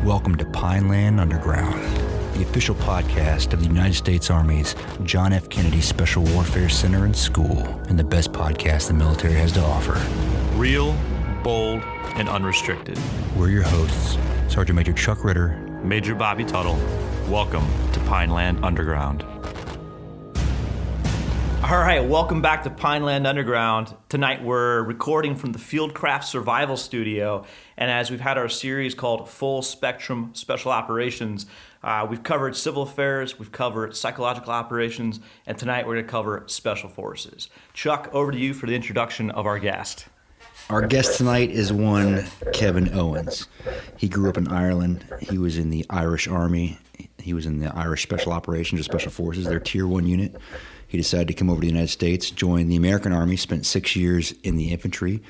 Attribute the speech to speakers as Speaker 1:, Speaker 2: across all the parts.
Speaker 1: Welcome to Pineland Underground, the official podcast of the United States Army's John F. Kennedy Special Warfare Center and School, and the best podcast the military has to offer.
Speaker 2: Real, bold, and unrestricted.
Speaker 1: We're your hosts, Sergeant Major Chuck Ritter,
Speaker 2: Major Bobby Tuttle. Welcome to Pineland Underground.
Speaker 3: All right, welcome back to Pineland Underground. Tonight we're recording from the Fieldcraft Survival Studio, and as we've had our series called Full Spectrum Special Operations, we've covered civil affairs, we've covered psychological operations, and tonight we're going to cover special forces. Chuck, over to you for the introduction of our guest.
Speaker 1: Our guest tonight is one Kevin Owens. He grew up in Ireland. He was in the Irish Army. He was in the Irish Special Operations or Special Forces, their Tier 1 unit. He decided to come over to the United States, joined the American Army, spent 6 years in the infantry,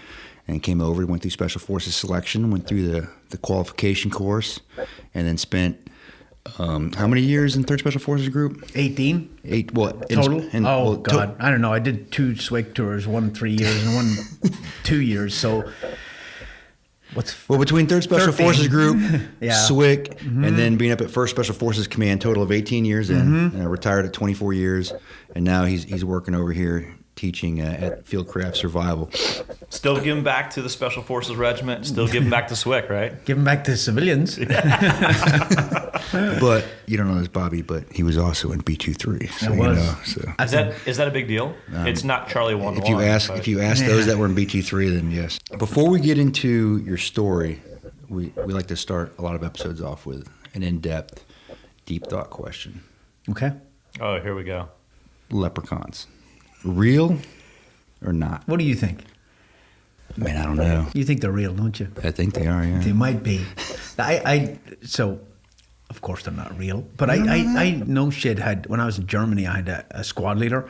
Speaker 1: and came over, went through Special Forces selection, went through the qualification course, and then spent how many years in 3rd Special Forces Group?
Speaker 4: 18.
Speaker 1: What?
Speaker 4: Total? God. I don't know. I did 2 SWCS tours, one 3 years and one 2 years. So
Speaker 1: between 3rd Special
Speaker 4: 13.
Speaker 1: Forces Group,
Speaker 4: Yeah.
Speaker 1: SWCS, and then being up at 1st Special Forces Command, total of 18 years in, retired at 24 years, and now he's working over here teaching at Fieldcraft Survival.
Speaker 3: Still giving back to the Special Forces Regiment, still giving back to SWCS, right?
Speaker 4: Giving back to civilians.
Speaker 1: But you don't know this, Bobby, but he was also in B-23. So
Speaker 4: I was.
Speaker 1: you know. So
Speaker 3: Is that a big deal? It's not Charlie 1-1.
Speaker 1: if you ask those that were in B-23, then yes. Before we get into your story, we like to start a lot of episodes off with an in-depth, deep thought question.
Speaker 4: Okay.
Speaker 3: Oh, here we go.
Speaker 1: Leprechauns, real or not?
Speaker 4: What do you think?
Speaker 1: Man, I don't know.
Speaker 4: You think they're real, don't you?
Speaker 1: I think they are, yeah.
Speaker 4: They might be. So, of course, they're not real. But I no shit when I was in Germany, I had a squad leader,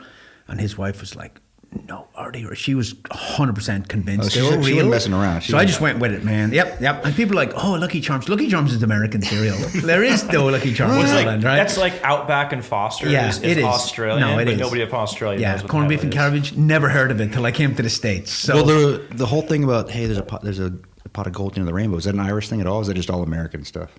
Speaker 4: and his wife was like, "No, are they?" She was 100% convinced they were real.
Speaker 1: She wasn't messing around.
Speaker 4: I just went with it, man. Yep. And people are like, "Oh, Lucky Charms." Lucky Charms is American cereal. There is no Lucky Charms in Ireland, right?
Speaker 3: That's like Outback and Foster's.
Speaker 4: Yeah,
Speaker 3: is
Speaker 4: it is.
Speaker 3: Australian,
Speaker 4: No, it
Speaker 3: but
Speaker 4: is.
Speaker 3: nobody from Australia knows what
Speaker 4: corned
Speaker 3: the
Speaker 4: beef
Speaker 3: hell
Speaker 4: and
Speaker 3: it is.
Speaker 4: cabbage. Never heard of it till I came to the States. So
Speaker 1: Well, the whole thing about, hey, there's a pot of gold in the rainbow, is that an Irish thing at all? Or is that just all American stuff?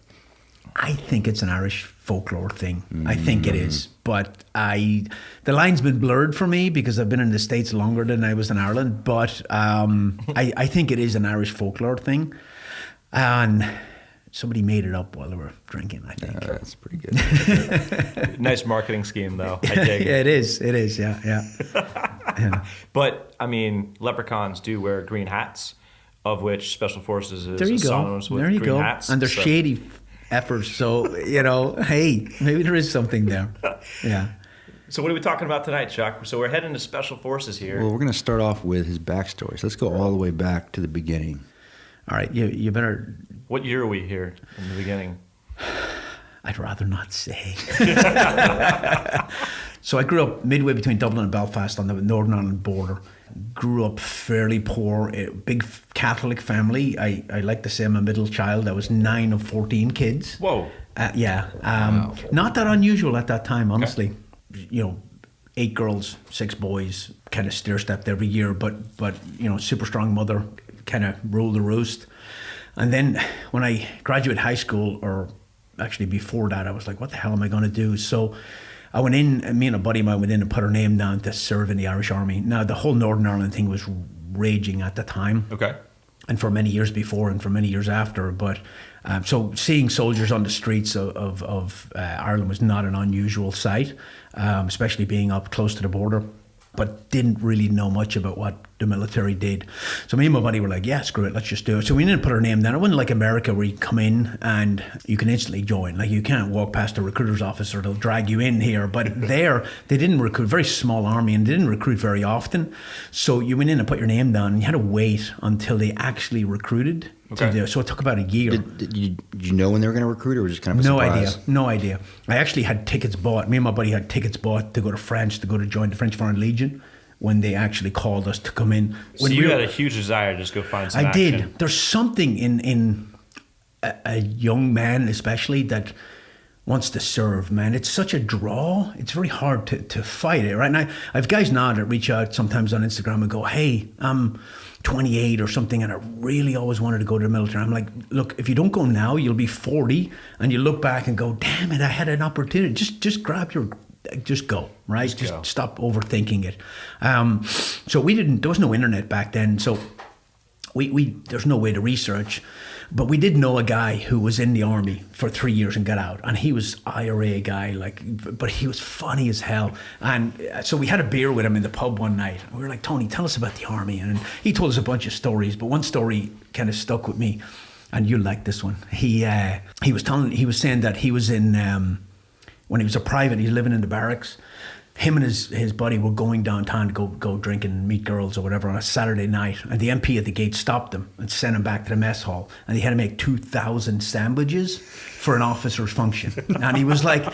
Speaker 4: I think it's an Irish folklore thing. I think it is. But the line's been blurred for me because I've been in the States longer than I was in Ireland. But I think it is an Irish folklore thing. And somebody made it up while they were drinking, I think.
Speaker 1: That's pretty good.
Speaker 3: Nice marketing scheme, though. I dig
Speaker 4: Yeah,
Speaker 3: it.
Speaker 4: it is, yeah.
Speaker 3: But, I mean, leprechauns do wear green hats, of which Special Forces is
Speaker 4: There you go.
Speaker 3: synonymous with
Speaker 4: There you
Speaker 3: green
Speaker 4: go.
Speaker 3: hats.
Speaker 4: And they're
Speaker 3: so-
Speaker 4: shady efforts. So, hey, maybe there is something there. Yeah.
Speaker 3: So what are we talking about tonight, Chuck? So we're heading to Special Forces here.
Speaker 1: Well, we're going to start off with his backstory. So let's go all the way back to the beginning.
Speaker 4: All right, you better...
Speaker 3: What year are we here in the beginning?
Speaker 4: I'd rather not say. So I grew up midway between Dublin and Belfast on the Northern Ireland border. Grew up fairly poor, a big Catholic family. I like to say I'm a middle child. I was 9 of 14 kids.
Speaker 3: Whoa.
Speaker 4: Yeah. Not that unusual at that time, honestly. Okay. 8 girls, 6 boys, kind of stair-stepped every year, but super strong mother, kind of ruled the roost. And then when I graduated high school, or actually before that, I was like, what the hell am I going to do? So I went in, me and a buddy of mine went in and put our name down to serve in the Irish Army. Now, the whole Northern Ireland thing was raging at the time.
Speaker 3: Okay.
Speaker 4: And for many years before and for many years after. But so seeing soldiers on the streets of Ireland was not an unusual sight, especially being up close to the border. But didn't really know much about what the military did. So me and my buddy were like, yeah, screw it, let's just do it. So we didn't put our name down. It wasn't like America where you come in and you can instantly join. Like you can't walk past a recruiter's office or they'll drag you in here. But there, they didn't recruit, very small army, and they didn't recruit very often. So you went in and put your name down and you had to wait until they actually recruited.
Speaker 3: Okay.
Speaker 4: So it took about a year.
Speaker 1: Did you know when they were going to recruit, or was it just kind of a surprise?
Speaker 4: No idea. I actually had tickets bought. Me and my buddy had tickets bought to go to France, to go to join the French Foreign Legion when they actually called us to come in.
Speaker 3: So you had a huge desire to just go find some
Speaker 4: action.
Speaker 3: action.
Speaker 4: Did. There's something in a young man especially that wants to serve, man. It's such a draw. It's very hard to fight it, right? And I have guys now that reach out sometimes on Instagram and go, hey, I'm 28 or something and I really always wanted to go to the military. I'm like, look, if you don't go now, you'll be 40 and you look back and go, damn it, I had an opportunity. Just go, right? Just stop overthinking it. So there was no internet back then. So there's no way to research. But we did know a guy who was in the army for 3 years and got out, and he was IRA guy, but he was funny as hell. And so we had a beer with him in the pub one night. We were like, Tony, tell us about the army. And he told us a bunch of stories, but one story kind of stuck with me, and you'll like this one. He was saying that he was in when he was a private, he was living in the barracks. Him and his buddy were going downtown to go drink and meet girls or whatever on a Saturday night, and the MP at the gate stopped them and sent him back to the mess hall, and he had to make 2,000 sandwiches for an officer's function. And he was like,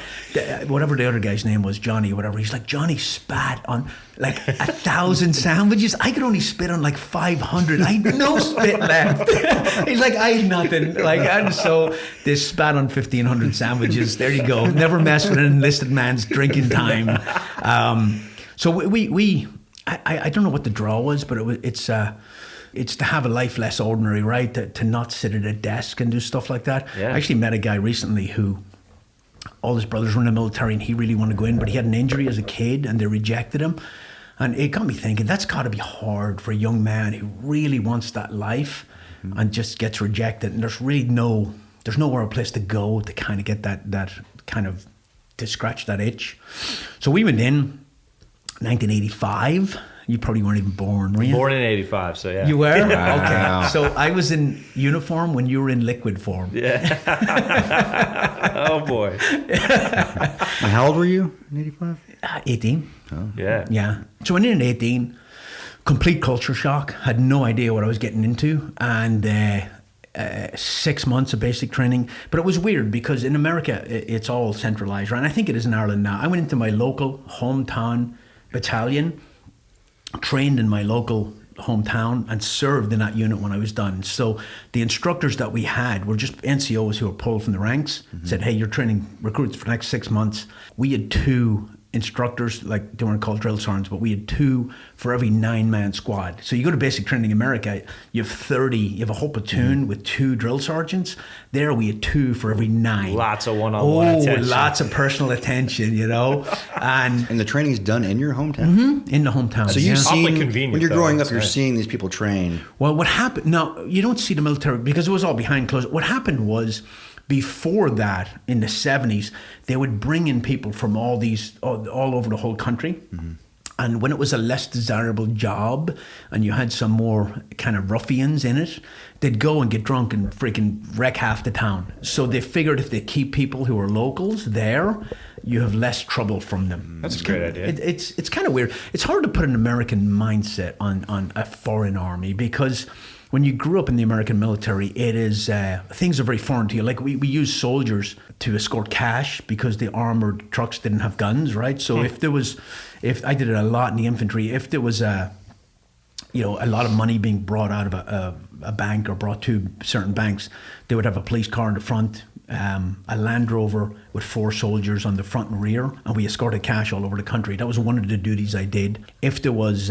Speaker 4: whatever the other guy's name was, Johnny or whatever, he's like, Johnny spat on like 1,000 sandwiches. I could only spit on like 500. I had no spit left. He's like, I had nothing. And so they spat on 1,500 sandwiches. There you go. Never mess with an enlisted man's drinking time. So I don't know what the draw was, but it's to have a life less ordinary, right? To not sit at a desk and do stuff like that. Yeah. I actually met a guy recently who all his brothers were in the military and he really wanted to go in, but he had an injury as a kid and they rejected him. And it got me thinking, that's got to be hard for a young man who really wants that life and just gets rejected. And there's nowhere a place to go to kind of get that kind of, to scratch that itch. So we went in 1985. You probably weren't even born, were you?
Speaker 3: Born in 85, so yeah.
Speaker 4: You were?
Speaker 1: Wow.
Speaker 4: Okay. So I was in uniform when you were in liquid form.
Speaker 3: Yeah. Oh, boy.
Speaker 1: And how old were you in 85?
Speaker 4: 18.
Speaker 1: Oh.
Speaker 3: Yeah.
Speaker 4: Yeah. So I went in at 18, complete culture shock, had no idea what I was getting into, and 6 months of basic training. But it was weird because in America, it's all centralized, right? And I think it is in Ireland now. I went into my local hometown battalion, trained in my local hometown, and served in that unit when I was done. So the instructors that we had were just NCOs who were pulled from the ranks, said, hey, you're training recruits for the next 6 months. We had 2 instructors, like they weren't called drill sergeants, but we had 2 for every 9-man squad. So you go to basic training in America, you have 30, you have a whole platoon with 2 drill sergeants. There we had 2 for every 9.
Speaker 3: Lots of one-on-one attention.
Speaker 4: Lots of personal attention, And
Speaker 1: the training's done in your hometown?
Speaker 4: In the hometown.
Speaker 1: So you've
Speaker 3: Awfully
Speaker 1: seen,
Speaker 3: convenient,
Speaker 1: when you're
Speaker 3: though.
Speaker 1: growing up,
Speaker 3: That's
Speaker 1: you're
Speaker 3: nice.
Speaker 1: seeing these people train.
Speaker 4: Well, what happened, now, you don't see the military because it was all behind closed. What happened was, before that, in the 70s, they would bring in people from all over the whole country. And when it was a less desirable job and you had some more kind of ruffians in it, they'd go and get drunk and freaking wreck half the town. So they figured if they keep people who are locals there, you have less trouble from them.
Speaker 3: That's a great idea.
Speaker 4: It's kind of weird. It's hard to put an American mindset on a foreign army because when you grew up in the American military, it is things are very foreign to you. Like we use soldiers to escort cash because the armored trucks didn't have guns, right? So if I did it a lot in the infantry, if there was a lot of money being brought out of a bank or brought to certain banks, they would have a police car in the front, a Land Rover with 4 soldiers on the front and rear, and we escorted cash all over the country. That was one of the duties I did. If there was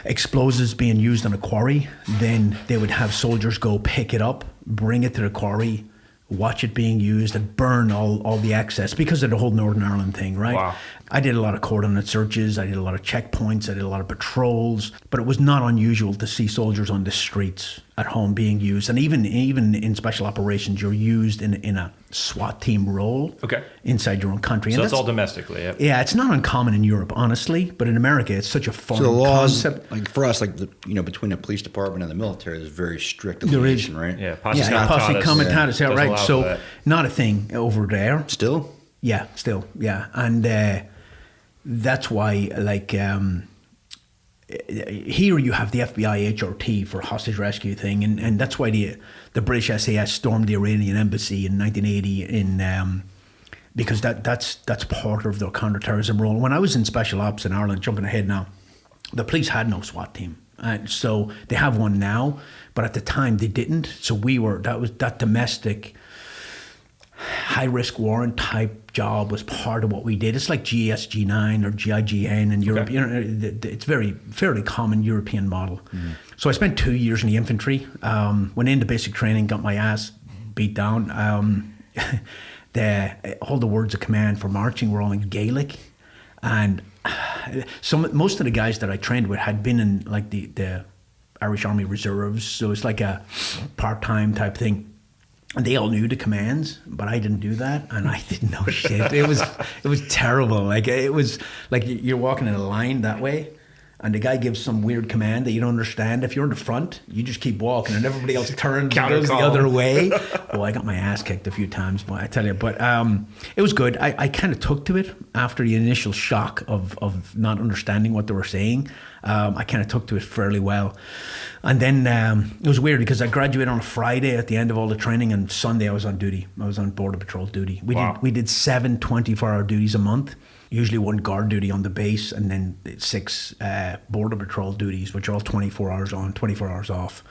Speaker 4: explosives being used on a quarry, then they would have soldiers go pick it up, bring it to the quarry, watch it being used, and burn all the excess because of the whole Northern Ireland thing, right?
Speaker 3: Wow.
Speaker 4: I did a lot of coordinate searches, I did a lot of checkpoints, I did a lot of patrols, but it was not unusual to see soldiers on the streets at home being used. And even in special operations, you're used in a SWAT team role inside your own country.
Speaker 3: So
Speaker 4: and
Speaker 3: it's all domestically, yeah.
Speaker 4: Yeah, it's not uncommon in Europe, honestly, but in America, it's such a foreign
Speaker 1: So the laws,
Speaker 4: concept.
Speaker 1: like for us, between the police department and the military, there's very strict
Speaker 4: There is.
Speaker 1: affiliation, right?
Speaker 3: Yeah, posse
Speaker 4: Posse comitatus, yeah,
Speaker 3: doesn't
Speaker 4: right.
Speaker 3: allow
Speaker 4: So
Speaker 3: for that.
Speaker 4: not a thing over there.
Speaker 1: Still?
Speaker 4: Yeah, still, yeah. And that's why, here you have the FBI HRT for hostage rescue thing, and that's why the British SAS stormed the Iranian embassy in 1980 because that's part of their counterterrorism role. When I was in special ops in Ireland, jumping ahead now, the police had no SWAT team. So they have one now, but at the time they didn't. So that domestic high risk warrant type job was part of what we did. It's like GSG9 or GIGN in Europe. You know, it's fairly common European model. So I spent 2 years in the infantry. Went into basic training, got my ass beat down. All the words of command for marching were all in Gaelic, and most of the guys that I trained with had been in like the Irish Army Reserves, so it's like a part-time type thing. And they all knew the commands, but I didn't do that, and I didn't know shit. It was terrible. Like it was like you're walking in a line that way, and the guy gives some weird command that you don't understand. If you're in the front, you just keep walking, and everybody else turns and goes the other way. Oh, I got my ass kicked a few times, but I tell you. But it was good. I kind of took to it after the initial shock of not understanding what they were saying. I kind of took to it fairly well. And then it was weird because I graduated on a Friday at the end of all the training, and Sunday I was on duty. I was on Border Patrol duty. We did 7 24-hour duties a month. Usually 1 guard duty on the base, and then 6 Border Patrol duties, which are all 24 hours on, 24 hours off.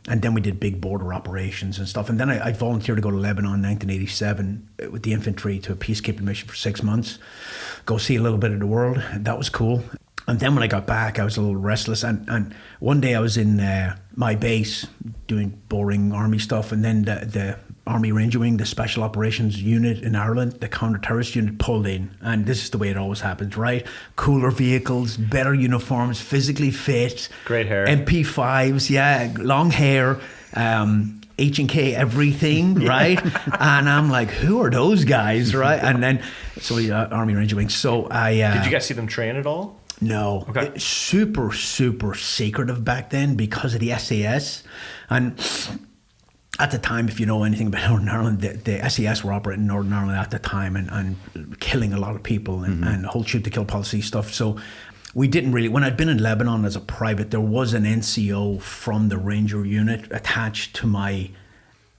Speaker 4: And then we did big border operations and stuff. And then I volunteered to go to Lebanon in 1987 with the infantry to a peacekeeping mission for 6 months, go see a little bit of the world. That was cool. And then when I got back, I was a little restless. And one day I was in my base doing boring army stuff, and then the Army Ranger Wing, the Special Operations Unit in Ireland, the counter-terrorist unit pulled in. And this is the way it always happens, right? Cooler vehicles, better uniforms, physically fit.
Speaker 3: Great hair.
Speaker 4: MP5s, yeah, long hair, H&K everything, right? And I'm like, who are those guys, right? And then, so Army Ranger Wing. So I...
Speaker 3: Did you guys see them train at all?
Speaker 4: No.
Speaker 3: Okay.
Speaker 4: Super secretive back then because of the SAS. And at the time, if you know anything about Northern Ireland, the SAS were operating in Northern Ireland at the time and killing a lot of people and the whole shoot-to-kill policy stuff. So we didn't really... When I'd been in Lebanon as a private, there was an NCO from the Ranger unit attached to my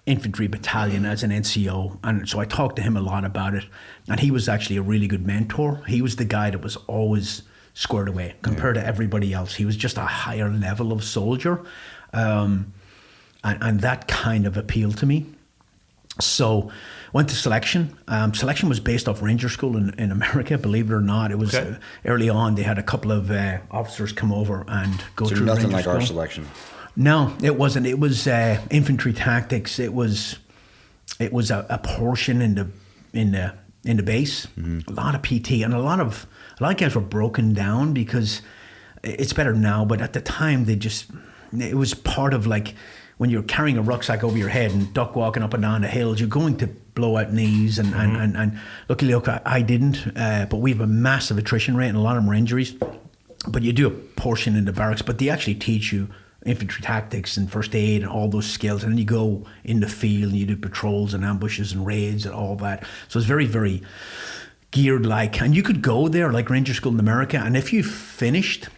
Speaker 4: infantry battalion as an NCO. And so I talked to him a lot about it. And he was actually a really good mentor. He was the guy that was always squared away compared to everybody else. He was just a higher level of soldier. And that kind of appealed to me. So went to selection. Selection was based off Ranger School in America, believe it or not. It was early on. They had a couple of officers come over and go through
Speaker 1: nothing
Speaker 4: Ranger
Speaker 1: like
Speaker 4: School.
Speaker 1: our selection.
Speaker 4: No, it wasn't. It was infantry tactics. It was a portion in the base. A lot of PT, and a lot of guys were broken down because it's better now. But at the time, it was part of like when you're carrying a rucksack over your head and duck walking up and down the hills, you're going to blow out knees. And luckily, I didn't. But we have a massive attrition rate, and a lot of them were injuries. But you do a portion in the barracks, but they actually teach you infantry tactics and first aid and all those skills, and then you go in the field and you do patrols and ambushes and raids and all that. So it's very, very geared like, and you could go there like Ranger School in America, and if you finished,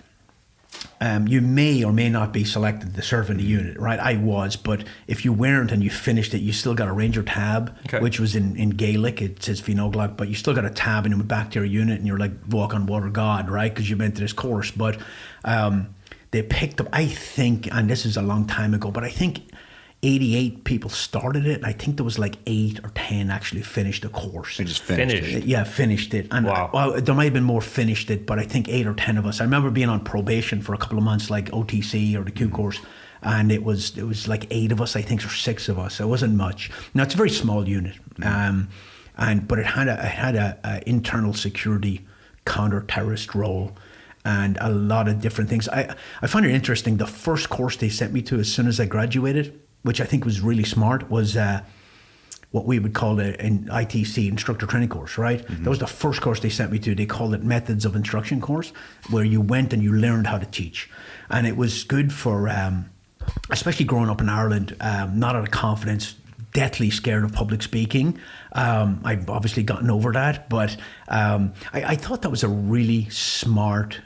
Speaker 4: you may or may not be selected to serve in the unit, right? I was, but if you weren't and you finished it, you still got a Ranger tab, which was in Gaelic. It says Fianóglach, but you still got a tab and you went back to your unit and you're like, walk on water God, right? Because you went to this course. But they picked up, I think, and this is a long time ago, but I think 88 people started it. I think there was like 8 or 10 actually finished the course.
Speaker 1: They just finished it.
Speaker 4: Yeah, finished it. And
Speaker 3: wow.
Speaker 4: Well, there might have been more finished it, but I think 8 or 10 of us. I remember being on probation for a couple of months, like OTC or the Q course, and it was like 8 of us, I think, or 6 of us. It wasn't much. Now it's a very small unit, but it had a internal security counter-terrorist role. And a lot of different things. I find it interesting. The first course they sent me to as soon as I graduated, which I think was really smart, was what we would call an ITC, instructor training course, right? That was the first course they sent me to. They called it Methods of Instruction course, where you went and you learned how to teach. And it was good for, especially growing up in Ireland, not out of confidence, deathly scared of public speaking. I've obviously gotten over that, but I thought that was a really smart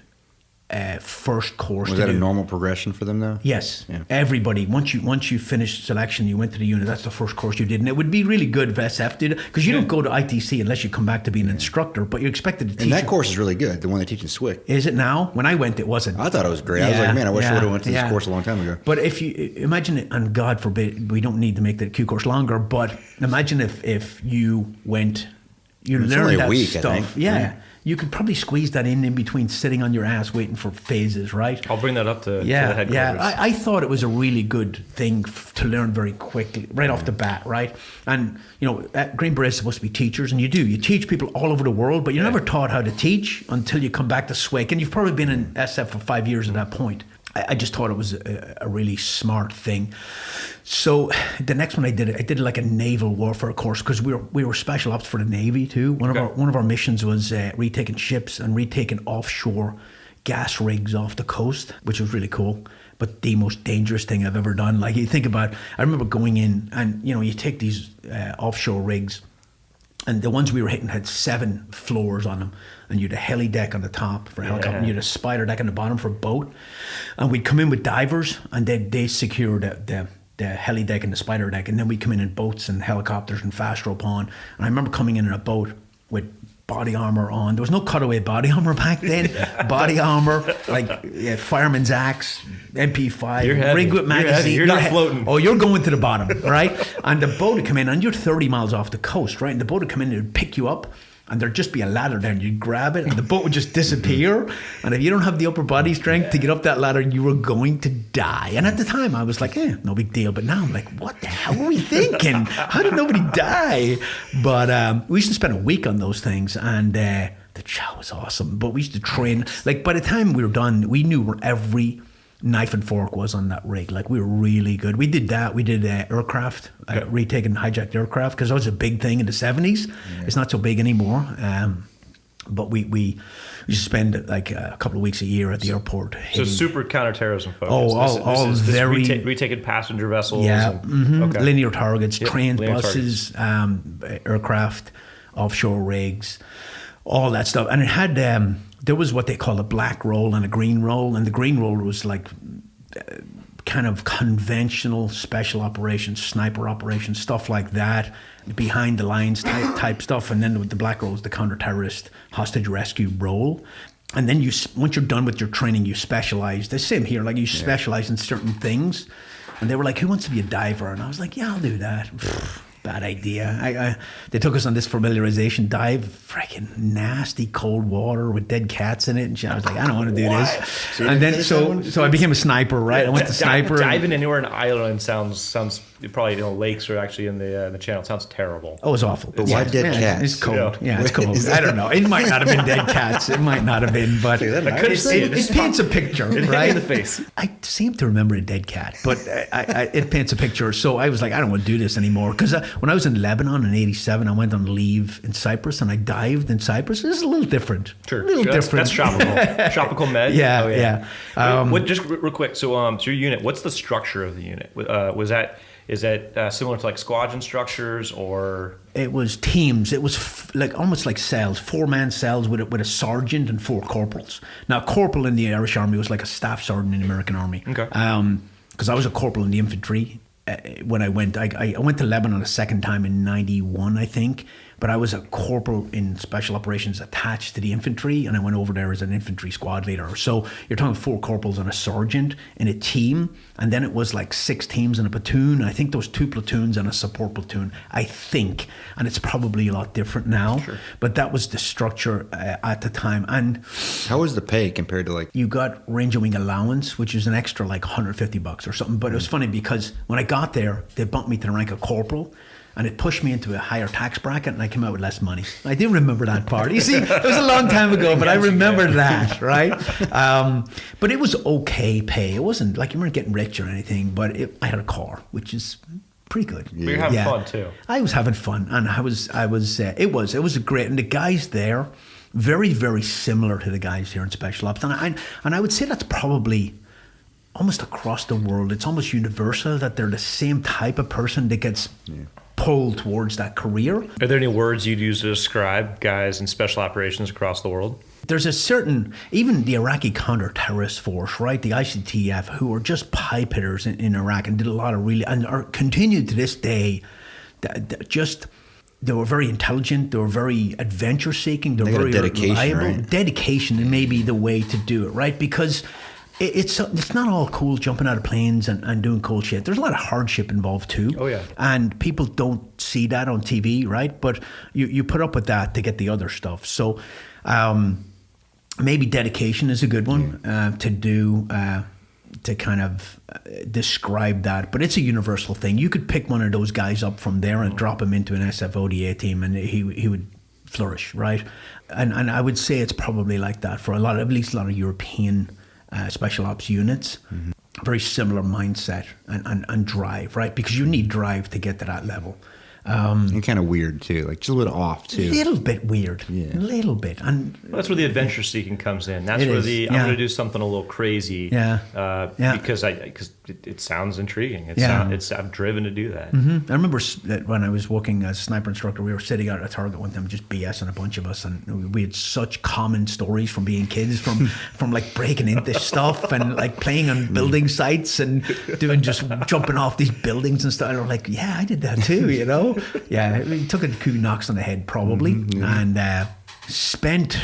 Speaker 4: first course.
Speaker 1: Was that a normal progression for them though?
Speaker 4: Yes.
Speaker 1: Yeah.
Speaker 4: Everybody, once you finished selection, you went to the unit, that's the first course you did. And it would be really good if SF did it, because you don't go to ITC unless you come back to be an instructor, but you're expected to teach.
Speaker 1: And that course is really good, the one they teach in SWCS.
Speaker 4: Is it now? When I went, it wasn't.
Speaker 1: I thought it was great. I was like, man, I wish I would have went to this course a long time ago.
Speaker 4: But if you imagine it, and God forbid, we don't need to make the Q course longer, but imagine if you went, you
Speaker 1: It's
Speaker 4: learned
Speaker 1: only a
Speaker 4: that
Speaker 1: week, I
Speaker 4: stuff.
Speaker 1: think.
Speaker 4: Yeah. You could probably squeeze that in between sitting on your ass waiting for phases, right?
Speaker 3: I'll bring that up to the
Speaker 4: Yeah,
Speaker 3: headquarters.
Speaker 4: yeah. I thought it was a really good thing to learn very quickly, right off the bat, right? And, Green Beret is supposed to be teachers, and you do. You teach people all over the world, but you're never taught how to teach until you come back to SWCS. And you've probably been in SF for 5 years at that point. I just thought it was a really smart thing. So the next one I did like a naval warfare course, because we were special ops for the Navy too. One of our missions was retaking ships and retaking offshore gas rigs off the coast, which was really cool. But the most dangerous thing I've ever done. Like, you think about, I remember going in and you take these offshore rigs, and the ones we were hitting had 7 floors on them. And you had a heli deck on the top for a helicopter, and you had a spider deck on the bottom for a boat. And we'd come in with divers, and they secure the heli deck and the spider deck. And then we'd come in boats and helicopters and fast rope on. And I remember coming in a boat with body armor on. There was no cutaway body armor back then. Body armor, like fireman's axe, MP5,
Speaker 3: You're heavy.
Speaker 4: rig with magazine.
Speaker 3: You're not floating.
Speaker 4: Oh, you're going to the bottom, right? And the boat would come in, and you're 30 miles off the coast, right? And the boat would come in and it would pick you up, and there'd just be a ladder there, and you'd grab it, and the boat would just disappear. And if you don't have the upper body strength to get up that ladder, you were going to die. And at the time, I was like, no big deal. But now I'm like, what the hell were we thinking? How did nobody die? But we used to spend a week on those things, and the chow was awesome. But we used to train. Like, by the time we were done, we knew where every knife and fork was on that rig. Like, we were really good. We did that. We did aircraft, retaking hijacked aircraft, because that was a big thing in the 70s. Yeah. It's not so big anymore. But we used to spend like a couple of weeks a year at the airport.
Speaker 3: So super counterterrorism focused.
Speaker 4: All very
Speaker 3: retaken passenger vessels.
Speaker 4: Yeah,
Speaker 3: and,
Speaker 4: linear targets, trains,
Speaker 3: linear
Speaker 4: buses, aircraft, offshore rigs, all that stuff. And it had there was what they call a black roll and a green roll, and the green roll was like kind of conventional special operations, sniper operations, stuff like that, behind the lines type stuff. And then with the black roll was the counter-terrorist hostage rescue role. And then once you're done with your training, you specialize. The same here, like you specialize in certain things. And they were like, who wants to be a diver? And I was like, yeah, I'll do that. Bad idea. They took us on this familiarization dive, freaking nasty cold water with dead cats in it, and I was like, I don't want to do this.
Speaker 1: So
Speaker 4: and then so I became a sniper, right? I went to sniper.
Speaker 3: Diving anywhere in Ireland sounds probably lakes are actually in the channel. Sounds terrible.
Speaker 4: Oh, it's awful.
Speaker 1: But why dead cats?
Speaker 4: It's cold.
Speaker 3: Yeah.
Speaker 4: It's cold. I don't know. It might not have been dead cats. It might not have been, but it paints a picture, right?
Speaker 3: In the face.
Speaker 4: I seem to remember a dead cat, but it paints a picture. So I was like, I don't want to do this anymore, because when I was in Lebanon in '87, I went on leave in Cyprus, and I dived in Cyprus. This is a little different.
Speaker 3: Sure.
Speaker 4: A little different.
Speaker 3: That's tropical. Tropical med.
Speaker 4: Yeah,
Speaker 3: oh,
Speaker 4: yeah.
Speaker 3: What, just real quick. So, your unit. What's the structure of the unit? Is that similar to like squadron structures, or?
Speaker 4: It was teams. It was like almost like cells, 4-man cells with a sergeant and 4 corporals. Now, a corporal in the Irish Army was like a staff sergeant in the American Army.
Speaker 3: Okay.
Speaker 4: Because I was a corporal in the infantry. When I went to Lebanon a second time in '91, I think, but I was a corporal in special operations attached to the infantry, and I went over there as an infantry squad leader. So you're talking 4 corporals and a sergeant in a team, and then it was like 6 teams in a platoon. I think there was 2 platoons and a support platoon, I think, and it's probably a lot different now.
Speaker 3: Sure.
Speaker 4: But that was the structure at the time. And
Speaker 1: how was the pay compared to like?
Speaker 4: You got Ranger Wing allowance, which is an extra like $150 or something. But it was funny because when I got there, they bumped me to the rank of corporal, and it pushed me into a higher tax bracket, and I came out with less money. I do remember that part. You see, it was a long time ago, but I remember that, right? But it was okay pay. It wasn't like you weren't getting rich or anything, but I had a car, which is pretty good.
Speaker 3: But you're having fun too.
Speaker 4: I was having fun, and it was great. And the guys there, very, very similar to the guys here in Special Ops. And I would say that's probably almost across the world. It's almost universal that they're the same type of person that gets pulled towards that career.
Speaker 3: Are there any words you'd use to describe guys in special operations across the world?
Speaker 4: There's a certain, even the Iraqi counter-terrorist force, right, the ICTF, who are just pipe hitters in Iraq and did a lot of really, and are continued to this day, they were very intelligent, they were very adventure-seeking, they were very reliable. Right? Dedication may be the way to do it, right? Because it's not all cool jumping out of planes and doing cool shit. There's a lot of hardship involved too.
Speaker 3: Oh, yeah.
Speaker 4: And people don't see that on TV, right? But you put up with that to get the other stuff. So maybe dedication is a good one to do, to kind of describe that. But it's a universal thing. You could pick one of those guys up from there and drop him into an SFODA team and he would flourish, right? And I would say it's probably like that for at least a lot of European special ops units. Mm-hmm. Very similar mindset and drive, right? Because you need drive to get to that level.
Speaker 1: And kind of weird too, like just a little off too.
Speaker 4: A little bit weird, a little bit. And
Speaker 3: that's where the adventure seeking comes in. That's where I'm going to do something a little crazy. Because it sounds intriguing. I'm driven to do that.
Speaker 4: Mm-hmm. I remember that when I was working as sniper instructor, we were sitting out at a target one time, just BSing a bunch of us, and we had such common stories from being kids, from like breaking into stuff and like playing on building sites and just jumping off these buildings and stuff. And we're like, yeah, I did that too, you know. Yeah, he took a few knocks on the head probably, and spent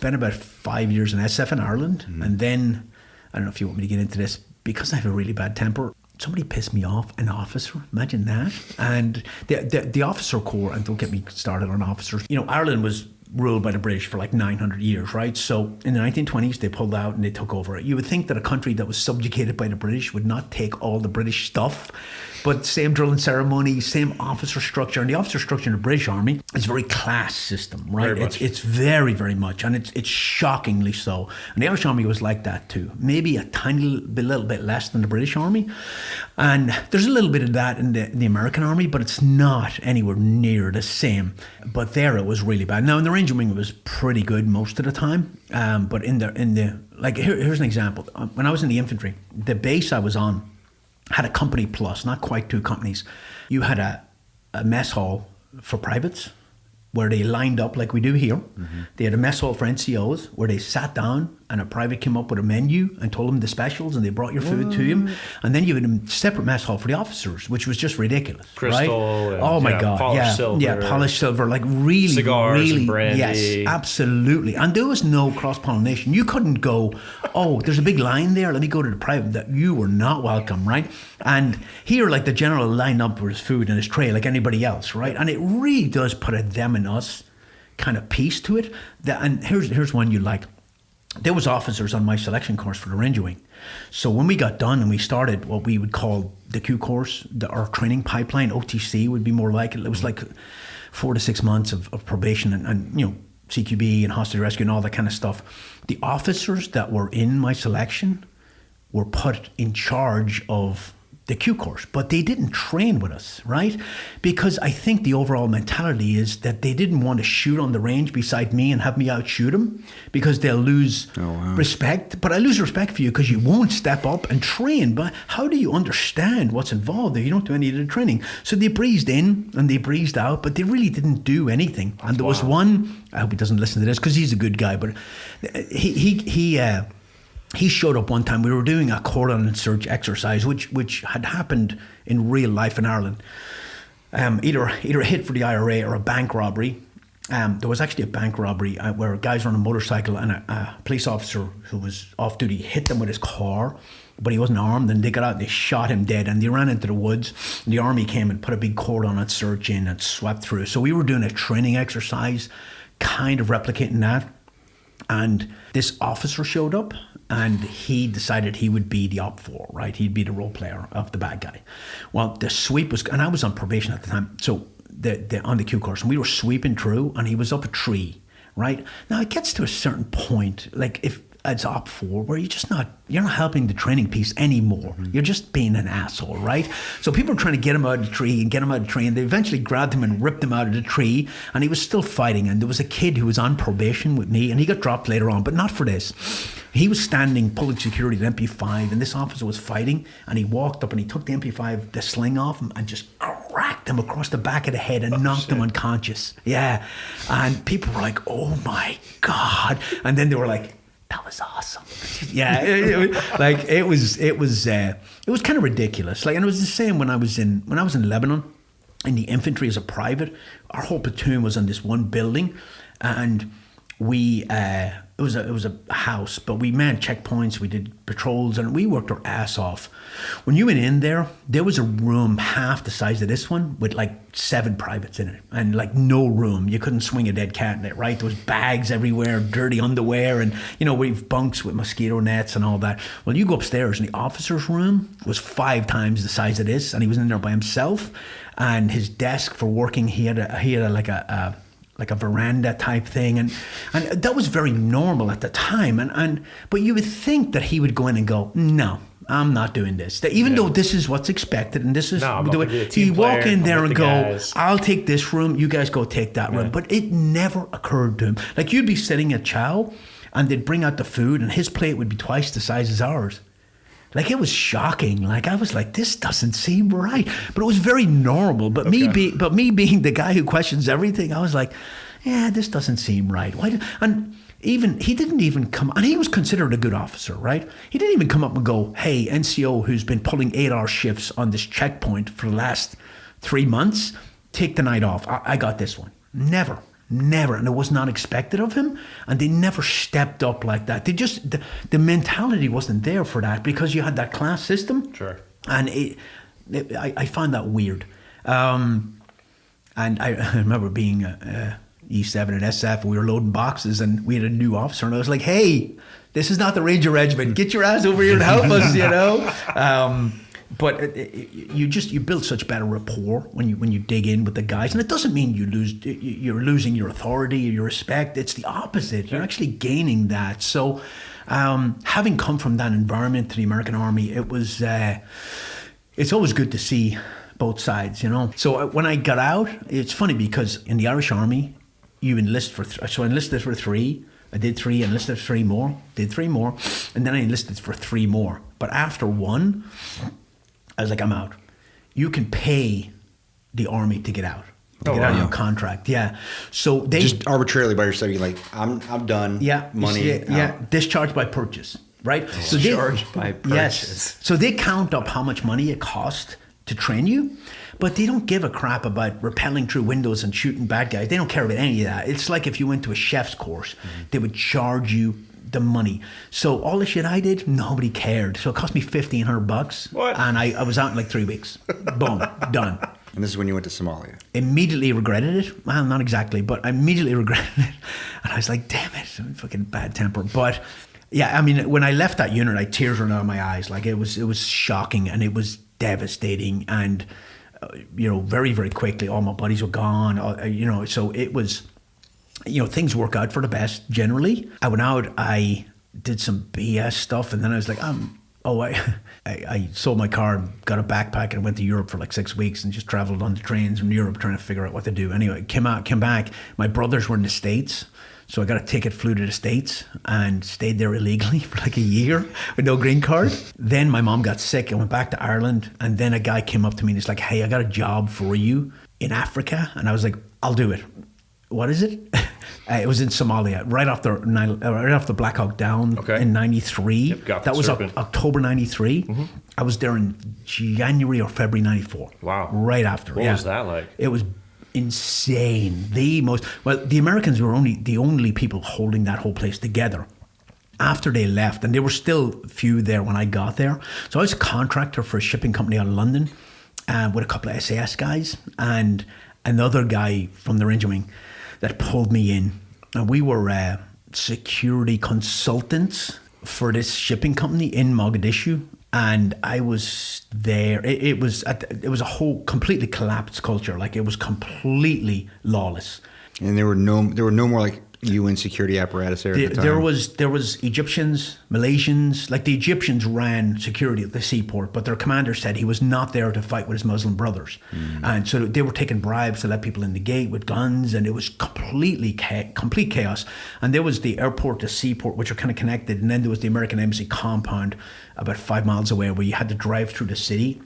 Speaker 4: about 5 years in SF in Ireland, and then I don't know if you want me to get into this, because I have a really bad temper. Somebody pissed me off, an officer. Imagine that. And the officer corps, and don't get me started on officers. You know, Ireland was ruled by the British for like 900 years, right? So in the 1920s, they pulled out and they took over it. You would think that a country that was subjugated by the British would not take all the British stuff, but same drill and ceremony, same officer structure. And the officer structure in the British Army is a very class system, right? It's very, very much, and it's shockingly so. And the Irish Army was like that too. Maybe a little bit less than the British Army. And there's a little bit of that in the American Army, but it's not anywhere near the same. But there it was really bad. Now in the Ranger Wing it was pretty good most of the time. But in the like here's an example. When I was in the infantry, the base I was on had a company plus, not quite two companies. You had a mess hall for privates where they lined up like we do here. Mm-hmm. They had a mess hall for NCOs where they sat down and a private came up with a menu and told them the specials and they brought your food to them. And then you had a separate mess hall for the officers, which was just ridiculous.
Speaker 3: Crystal.
Speaker 4: Right? Oh my God.
Speaker 3: Polished silver.
Speaker 4: Yeah, polished silver. Like really,
Speaker 3: cigars
Speaker 4: really.
Speaker 3: And brandy.
Speaker 4: Yes, absolutely. And there was no cross-pollination. You couldn't go, oh, there's a big line there, let me go to the private. That you were not welcome, right? And here, like the general lined up with his food and his tray like anybody else, right? And it really does put a them and us kind of piece to it. And here's one you like. There was officers on my selection course for the Ranger Wing. So when we got done and we started what we would call the Q course, our training pipeline, OTC would be more like it. It was like 4 to 6 months of probation and you know, CQB and hostage rescue and all that kind of stuff. The officers that were in my selection were put in charge of the Q course, but they didn't train with us, right? Because I think the overall mentality is that they didn't want to shoot on the range beside me and have me outshoot them because they'll lose respect. But I lose respect for you because you won't step up and train. But how do you understand what's involved if you don't do any of the training? So they breezed in and they breezed out, but they really didn't do anything. And there was one, I hope he doesn't listen to this because he's a good guy, but he showed up one time. We were doing a cordon search exercise, which had happened in real life in Ireland. Either a hit for the IRA or a bank robbery. There was actually a bank robbery where guys were on a motorcycle and a police officer who was off duty hit them with his car, but he wasn't armed, and they got out and they shot him dead, and they ran into the woods. And the army came and put a big cordon and search in and swept through. So we were doing a training exercise, kind of replicating that. And this officer showed up and he decided he would be the Op 4, right? He'd be the role player of the bad guy. Well, the sweep was, and I was on probation at the time, so on the Q course, and we were sweeping through and he was up a tree, right? Now it gets to a certain point, like if it's Op 4, where you're not helping the training piece anymore. Mm-hmm. You're just being an asshole, right? So people are trying to get him out of the tree, and they eventually grabbed him and ripped him out of the tree, and he was still fighting. And there was a kid who was on probation with me, and he got dropped later on, but not for this. He was standing, pulling security at MP5, and this officer was fighting, and he walked up and he took the MP5, the sling off him, and just cracked him across the back of the head and knocked him unconscious. Yeah. And people were like, oh my God. And then they were like, that was awesome. Yeah. It was kind of ridiculous. Like, and it was the same when I was in Lebanon in the infantry as a private. Our whole platoon was on this one building, and we it was a house, but we manned checkpoints, we did patrols, and we worked our ass off. When you went in there was a room half the size of this one with like 7 privates in it, and like no room. You couldn't swing a dead cat in it, right? There was bags everywhere, dirty underwear, and we've bunks with mosquito nets and all that. Well, you go upstairs, and the officer's room was 5 times the size of this, and he was in there by himself. And his desk for working, he had like a veranda type thing, and that was very normal at the time. But you would think that he would go in and go, no, I'm not doing this. That even though this is what's expected, and this is the way he'd walk in there and go, I'll take this room, you guys go take that room. But it never occurred to him. Like, you'd be sitting at chow, and they'd bring out the food, and his plate would be twice the size as ours. Like, it was shocking. Like, I was like, this doesn't seem right. But it was very normal. But me being the guy who questions everything, I was like, yeah, this doesn't seem right. Why? He didn't even come, and he was considered a good officer, right? He didn't even come up and go, hey, NCO who's been pulling 8-hour shifts on this checkpoint for the last 3 months, take the night off. I got this one. Never. And it was not expected of him, and they never stepped up like that. They just, the mentality wasn't there for that, because you had that class system.
Speaker 3: Sure.
Speaker 4: And I found that weird. And I remember being E7 and SF, we were loading boxes, and we had a new officer, and I was like, hey, this is not the Ranger Regiment. Get your ass over here and help us, But you build such better rapport when you dig in with the guys, and it doesn't mean you're losing your authority or your respect. It's the opposite. You're actually gaining that. So, having come from that environment to the American Army, it's always good to see both sides, So when I got out, it's funny because in the Irish Army, you enlist so I enlisted for 3. I did 3, enlisted for 3 more, did 3 more, and then I enlisted for 3 more. But after 1. I was like, I'm out. You can pay the Army to get out. Get out of your contract. Yeah. So they
Speaker 1: just arbitrarily by yourself, you're like, I'm done.
Speaker 4: Yeah.
Speaker 1: Money.
Speaker 4: Discharged by purchase. Right?
Speaker 3: Discharged by purchase.
Speaker 4: Yes. So they count up how much money it costs to train you, but they don't give a crap about rappelling through windows and shooting bad guys. They don't care about any of that. It's like if you went to a chef's course, they would charge you the money. So all the shit I did, nobody cared. So it cost me $1,500.
Speaker 3: What?
Speaker 4: And I was out in like 3 weeks. Boom, done.
Speaker 1: And this is when you went to Somalia.
Speaker 4: Immediately regretted it. Well, not exactly, but I immediately regretted it. And I was like, damn it, I'm fucking bad temper. But yeah, I mean, when I left that unit, tears ran out of my eyes. Like, it was shocking, and it was devastating. And very, very quickly, all my buddies were gone. So it was. Things work out for the best generally. I went out, I did some BS stuff, and then I was like, I sold my car, got a backpack, and went to Europe for like 6 weeks and just traveled on the trains from Europe trying to figure out what to do. Anyway, came back. My brothers were in the States, so I got a ticket, flew to the States, and stayed there illegally for like a year with no green card. Then my mom got sick. I went back to Ireland, and then a guy came up to me and he's like, hey, I got a job for you in Africa. And I was like, I'll do it. What is it? It was in Somalia, right off the Black Hawk Down in '93.
Speaker 3: Yep,
Speaker 4: that was October '93. Mm-hmm. I was there in January or February '94.
Speaker 3: Wow!
Speaker 4: Right after.
Speaker 3: What was that like?
Speaker 4: It was insane. The Americans were the only people holding that whole place together. After they left, and there were still few there when I got there. So I was a contractor for a shipping company out of London, with a couple of SAS guys and another guy from the Ranger Wing that pulled me in. And we were security consultants for this shipping company in Mogadishu. And I was there. It was a whole completely collapsed culture. Like, it was completely lawless.
Speaker 1: And there were no more like UN security apparatus there at the time.
Speaker 4: There was Egyptians, Malaysians. Like, the Egyptians ran security at the seaport, but their commander said he was not there to fight with his Muslim brothers. And so they were taking bribes to let people in the gate with guns, and it was complete chaos. And there was the airport, the seaport, which are kind of connected, and then there was the American Embassy compound about 5 miles away, where you had to drive through the city.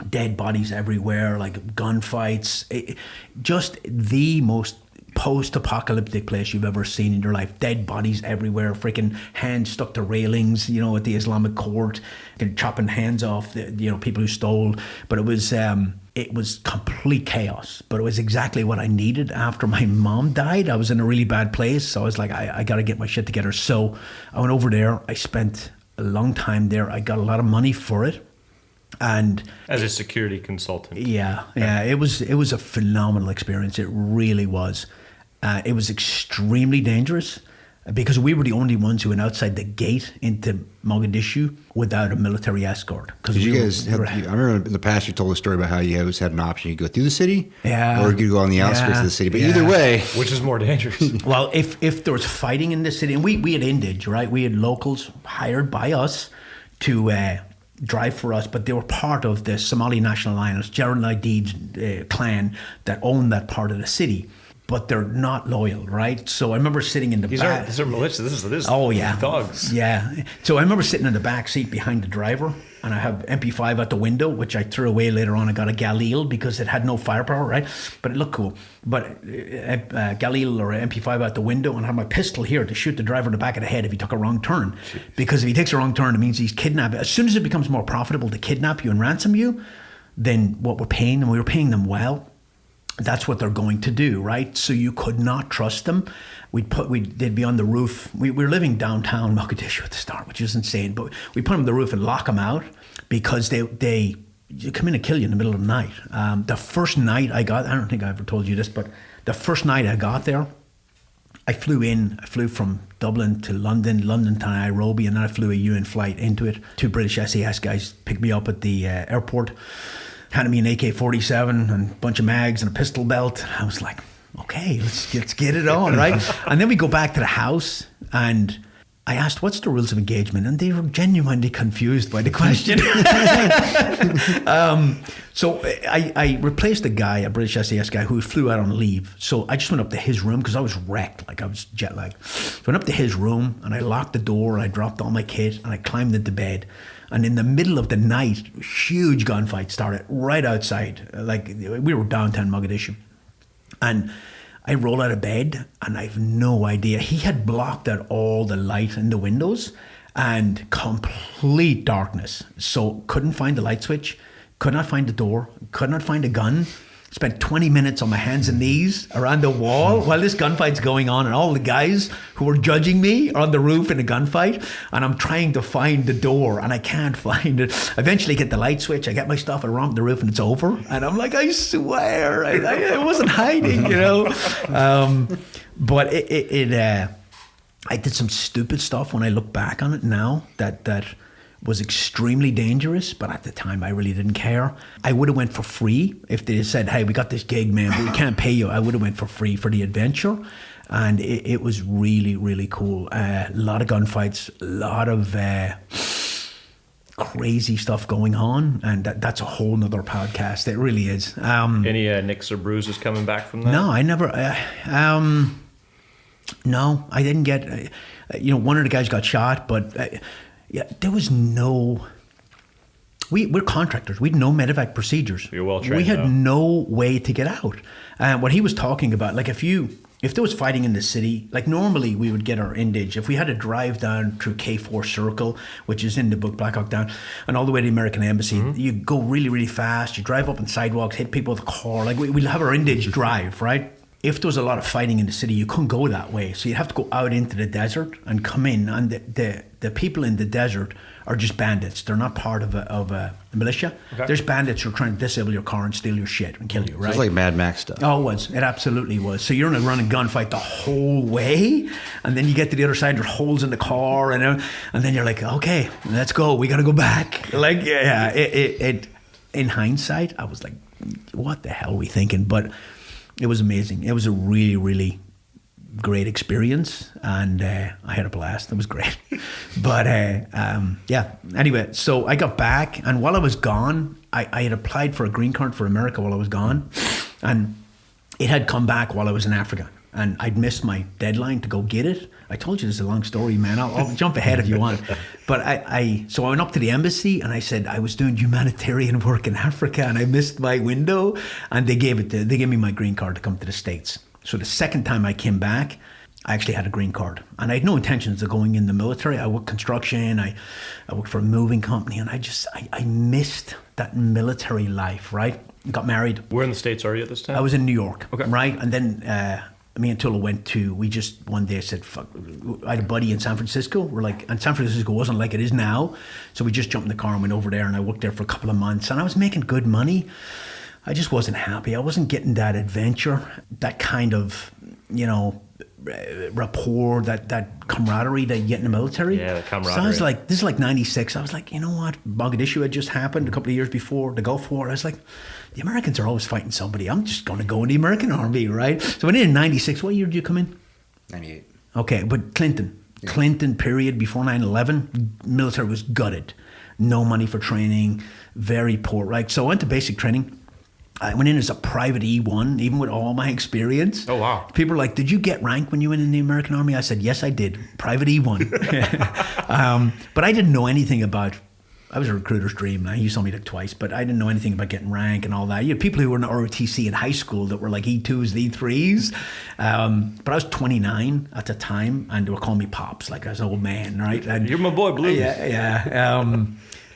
Speaker 4: dead bodies everywhere, like gunfights. Just the most post-apocalyptic place you've ever seen in your life. Dead bodies everywhere, freaking hands stuck to railings, at the Islamic court, and chopping hands off people who stole. But it was complete chaos. But it was exactly what I needed after my mom died. I was in a really bad place, so I was like, I got to get my shit together. So I went over there. I spent a long time there. I got a lot of money for it. And
Speaker 5: as a security consultant.
Speaker 4: Yeah. It was a phenomenal experience. It really was. It was extremely dangerous because we were the only ones who went outside the gate into Mogadishu without a military escort.
Speaker 1: Because I remember in the past you told a story about how you always had an option. You go through the city,
Speaker 4: yeah,
Speaker 1: or you go on the outskirts of the city. But either way,
Speaker 5: which is more dangerous?
Speaker 4: Well, if there was fighting in the city, and we had Indige, right? We had locals hired by us to drive for us, but they were part of the Somali National Alliance, Gerald Naidid's clan that owned that part of the city. But they're not loyal, right? So I remember sitting in the back.
Speaker 5: These are militia. This is thugs.
Speaker 4: Yeah. So I remember sitting in the back seat behind the driver, and I have MP5 out the window, which I threw away later on. I got a Galil because it had no firepower, right? But it looked cool. But Galil or MP5 out the window, and I had my pistol here to shoot the driver in the back of the head if he took a wrong turn. Jeez. Because if he takes a wrong turn, it means he's kidnapped. As soon as it becomes more profitable to kidnap you and ransom you, then what we're paying, and we were paying them well, that's what they're going to do, right? So you could not trust them. They'd be on the roof. We were living downtown Mogadishu at the start, which is insane. But we put them on the roof and lock them out because they come in and kill you in the middle of the night. The first night I don't think I ever told you this, but the first night I got there, I flew from Dublin to London to Nairobi, and then I flew a UN flight into it. 2 British SAS guys picked me up at the airport, handed me an AK-47 and a bunch of mags and a pistol belt. I was like, okay, let's get it on, right? And then we go back to the house, and I asked, what's the rules of engagement? And they were genuinely confused by the question. So I replaced a guy, a British SAS guy, who flew out on leave. So I just went up to his room because I was wrecked, like I was jet lagged. So I went up to his room, and I locked the door, and I dropped all my kit, and I climbed into bed. And in the middle of the night, huge gunfight started right outside. Like, we were downtown Mogadishu. And I roll out of bed, and I have no idea. He had blocked out all the light in the windows, and complete darkness. So couldn't find the light switch, could not find the door, could not find a gun. Spent 20 minutes on my hands and knees around the wall while this gunfight's going on, and all the guys who were judging me are on the roof in a gunfight, and I'm trying to find the door, and I can't find it. Eventually get the light switch, I get my stuff, I romp the roof, and it's over. And I'm like, I swear, I wasn't hiding, But I did some stupid stuff when I look back on it now that was extremely dangerous, but at the time I really didn't care. I would have went for free if they said, hey, we got this gig, man, but we can't pay you. I would have went for free for the adventure, and it was really, really cool. A lot of gunfights, a lot of crazy stuff going on, and that's a whole nother podcast. It really is.
Speaker 5: Any nicks or bruises coming back from that?
Speaker 4: No, I never. No, I didn't get. One of the guys got shot, but. Yeah, there was no. We're contractors. We had no medevac procedures.
Speaker 5: You're well trained.
Speaker 4: We had no way to get out. What he was talking about, like if there was fighting in the city, like normally we would get our Indige. If we had to drive down through K4 Circle, which is in the book Black Hawk Down, and all the way to the American Embassy, you go really, really fast. You drive up on sidewalks, hit people with a car. Like we'll have our Indige drive, right? If there was a lot of fighting in the city, you couldn't go that way. So you'd have to go out into the desert and come in. And the people in the desert are just bandits. They're not part of a militia. Okay. There's bandits who are trying to disable your car and steal your shit and kill you, right?
Speaker 1: It's like Mad Max stuff.
Speaker 4: Oh, it was. It absolutely was. So you're in a running gunfight the whole way. And then you get to the other side, there's holes in the car. And then you're like, okay, let's go. We got to go back. Like, yeah, it in hindsight, I was like, what the hell are we thinking? But it was amazing. It was a really, really great experience, and I had a blast. It was great. But yeah, anyway, so I got back, and while I was gone, I had applied for a green card for America while I was gone, and it had come back while I was in Africa. and I'd missed my deadline to go get it. I told you this is a long story, man. I'll jump ahead if you want. But so I went up to the embassy and I said I was doing humanitarian work in Africa and I missed my window, and they gave me my green card to come to the States. So the second time I came back, I actually had a green card, and I had no intentions of going in the military. I worked construction, I worked for a moving company, and I missed that military life, right? Got married.
Speaker 5: Where in the States are you at this time?
Speaker 4: I was in New York,
Speaker 5: Okay.
Speaker 4: right? And then me and Tuttle we just one day said, fuck, I had a buddy in San Francisco. And San Francisco wasn't like it is now. So we just jumped in the car and went over there, and I worked there for a couple of months, and I was making good money. I just wasn't happy. I wasn't getting that adventure, that kind of, rapport, that camaraderie that you get in the military.
Speaker 5: Yeah, the camaraderie.
Speaker 4: So I was like, this is like 96. I was like, you know what? Mogadishu had just happened a couple of years before, the Gulf War. I was like, the Americans are always fighting somebody. I'm just going to go in the American Army, right? So when in 96, what year did you come in?
Speaker 1: 98.
Speaker 4: Okay, but Clinton period before 9/11, military was gutted. No money for training, very poor, right? So I went to basic training. I went in as a private E1, even with all my experience.
Speaker 5: Oh, wow.
Speaker 4: People were like, did you get rank when you went in the American Army? I said, yes, I did. Private E1. But I didn't know anything about, I was a recruiter's dream. You saw me like twice, but I didn't know anything about getting rank and all that. You had people who were in ROTC in high school that were like E2s, E3s. But I was 29 at the time, and they were calling me Pops, like I was an old man, right? And
Speaker 5: You're my boy, Blue.
Speaker 4: Yeah.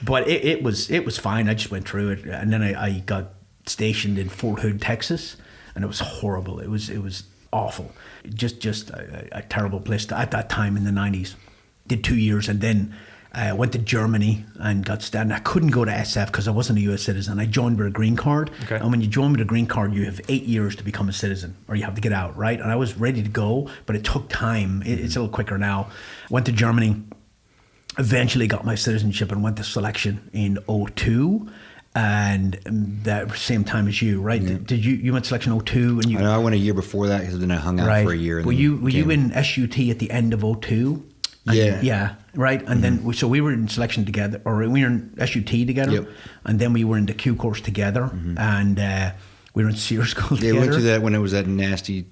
Speaker 4: But it was fine. I just went through it. And then I got stationed in Fort Hood, Texas, and it was horrible. It was awful. Just a terrible place at that time in the 90s. Did 2 years, and then went to Germany and got stationed. I couldn't go to SF because I wasn't a US citizen. I joined with a green card.
Speaker 5: Okay.
Speaker 4: And when you join with a green card, you have 8 years to become a citizen, or you have to get out, right? And I was ready to go, but it took time. It's a little quicker now. Went to Germany, eventually got my citizenship, and went to selection in 02. And that same time as you, right?
Speaker 1: Yeah.
Speaker 4: Did you went selection 02? And
Speaker 1: I know I went a year before that because then I hung out for a year. And
Speaker 4: were you in SUT at the end of 02?
Speaker 1: Yeah.
Speaker 4: Yeah, right. And then we were in selection together, or we were in SUT together.
Speaker 1: Yep.
Speaker 4: And then we were in the Q course together, and we were in SEER school together.
Speaker 1: Yeah, we went through that when it was that nasty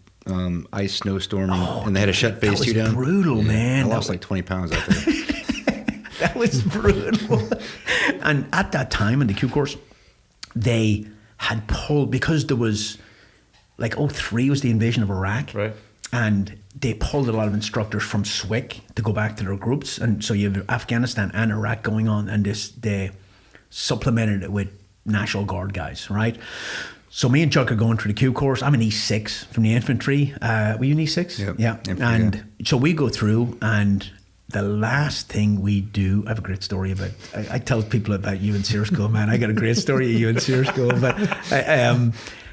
Speaker 1: ice snowstorm, and they had to shut phase 2 down.
Speaker 4: That was brutal, man.
Speaker 1: I lost like 20 pounds out there.
Speaker 4: That was brutal. And at that time in the Q course, they had pulled, because there was, like 03 was the invasion of Iraq.
Speaker 5: Right.
Speaker 4: And they pulled a lot of instructors from SWCS to go back to their groups. And so you have Afghanistan and Iraq going on, and they supplemented it with National Guard guys, right? So me and Chuck are going through the Q course. I'm in E6 from the infantry. Were you in E6?
Speaker 1: Yep.
Speaker 4: Yeah.
Speaker 1: Infantry,
Speaker 4: and
Speaker 1: yeah.
Speaker 4: so we go through, and the last thing we do, I have a great story about, I tell people about you in SEER school, man. I got a great story of you in SEER school. But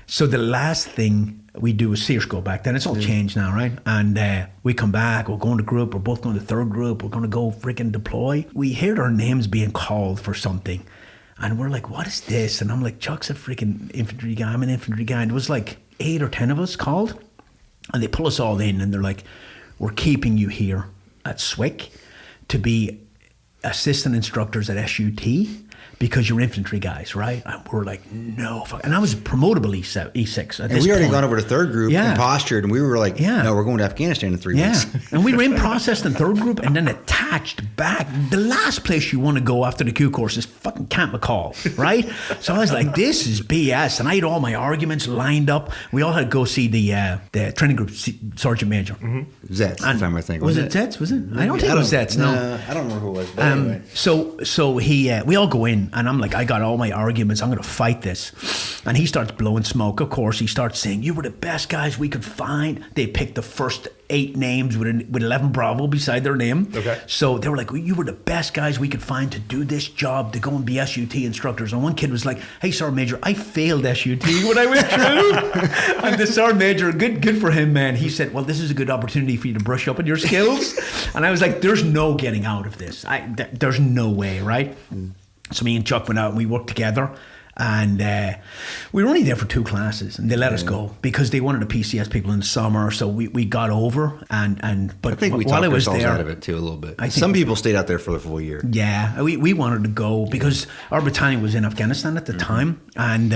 Speaker 4: so the last thing we do was SEER school back then. It's all changed now, right? And we come back, we're going to group, we're both going to third group, we're going to go freaking deploy. We heard our names being called for something. And we're like, what is this? And I'm like, Chuck's a freaking infantry guy, I'm an infantry guy. And it was like 8 or 10 of us called. And they pull us all in, and they're like, we're keeping you here at SWCS to be assistant instructors at SUT because you're infantry guys, right? And we're like, no. Fuck. And I was promotable E6 at
Speaker 1: And
Speaker 4: this
Speaker 1: we already
Speaker 4: point.
Speaker 1: gone over to third group and postured, and we were like, no, we're going to Afghanistan in 3 weeks.
Speaker 4: And we were in process in third group, and then attached back. The last place you want to go after the Q course is fucking Camp McCall, right? So I was like, this is BS. And I had all my arguments lined up. We all had to go see the training group sergeant major.
Speaker 1: Zets, if I'm right thinking.
Speaker 4: Was it Zets? Was it? I don't think it was Zets, no.
Speaker 1: I don't remember who it was. But anyway.
Speaker 4: So we all go in, and I'm like, I got all my arguments. I'm going to fight this. And he starts blowing smoke. Of course, he starts saying, you were the best guys we could find. They picked the first 8 names with 11 Bravo beside their name.
Speaker 5: Okay.
Speaker 4: So they were like, well, you were the best guys we could find to do this job, to go and be SUT instructors. And one kid was like, hey, Sergeant Major, I failed SUT when I went through. And the Sergeant Major, good for him, man. He said, well, this is a good opportunity for you to brush up on your skills. And I was like, there's no getting out of this. There's no way, right? So me and Chuck went out and we worked together. And we were only there for 2 classes, and they let us go because they wanted the PCS people in the summer. So we got over, but
Speaker 1: I think we
Speaker 4: while
Speaker 1: talked
Speaker 4: I was
Speaker 1: ourselves
Speaker 4: there,
Speaker 1: out of it too a little bit.
Speaker 4: I think
Speaker 1: Some people stayed out there for the full year.
Speaker 4: Yeah, we wanted to go because our battalion was in Afghanistan at the time, and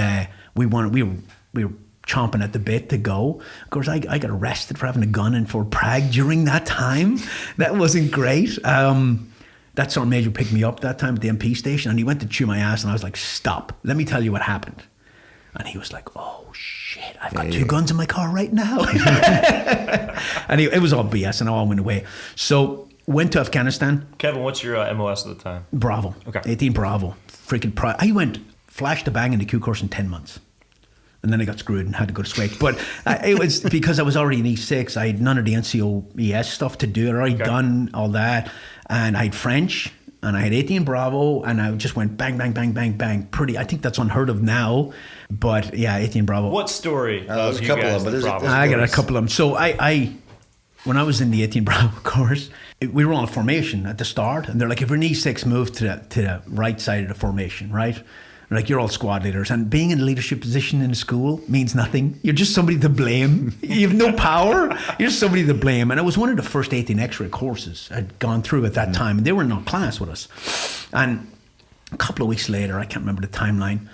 Speaker 4: we were chomping at the bit to go. Of course, I got arrested for having a gun in Fort Bragg during that time. That wasn't great. That sergeant major picked me up that time at the MP station, and he went to chew my ass, and I was like, stop, let me tell you what happened. And he was like, oh shit, I've got 2 guns in my car right now. And it was all BS, and it all went away. So went to Afghanistan.
Speaker 5: Kevin, what's your MOS at the time?
Speaker 4: Bravo.
Speaker 5: Okay.
Speaker 4: 18 Bravo. Freaking proud. I went flash to bang in the Q course in 10 months. And then I got screwed and had to go to Swake. But it was because I was already in E6. I had none of the NCOES stuff to do. I'd already done all that. And I had French, and I had 18 Bravo, and I just went bang, bang, bang, bang, bang. Pretty, I think that's unheard of now. But yeah, 18 Bravo.
Speaker 5: What story?
Speaker 1: There's a couple of them, but
Speaker 4: I got a couple of them. So I when I was in the 18 Bravo course, we were on a formation at the start, and they're like, if you're in E6, move to the right side of the formation, right? Like, you're all squad leaders, and being in a leadership position in a school means nothing. You're just somebody to blame. You have no power. You're just somebody to blame. And it was one of the first 18 X-ray courses I'd gone through at that time, and they were in class with us. And a couple of weeks later, I can't remember the timeline,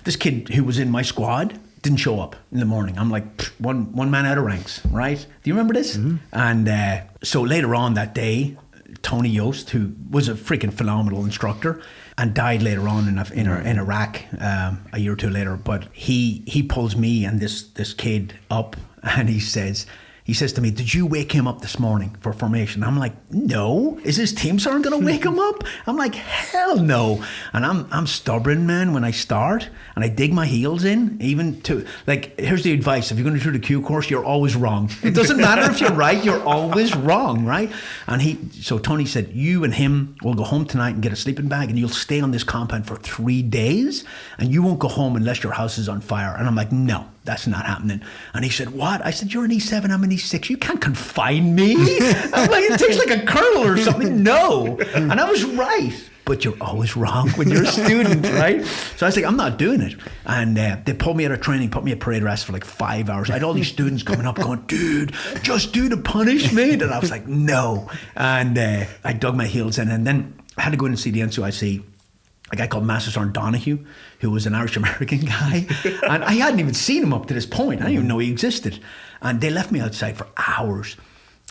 Speaker 4: this kid who was in my squad didn't show up in the morning. I'm like, one man out of ranks, right? Do you remember this? Mm-hmm. And so later on that day, Tony Yost, who was a freaking phenomenal instructor, and died later on in Iraq a year or two later. But he pulls me and this kid up, and he says to me, did you wake him up this morning for formation? I'm like, no. Is his team sergeant going to wake him up? I'm like, hell no. And I'm stubborn, man, when I start, and I dig my heels in, even to, like, here's the advice. If you're going to do the Q course, you're always wrong. It doesn't matter if you're right, you're always wrong, right? And so Tony said, you and him will go home tonight and get a sleeping bag, and you'll stay on this compound for 3 days, and you won't go home unless your house is on fire. And I'm like, no. That's not happening. And he said, what? I said, you're an E7, I'm an E6. You can't confine me. I'm like, it takes like a colonel or something. No. And I was right. But you're always wrong when you're a student, right? So I was like, I'm not doing it. And they pulled me out of training, put me at parade arrest for like 5 hours. I had all these students coming up going, dude, just do the punishment. And I was like, no. And I dug my heels in. And then I had to go in and see the NCOIC. A guy called Master Sergeant Donahue, who was an Irish-American guy. And I hadn't even seen him up to this point. I didn't even know he existed. And they left me outside for hours.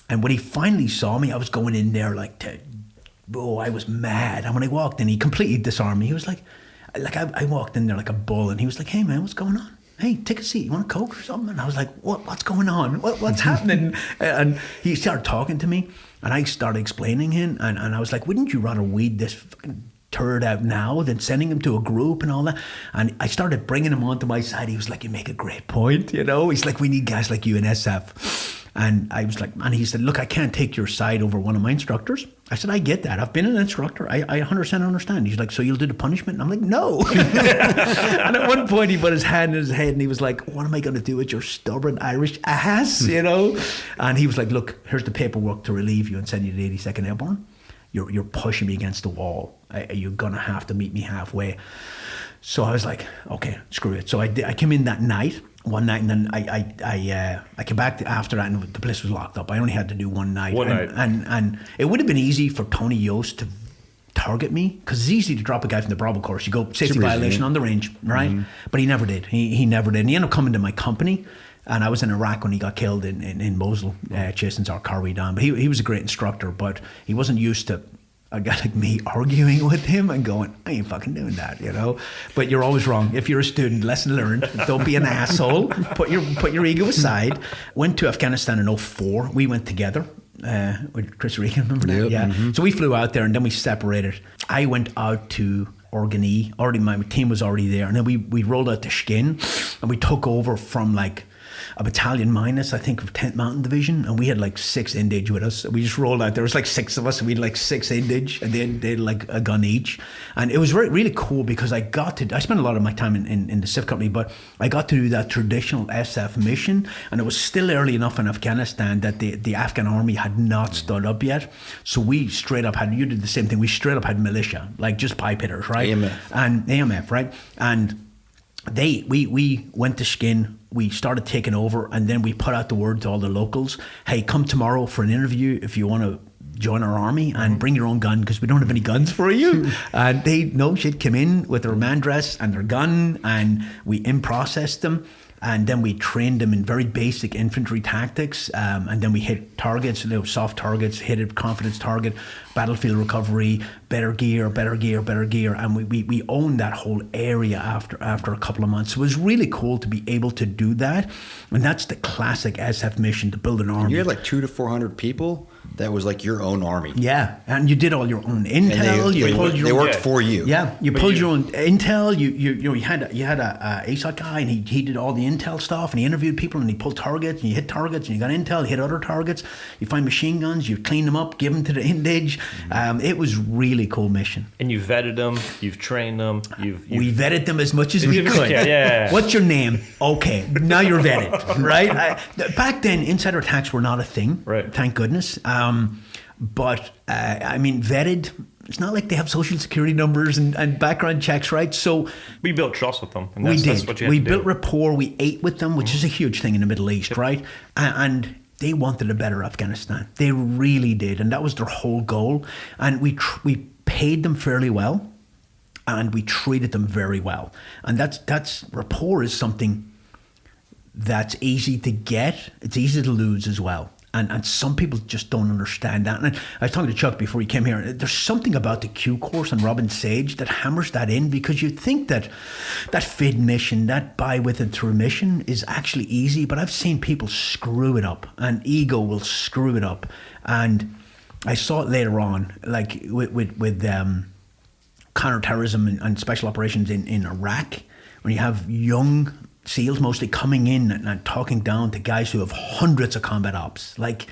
Speaker 4: And when he finally saw me, I was going in there I was mad. And when I walked in, he completely disarmed me. He was like I walked in there like a bull, and he was like, hey, man, what's going on? Hey, take a seat. You want a Coke or something? And I was like, what's going on? What's happening? And he started talking to me, and I started explaining him. And I was like, wouldn't you rather weed this fucking turd out now than sending him to a group and all that? And I started bringing him onto my side. He was like, you make a great point, you know? He's like, we need guys like you in SF. And I was like, and he said, look, I can't take your side over one of my instructors. I said, I get that. I've been an instructor. I 100% understand. He's like, so you'll do the punishment? And I'm like, no. And at one point he put his hand in his head and he was like, what am I going to do with your stubborn Irish ass, you know? And he was like, look, here's the paperwork to relieve you and send you to the 82nd Airborne. You're pushing me against the wall. You're going to have to meet me halfway. So I was like, okay, screw it. So I came in that night, one night, and then I came back after that, and the place was locked up. I only had to do one night. And it would have been easy for Tony Yost to target me, because it's easy to drop a guy from the Bravo course. You go, safety violation on the range, right? Mm-hmm. But he never did. He never did. And he ended up coming to my company. And I was in Iraq when he got killed in Mosul, chasing our car way down. But he was a great instructor, but he wasn't used to a guy like me arguing with him and going, I ain't fucking doing that, you know? But you're always wrong. If you're a student, lesson learned. Don't be an asshole. Put your ego aside. Went to Afghanistan in 2004. We went together with Chris Regan, remember that?
Speaker 1: Yep.
Speaker 4: Yeah.
Speaker 1: Mm-hmm.
Speaker 4: So we flew out there and then we separated. I went out to Organee. Already my team was already there. And then we rolled out to Skin and we took over from like a battalion minus, I think, of 10th Mountain Division, and we had like 6 Indige with us. We just rolled out. There was like 6 of us, and we had like 6 Indige, and they had like a gun each. And it was really cool because I spent a lot of my time in the CIF company, but I got to do that traditional SF mission, and it was still early enough in Afghanistan that the Afghan army had not stood up yet. So we straight up you did the same thing, we straight up had militia, like just pipe hitters, right? AMF, right? And we went to Skin, we started taking over, and then we put out the word to all the locals, hey, come tomorrow for an interview if you want to join our army, and bring your own gun because we don't have any guns for you. And they came in with their man dress and their gun, and we in-processed them. and then we trained them in very basic infantry tactics, and then we hit targets, soft targets, hit a confidence target, battlefield recovery, better gear, and we owned that whole area after a couple of months. So it was really cool to be able to do that, and that's the classic SF mission, to build an army.
Speaker 1: You had like 200 to 400 people. That was like your own army.
Speaker 4: Yeah, and you did all your own intel.
Speaker 1: They worked for you.
Speaker 4: Yeah, you pulled your own intel. You had a ASOT guy, and he did all the intel stuff, and he interviewed people, and he pulled targets, and you hit targets, and you got intel, you hit other targets. You find machine guns, you clean them up, give them to the Indage. It was really cool mission.
Speaker 5: And you vetted them, you've trained them,
Speaker 4: We vetted them as much as we could.
Speaker 5: Yeah.
Speaker 4: What's your name? Okay, now you're vetted, right? Back then, insider attacks were not a thing.
Speaker 5: Right.
Speaker 4: Thank goodness. But vetted. It's not like they have social security numbers and background checks, right? So
Speaker 5: we built trust with them. And
Speaker 4: we did.
Speaker 5: That's what you had
Speaker 4: We
Speaker 5: to do.
Speaker 4: built rapport. We ate with them, which is a huge thing in the Middle East, right? And they wanted a better Afghanistan. They really did, and that was their whole goal. And we paid them fairly well, and we treated them very well. And that's rapport is something that's easy to get. It's easy to lose as well. And some people just don't understand that. And I was talking to Chuck before he came here. There's something about the Q course and Robin Sage that hammers that in, because you think that FID mission, that buy with and through mission is actually easy, but I've seen people screw it up, and ego will screw it up. And I saw it later on, like with counterterrorism and special operations in Iraq, when you have young SEALs mostly coming in and talking down to guys who have hundreds of combat ops. Like,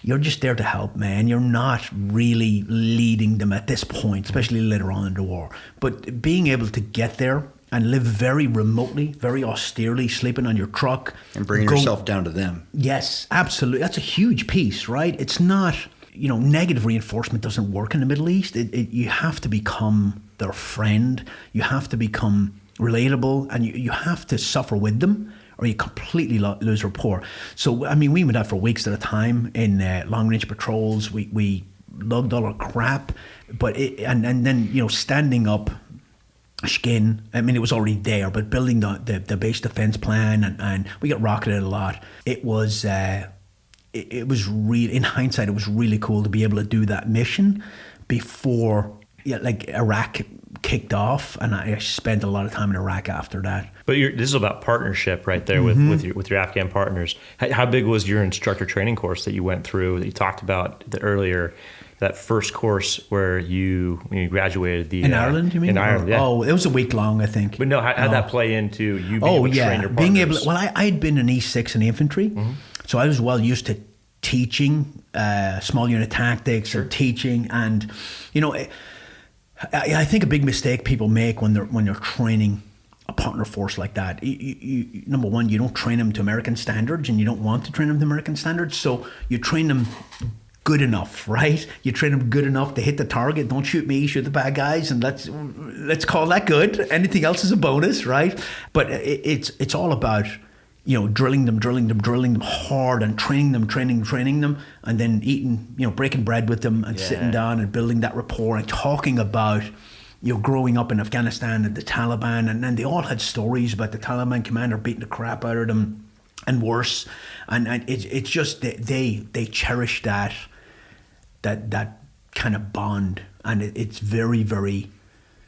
Speaker 4: you're just there to help, man. You're not really leading them at this point, especially later on in the war. But being able to get there and live very remotely, very austerely, sleeping on your truck.
Speaker 1: And bringing yourself down to them.
Speaker 4: Yes, absolutely. That's a huge piece, right? It's not, negative reinforcement doesn't work in the Middle East. You have to become their friend. You have to become relatable, and you have to suffer with them, or you completely lose rapport. So, we went out for weeks at a time in long-range patrols. We lugged all our crap, but and then standing up skin. It was already there, but building the base defense plan, and we got rocketed a lot. It was really, in hindsight, it was really cool to be able to do that mission before, Iraq kicked off, and I spent a lot of time in Iraq after that.
Speaker 5: But this is about partnership right there with your Afghan partners. How big was your instructor training course that you went through that you talked about earlier? That first course where you graduated in
Speaker 4: Ireland, you mean?
Speaker 5: In Ireland, yeah.
Speaker 4: Oh, it was a week long, I think.
Speaker 5: But no, how'd that play into you being able to train your partners?
Speaker 4: I'd been an E6 in the infantry, so I was well used to teaching small unit tactics and teaching, and I think a big mistake people make when they're training a partner force like that, you, number one, you don't train them to American standards, and you don't want to train them to American standards, so you train them good enough, right? You train them good enough to hit the target. Don't shoot me, shoot the bad guys, and let's call that good. Anything else is a bonus, right? But it's all about drilling them hard, and training them, and then eating, breaking bread with them, and sitting down and building that rapport, and talking about, growing up in Afghanistan and the Taliban, and then they all had stories about the Taliban commander beating the crap out of them, and worse, and it's just they cherish that kind of bond, and it's very, very.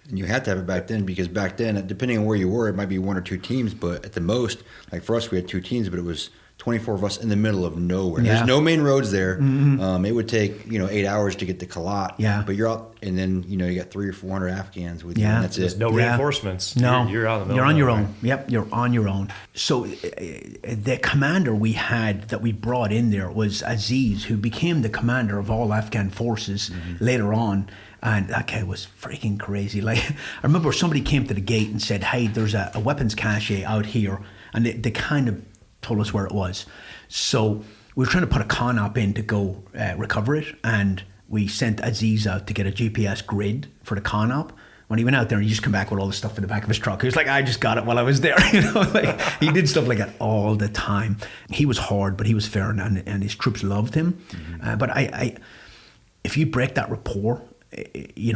Speaker 1: And you had to have it back then, because back then, depending on where you were, it might be one or two teams, but at the most, like for us, we had two teams, but it was 24 of us in the middle of nowhere.
Speaker 4: Yeah.
Speaker 1: There's no main roads there. It would take 8 hours to get to Kalat.
Speaker 4: Yeah.
Speaker 1: But you're out, and then you got 300 or 400 Afghans with you,
Speaker 4: Yeah.
Speaker 1: and that's
Speaker 5: There's
Speaker 1: it.
Speaker 5: no reinforcements.
Speaker 4: No,
Speaker 5: You're out in the middle.
Speaker 4: You're on
Speaker 5: of
Speaker 4: your
Speaker 5: nowhere.
Speaker 4: own. Yep, you're on your own. So the commander we had that we brought in there was Aziz, who became the commander of all Afghan forces later on. And that guy was freaking crazy. Like, I remember somebody came to the gate and said, "Hey, there's a weapons cache out here," and they kind of told us where it was. So we were trying to put a con op in to go recover it, and we sent Aziz out to get a GPS grid for the con op. When he went out there, he just come back with all the stuff in the back of his truck. He was like, "I just got it while I was there." He did stuff like that all the time. He was hard, but he was fair, and his troops loved him. But if you break that rapport,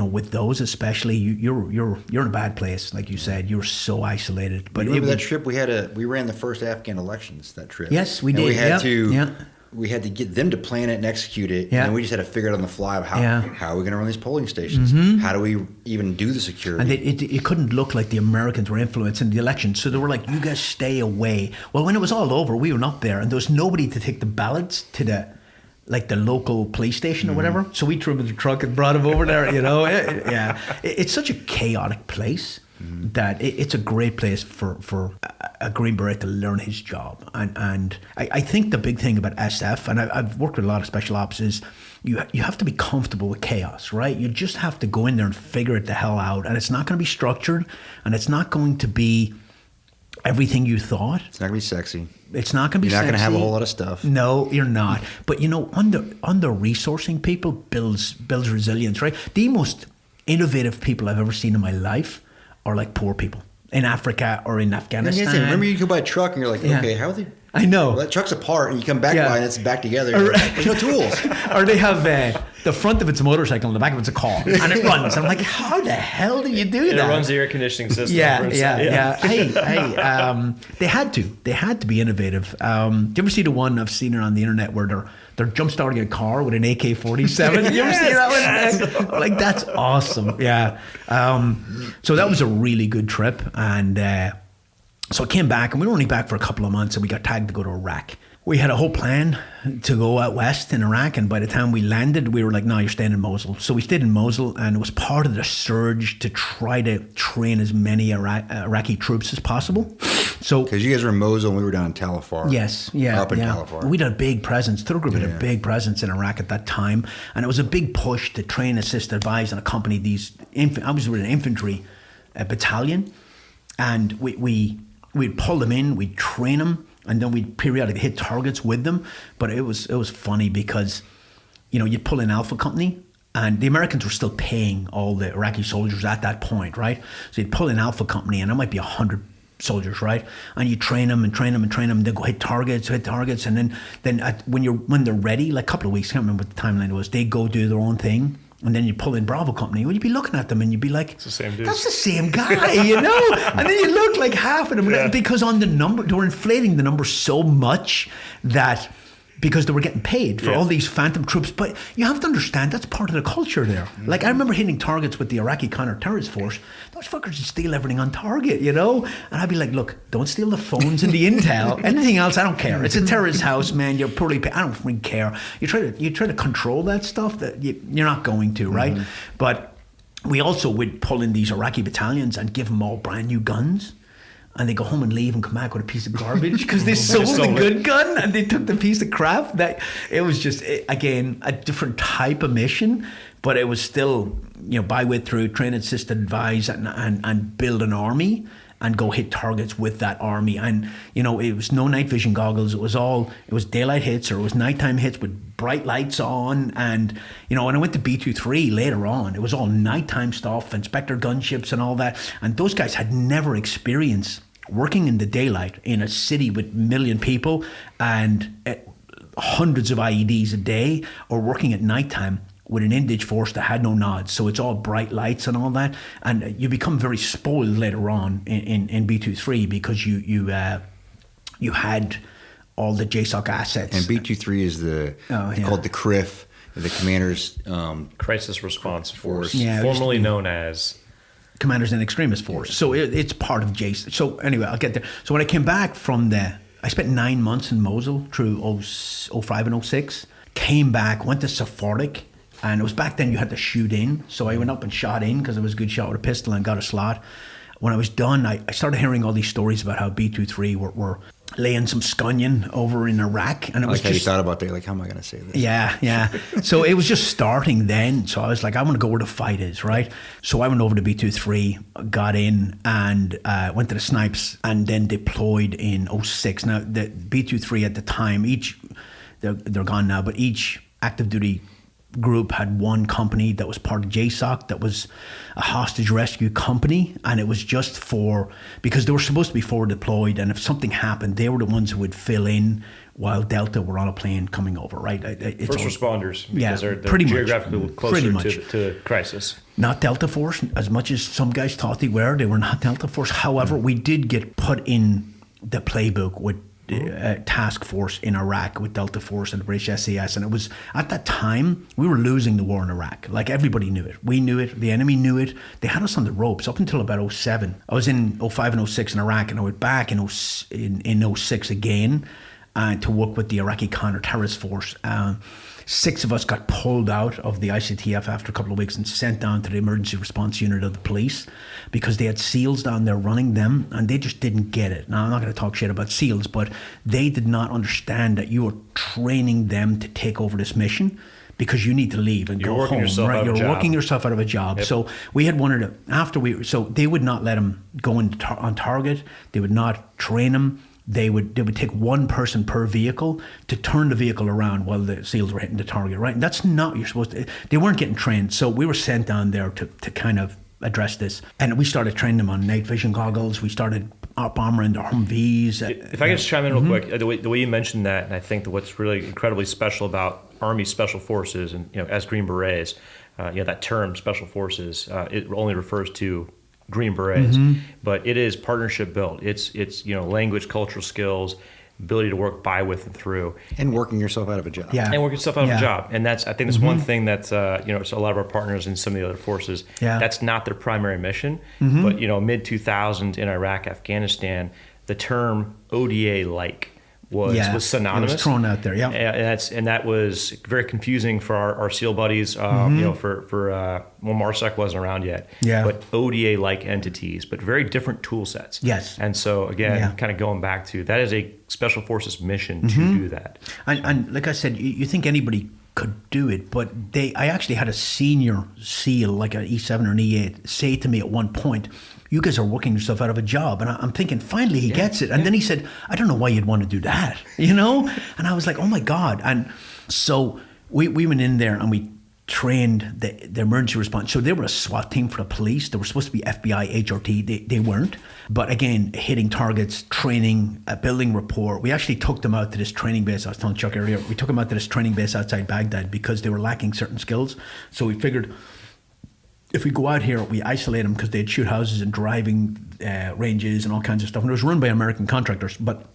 Speaker 4: with those especially, you're in a bad place. Like you said, you're so isolated. But
Speaker 1: remember that trip we ran the first Afghan elections. That trip.
Speaker 4: Yes, we
Speaker 1: and
Speaker 4: did.
Speaker 1: We had to get them to plan it and execute it,
Speaker 4: Yeah.
Speaker 1: and then we just had to figure it on the fly of how are we going to run these polling stations? How do we even do the security?
Speaker 4: And it couldn't look like the Americans were influencing the election, so they were like, "You guys stay away." Well, when it was all over, we were not there, and there was nobody to take the ballots to the local police station or whatever. So we threw him in the truck and brought him over there. It's such a chaotic place. That it's a great place for a Green Beret to learn his job. And I think the big thing about SF, and I've worked with a lot of special ops, is you have to be comfortable with chaos, right? You just have to go in there and figure it the hell out. And it's not going to be structured, and it's not going to be everything you thought.
Speaker 1: It's not going to be sexy.
Speaker 4: It's not going to be
Speaker 1: You're not
Speaker 4: sexy.
Speaker 1: going to have a whole lot of stuff.
Speaker 4: No, you're not. But under resourcing people builds resilience, right? The most innovative people I've ever seen in my life are like poor people in Africa or in Afghanistan.
Speaker 1: Remember, you go buy a truck and you're like, okay, how are they?
Speaker 4: I know.
Speaker 1: Well, that truck's apart, and you come back by and it's back together. There's no tools.
Speaker 4: Or they have the front of it's a motorcycle and the back of it's a car, and it runs. And I'm like, how the hell do you do that?
Speaker 5: It runs the air conditioning system.
Speaker 4: Yeah. Hey, they had to be innovative. Do you ever see the one I've seen it on the internet where they're jump starting a car with an AK-47? You ever see that one? Like, that's awesome. Yeah. So that was a really good trip, and so I came back, and we were only back for a couple of months, and we got tagged to go to Iraq. We had a whole plan to go out west in Iraq, and by the time we landed, we were like, no, you're staying in Mosul. So we stayed in Mosul, and it was part of the surge to try to train as many Iraqi troops as possible. So
Speaker 1: because you guys were in Mosul and we were down in Tal-Afar.
Speaker 4: Yes,
Speaker 1: up in Tal-Afar.
Speaker 4: We did a big presence. Tuttle Group had a big presence in Iraq at that time, and it was a big push to train, assist, advise, and accompany these. I was with an infantry battalion, and we'd pull them in, we'd train them, and then we'd periodically hit targets with them. But it was funny because, you'd pull in Alpha Company, and the Americans were still paying all the Iraqi soldiers at that point, right? So you'd pull in Alpha Company, and there might be 100 soldiers, right? And you train them and train them and train them. They go hit targets, and then when they're ready, like a couple of weeks, I can't remember what the timeline was. They go do their own thing. And then you pull in Bravo Company, well, you'd be looking at them and you'd be like,
Speaker 5: it's the same dude.
Speaker 4: That's the same guy, And then you look like half of them because on the number, they were inflating the number so much that because they were getting paid for all these phantom troops. But you have to understand that's part of the culture there. Mm-hmm. Like I remember hitting targets with the Iraqi counter-terrorist force. Those fuckers would steal everything on target, And I'd be like, look, don't steal the phones and the intel. Anything else, I don't care. It's a terrorist house, man. You're poorly paid. I don't freaking care. You try to control that stuff that you're not going to, right? Mm-hmm. But we also would pull in these Iraqi battalions and give them all brand new guns. And they go home and leave and come back with a piece of garbage because they sold the good gun and they took the piece of crap. That it was just, again, a different type of mission, but it was still, buy with through, train, assist, advise, and build an army and go hit targets with that army. And, it was no night vision goggles. It was daylight hits or it was nighttime hits with bright lights on. And, when I went to B23 later on, it was all nighttime stuff, Inspector gunships and all that. And those guys had never experienced working in the daylight in a city with 1 million people and hundreds of IEDs a day, or working at nighttime with an Indige force that had no nods. So it's all bright lights and all that. And you become very spoiled later on in B23 because you had all the JSOC assets.
Speaker 1: And B23 is called the CRIF, the Commander's
Speaker 5: Crisis Response Force,
Speaker 4: Yeah,
Speaker 5: formerly known as
Speaker 4: Commanders and Extremist Force. So it's part of JSOC. So anyway, I'll get there. So when I came back from I spent 9 months in Mosul through 05 and 06. Came back, went to Sephardic, and it was back then you had to shoot in. So I went up and shot in because I was a good shot with a pistol and got a slot. When I was done, I started hearing all these stories about how B23 were laying some scunion over in Iraq. And it was
Speaker 1: how you thought about that. Like, how am I going to say this?
Speaker 4: Yeah. So it was just starting then. So I was like, I want to go where the fight is, right? So I went over to B23, got in, and went to the snipes, and then deployed in 06. Now, the B23 at the time, they're gone now, but each active duty group had one company that was part of JSOC that was a hostage rescue company, and it was just because they were supposed to be forward deployed, and if something happened, they were the ones who would fill in while Delta were on a plane coming over, right?
Speaker 5: First responders, because
Speaker 4: yeah,
Speaker 5: they're
Speaker 4: pretty
Speaker 5: geographically
Speaker 4: much,
Speaker 5: closer to crisis.
Speaker 4: Not Delta Force, as much as some guys thought they were not Delta Force. However, we did get put in the playbook with task force in Iraq with Delta Force and the British SCS, and it was at that time we were losing the war in Iraq. Like, everybody knew it. We knew it. The enemy knew it. They had us on the ropes up until about 07. I was in 05 and 06 in Iraq, and I went back in 06 again to work with the Iraqi counter-terrorist force. 6 of us got pulled out of the ICTF after a couple of weeks and sent down to the emergency response unit of the police because they had SEALs down there running them, and they just didn't get it. Now, I'm not going to talk shit about SEALs, but they did not understand that you were training them to take over this mission because you need to leave and go home. Right? You're working yourself out of a job. Yep. So we had one of the, so they would not let them go on target. They would not train them. They would take one person per vehicle to turn the vehicle around while the SEALs were hitting the target, right? And that's not what you're supposed to. They weren't getting trained, so we were sent down there to kind of address this. And we started training them on night vision goggles. We started up armoring their Humvees.
Speaker 5: If I could just chime in real quick, the way you mentioned that, and I think that what's really incredibly special about Army Special Forces and as Green Berets, that term Special Forces, it only refers to Green Berets, but it is partnership built. It's language, cultural skills, ability to work by, with, and through,
Speaker 1: and working yourself out of a job.
Speaker 4: Yeah,
Speaker 5: and working yourself out of a job. And I think that's one thing that so a lot of our partners in some of the other forces, that's not their primary mission. But mid 2000 in Iraq, Afghanistan, the term ODA was synonymous.
Speaker 4: It was thrown out there,
Speaker 5: and that was very confusing for our SEAL buddies. For MARSEC wasn't around yet. But ODA-like entities, but very different tool sets.
Speaker 4: Yes.
Speaker 5: And so again, kind of going back to that is a Special Forces mission to do that.
Speaker 4: And like I said, you think anybody could do it, but I actually had a senior SEAL, like an E7 or an E8, say to me at one point, "You guys are working yourself out of a job." And I'm thinking, finally he gets it. And then he said, "I don't know why you'd want to do that," And I was like, oh my God. And so we went in there and we trained the emergency response. So they were a SWAT team for the police. They were supposed to be FBI, HRT. They weren't. But again, hitting targets, training, building rapport. We actually took them out to this training base. I was telling Chuck earlier, we took them out to this training base outside Baghdad because they were lacking certain skills. So we figured, if we go out here, we isolate them because they'd shoot houses and driving ranges and all kinds of stuff. And it was run by American contractors, but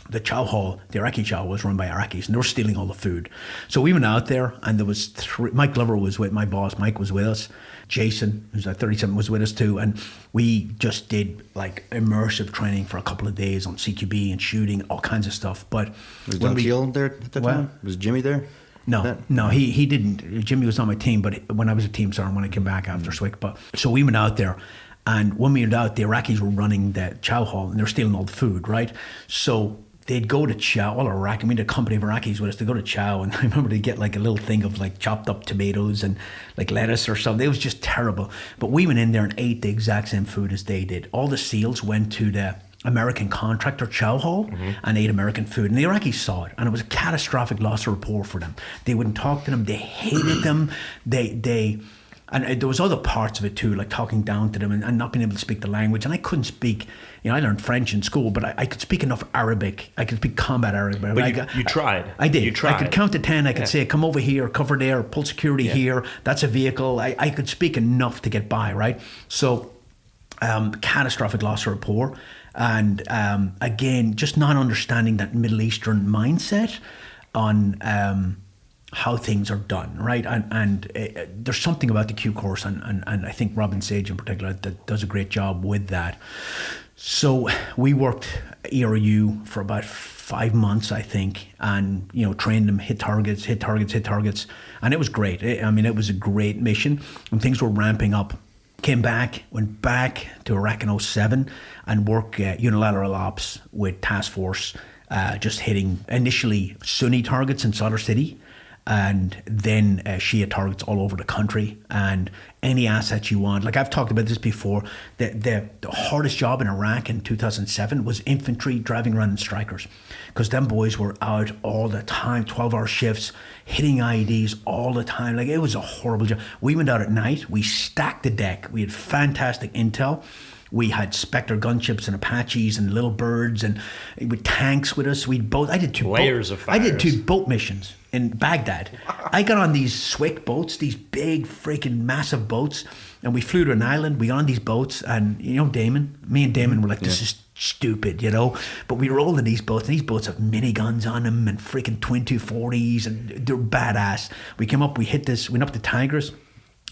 Speaker 4: the chow hall, the Iraqi chow, was run by Iraqis, and they were stealing all the food. So we went out there, and there was Mike Glover was with my boss. Mike was with us. Jason, who's at 37, was with us too. And we just did like immersive training for a couple of days on CQB and shooting, all kinds of stuff. But
Speaker 1: was Don Keel there at the time? Was Jimmy there?
Speaker 4: No, he didn't. Jimmy was on my team, but when I was a team sergeant, when I came back after SWCS. But so we went out there, and when we went out, the Iraqis were running the chow hall, and they were stealing all the food, right? So they'd go to chow, all Iraqi, we had a company of Iraqis with us, to go to chow, and I remember they'd get like a little thing of like chopped up tomatoes and like lettuce or something. It was just terrible. But we went in there and ate the exact same food as they did. All the SEALs went to the American contractor chow hall and ate American food, and the Iraqis saw it, and it was a catastrophic loss of rapport for them. They wouldn't talk to them. They hated them. And there was other parts of it too, like talking down to them and not being able to speak the language. And I couldn't speak, I learned French in school, but I could speak enough Arabic. I could speak combat Arabic.
Speaker 5: But you tried.
Speaker 4: I did.
Speaker 5: You tried.
Speaker 4: I could count to 10. I could say, come over here, cover there, pull security here. That's a vehicle. I could speak enough to get by, right? So catastrophic loss of rapport. And again, just not understanding that Middle Eastern mindset on how things are done, right? And there's something about the Q course, and I think Robin Sage in particular that does a great job with that. So we worked ERU for about 5 months, I think, and trained them, hit targets, and it was great. It was a great mission, and things were ramping up. Went back to Iraq in 07 and worked unilateral ops with task force, just hitting initially Sunni targets in Sadr City. And then she had targets all over the country, and any assets you want. Like I've talked about this before, the hardest job in Iraq in 2007 was infantry driving around in strikers, because them boys were out all the time, 12-hour shifts, hitting IEDs all the time. Like, it was a horrible job. We went out at night, we stacked the deck, we had fantastic intel. We had Spectre gunships and Apaches and Little Birds, and with tanks with us. I did two
Speaker 5: layers of fires.
Speaker 4: I did 2 boat missions in Baghdad. I got on these SWCS boats, these big freaking massive boats, and we flew to an island. We got on these boats, and me and Damon were like, this is stupid, but we rolled in these boats, and these boats have miniguns on them and freaking twin 240s, and they're badass. We came up, went up to Tigris,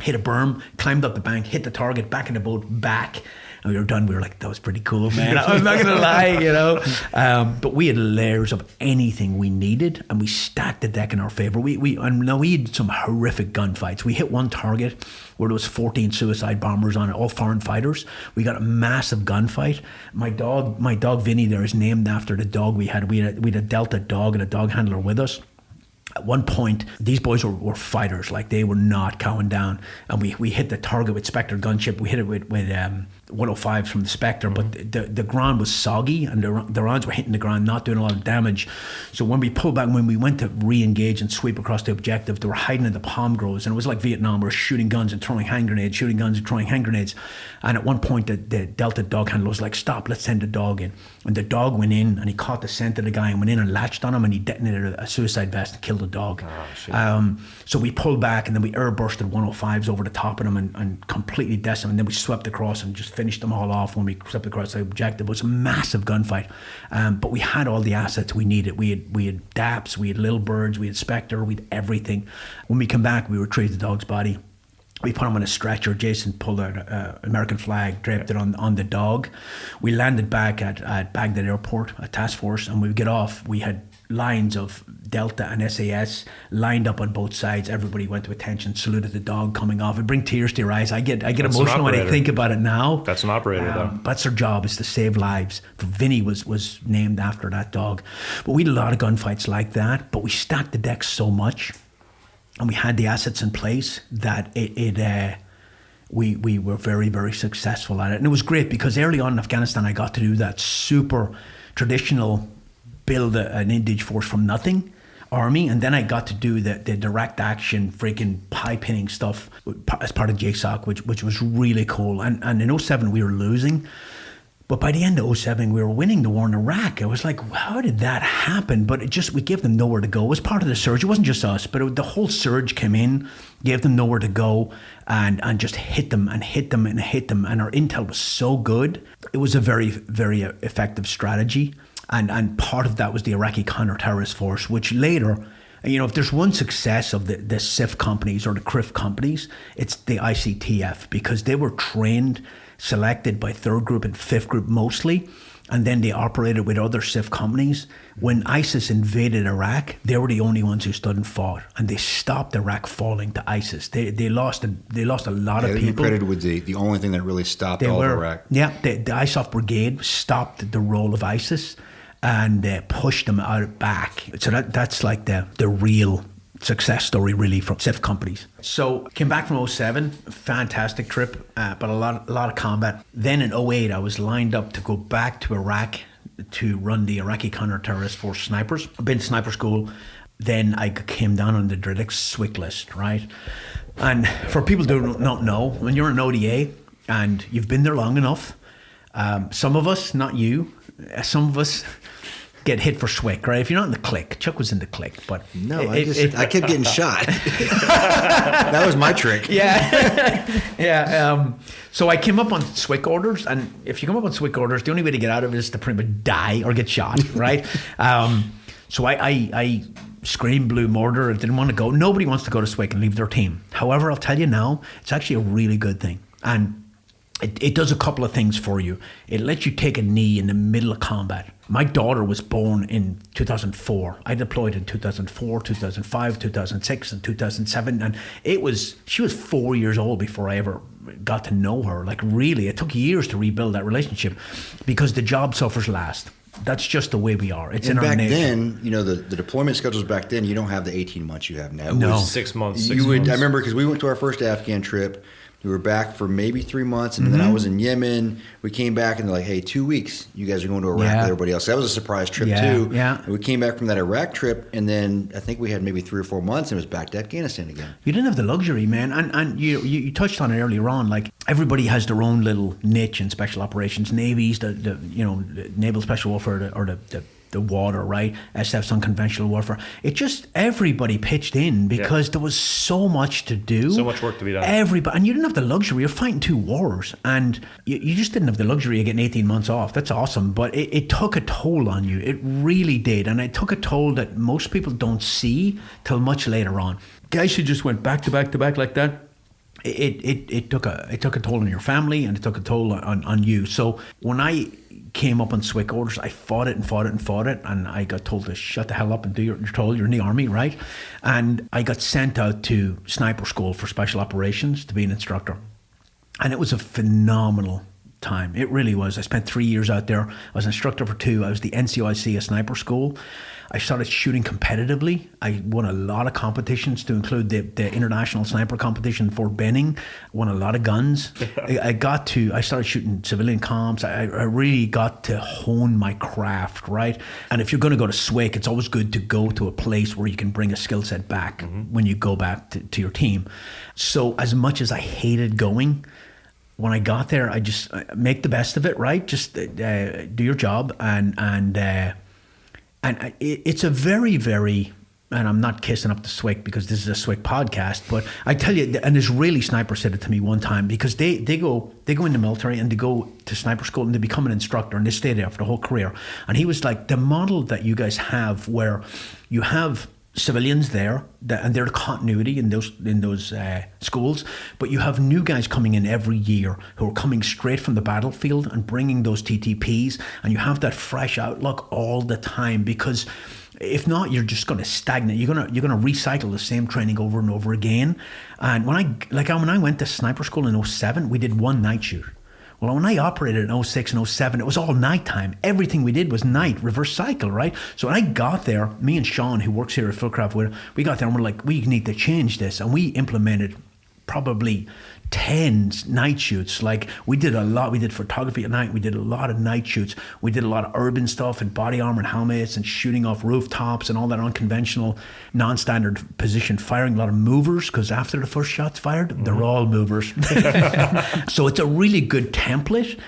Speaker 4: hit a berm, climbed up the bank, hit the target, back in the boat, back. And we were done. We were like, that was pretty cool, man. I'm not going to lie, But we had layers of anything we needed, and we stacked the deck in our favor. We had some horrific gunfights. We hit one target where there was 14 suicide bombers on it, all foreign fighters. We got a massive gunfight. My dog Vinny there is named after the dog we had. We had a Delta dog and a dog handler with us. At one point, these boys were fighters, like they were not cowing down. And we hit the target with Spectre gunship. We hit it with 105s from the Spectre, but the ground was soggy, and the rounds were hitting the ground, not doing a lot of damage. So when we pulled back, when we went to re-engage and sweep across the objective, they were hiding in the palm groves, and it was like Vietnam. We were shooting guns and throwing hand grenades, shooting guns and throwing hand grenades. And at one point, the Delta dog handler was like, stop, let's send the dog in. And the dog went in, and he caught the scent of the guy and went in and latched on him, and he detonated a suicide vest and killed the dog. So we pulled back, and then we airbursted 105s over the top of them and completely decimated. And then we swept across and just finished them all off when we swept across the objective. It was a massive gunfight, but we had all the assets we needed. We had DAPs, we had Little Birds, we had Spectre, we had everything. When we come back, we retrieved the dog's body. We put him on a stretcher. Jason pulled out an American flag, draped it on the dog. We landed back at Baghdad Airport, a task force, and we would get off. We had lines of Delta and SAS lined up on both sides. Everybody went to attention, saluted the dog coming off. It brings tears to your eyes. I get emotional when I think about it now.
Speaker 5: That's an operator, though.
Speaker 4: That's their job, is to save lives. Vinny was named after that dog. But we had a lot of gunfights like that, but we stacked the deck so much, and we had the assets in place that we were very, very successful at it. And it was great because early on in Afghanistan, I got to do that super traditional build an Indige force from nothing army, and then I got to do the direct action freaking pie pinning stuff as part of JSOC, which was really cool. And in 2007 we were losing, but by the end of 2007 we were winning the war in Iraq. I was like, how did that happen? But we gave them nowhere to go. It was part of the surge. It wasn't just us, but the whole surge came in, gave them nowhere to go, and just hit them and hit them and hit them. And our intel was so good. It was a very, very effective strategy. And part of that was the Iraqi counter-terrorist force, which later, if there's one success of the SIF companies or the CRIF companies, it's the ICTF, because they were trained, selected by 3rd Group and 5th Group mostly, and then they operated with other SIF companies. When ISIS invaded Iraq, they were the only ones who stood and fought, and they stopped Iraq falling to ISIS. They lost a lot of people.
Speaker 1: Credited with the only thing that really stopped all of Iraq.
Speaker 4: Yeah, the ISAF brigade stopped the role of ISIS and pushed them out back. So that's like the real success story, really, from SIF companies. So came back from 2007, fantastic trip, but a lot of combat. Then in 2008, I was lined up to go back to Iraq to run the Iraqi counter-terrorist force snipers. I've been to sniper school. Then I came down on the DRITIC SWCS list, right? And for people who don't know, when you're an ODA and you've been there long enough, some of us, not you, some of us get hit for SWCS, right? If you're not in the clique, Chuck was in the clique, but
Speaker 1: no, I kept getting shot. That was my trick.
Speaker 4: Yeah. So I came up on SWCS orders, and if you come up on SWCS orders, the only way to get out of it is to pretty much die or get shot, right? So I screamed blue mortar. I didn't want to go. Nobody wants to go to SWCS and leave their team. However, I'll tell you now, it's actually a really good thing, and it does a couple of things for you. It lets you take a knee in the middle of combat. My daughter was born in 2004. I deployed in 2004, 2005, 2006, and 2007. And she was 4 years old before I ever got to know her. Like, really, it took years to rebuild that relationship because the job suffers last. That's just the way we are. It's
Speaker 1: And
Speaker 4: in our
Speaker 1: back
Speaker 4: nature.
Speaker 1: then, the deployment schedules back then, you don't have the 18 months you have now. It
Speaker 4: No.
Speaker 1: was-
Speaker 5: 6 months.
Speaker 1: I remember because we went to our first Afghan trip. We were back for maybe 3 months, and then I was in Yemen. We came back, and they're like, "Hey, 2 weeks. You guys are going to Iraq with everybody else." That was a surprise trip too.
Speaker 4: Yeah.
Speaker 1: And we came back from that Iraq trip, and then I think we had maybe 3 or 4 months, and it was back to Afghanistan again.
Speaker 4: You didn't have the luxury, man. And you touched on it earlier on. Like, everybody has their own little niche in special operations. Navy's the naval special warfare or the water, right? SF's unconventional warfare. It just, everybody pitched in because there was so much to do.
Speaker 5: So much work to be done.
Speaker 4: Everybody, and you didn't have the luxury. You're fighting 2 wars, and you just didn't have the luxury of getting 18 months off. That's awesome, but it took a toll on you. It really did, and it took a toll that most people don't see till much later on. Guys who just went back to back to back like that, it took a toll on your family, and it took a toll on you. So when I came up on SWCS orders, I fought it, and I got told to shut the hell up and do you're told you're in the army, right? And I got sent out to sniper school for special operations to be an instructor, and it was a phenomenal time. It really was. I spent 3 years out there. I was an instructor for 2. I was the NCOIC sniper school. I started shooting competitively. I won a lot of competitions, to include the international sniper competition in Fort Benning. Won a lot of guns. I started shooting civilian comps. I really got to hone my craft, right? And if you're going to go to SWCS, it's always good to go to a place where you can bring a skill set back when you go back to your team. So as much as I hated going, when I got there, I just make the best of it, right? Just do your job, and it's a very, very, and I'm not kissing up the SWCS because this is a SWCS podcast, but I tell you, an Israeli sniper said it to me one time, because they go in the military and they go to sniper school and they become an instructor and they stay there for the whole career. And he was like, the model that you guys have, where you have civilians there, and they're the continuity in those schools, but you have new guys coming in every year who are coming straight from the battlefield and bringing those TTPs, and you have that fresh outlook all the time, because if not, you're just going to stagnate. You're going to recycle the same training over and over again. And when I went to sniper school in 2007, we did 1 night shoot. Well, when I operated in 2006 and 2007, it was all nighttime. Everything we did was night, reverse cycle, right? So when I got there, me and Sean, who works here at Fieldcraft, we got there and we're like, we need to change this. And we implemented probably 10 night shoots. Like, we did a lot. We did photography at night. We did a lot of night shoots. We did a lot of urban stuff and body armor and helmets and shooting off rooftops and all that unconventional, non-standard position firing. A lot of movers, because after the first shot's fired, they're all movers. So it's a really good template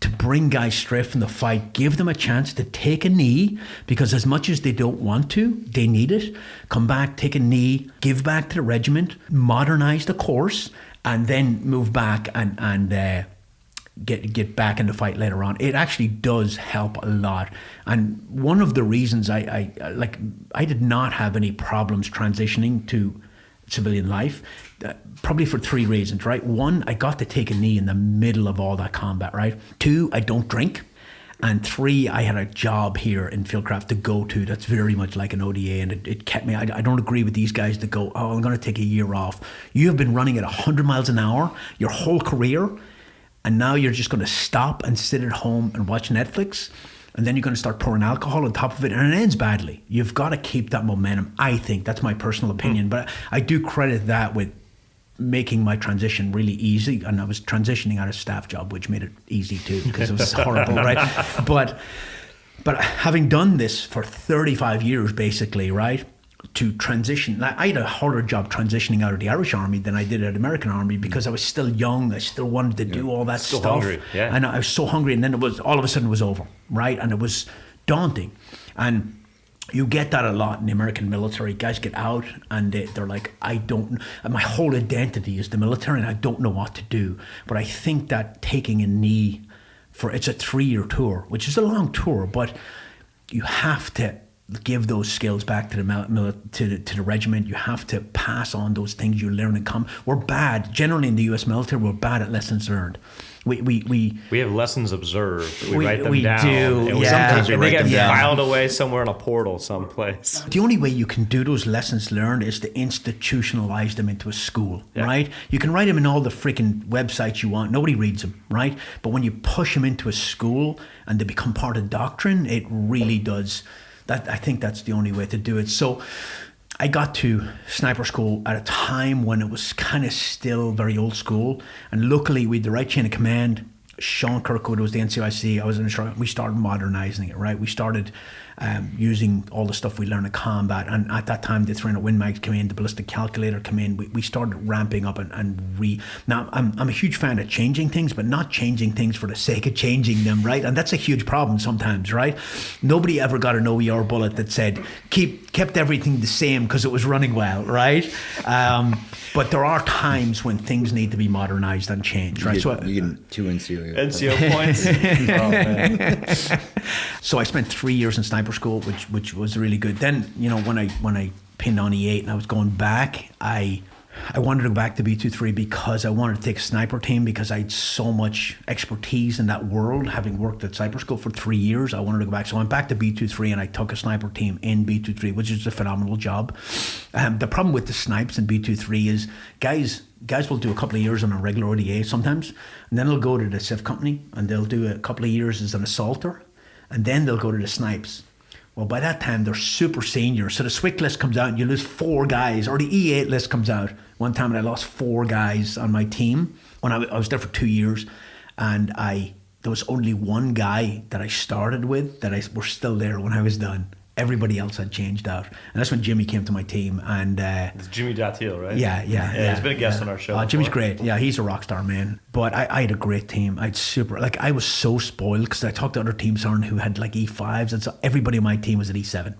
Speaker 4: to bring guys straight from the fight, give them a chance to take a knee, because as much as they don't want to, they need it. Come back, take a knee, give back to the regiment, modernize the course, and then move back and get back in the fight later on. It actually does help a lot. And one of the reasons I did not have any problems transitioning to civilian life, probably for 3 reasons, right? 1, I got to take a knee in the middle of all that combat, right? 2, I don't drink. And 3, I had a job here in Fieldcraft to go to that's very much like an ODA, and it kept me. I don't agree with these guys that go, oh, I'm going to take a year off. You have been running at 100 miles an hour your whole career, and now you're just going to stop and sit at home and watch Netflix, and then you're going to start pouring alcohol on top of it, and it ends badly. You've got to keep that momentum, I think. That's my personal opinion, but I do credit that with making my transition really easy. And I was transitioning out of staff job, which made it easy too, because it was horrible, right? But having done this for 35 years, basically, right, to transition, I had a harder job transitioning out of the Irish Army than I did out of the American Army, because I was still young. I still wanted to do all that
Speaker 5: still
Speaker 4: stuff.
Speaker 5: Hungry. Yeah.
Speaker 4: And I was so hungry, and then it was all of a sudden it was over, right? And it was daunting. And you get that a lot in the American military. Guys get out and they're like, my whole identity is the military and I don't know what to do. But I think that taking a knee it's a 3-year tour, which is a long tour, but you have to give those skills back to the regiment. You have to pass on those things you learn and come. We're bad, generally in the U.S. military, we're bad at lessons learned. We
Speaker 5: have lessons observed. We write them
Speaker 4: we
Speaker 5: down.
Speaker 4: do,
Speaker 5: And
Speaker 4: yeah.
Speaker 1: Sometimes we
Speaker 5: they
Speaker 1: write
Speaker 5: get
Speaker 1: them down.
Speaker 5: filed away somewhere in a portal someplace.
Speaker 4: The only way you can do those lessons learned is to institutionalize them into a school, right? You can write them in all the freaking websites you want. Nobody reads them, right? But when you push them into a school and they become part of doctrine, it really does. I think that's the only way to do it. So I got to sniper school at a time when it was kind of still very old school. And luckily, we had the right chain of command. Sean Kirkwood was the NCIC. I was an instructor. We started modernizing it, right? We started using all the stuff we learned in combat. And at that time, the 300 Win Mags came in, the ballistic calculator came in. We started ramping up Now, I'm a huge fan of changing things, but not changing things for the sake of changing them, right? And that's a huge problem sometimes, right? Nobody ever got an OER bullet that said, kept everything the same because it was running well, right? But there are times when things need to be modernized and changed, right?
Speaker 1: You get 2 NCO.
Speaker 5: NCO points. Oh, man.
Speaker 4: So I spent 3 years in sniper school, which was really good. Then, when I pinned on E8 and I was going back, I wanted to go back to B23 because I wanted to take a sniper team because I had so much expertise in that world, having worked at sniper school for 3 years. I wanted to go back. So I went back to B23 and I took a sniper team in B23, which is a phenomenal job. The problem with the snipes in B23 is guys will do a couple of years on a regular ODA sometimes, and then they'll go to the CIF company and they'll do a couple of years as an assaulter, and then they'll go to the snipes. Well, by that time, they're super senior. So the SWCS list comes out and you lose 4 guys, or the E8 list comes out. One time and I lost 4 guys on my team when I was there for 2 years. And there was only 1 guy that I started with that were still there when I was done. Everybody else had changed out. And that's when Jimmy came to my team. And
Speaker 5: It's Jimmy Datil, right?
Speaker 4: Yeah.
Speaker 5: He's been a guest on our show.
Speaker 4: Jimmy's
Speaker 5: before.
Speaker 4: great. Yeah, he's a rock star, man. But I had a great team. I was so spoiled because I talked to other team sergeants who had like E5s, and so everybody on my team was at E7.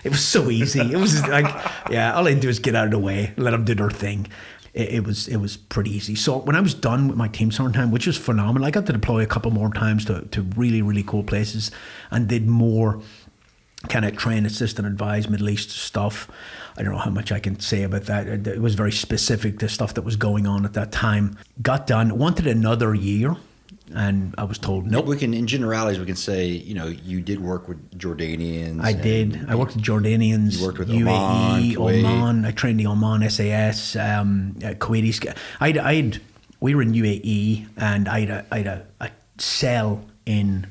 Speaker 4: It was so easy. It was like, all I had to do is get out of the way, let them do their thing. It was pretty easy. So when I was done with my team sergeant time, which was phenomenal, I got to deploy a couple more times to really, really cool places and did more kind of train, assist and advise Middle East stuff. I don't know how much I can say about that. It was very specific to stuff that was going on at that time. Got done, wanted another year, and I was told nope.
Speaker 1: In generalities, we can say, you did work with Jordanians.
Speaker 4: I did. I worked with Jordanians.
Speaker 1: You worked with
Speaker 4: UAE,
Speaker 1: Kuwait.
Speaker 4: Oman. I trained the Oman SAS, Kuwaitis. We were in UAE, and I had a cell in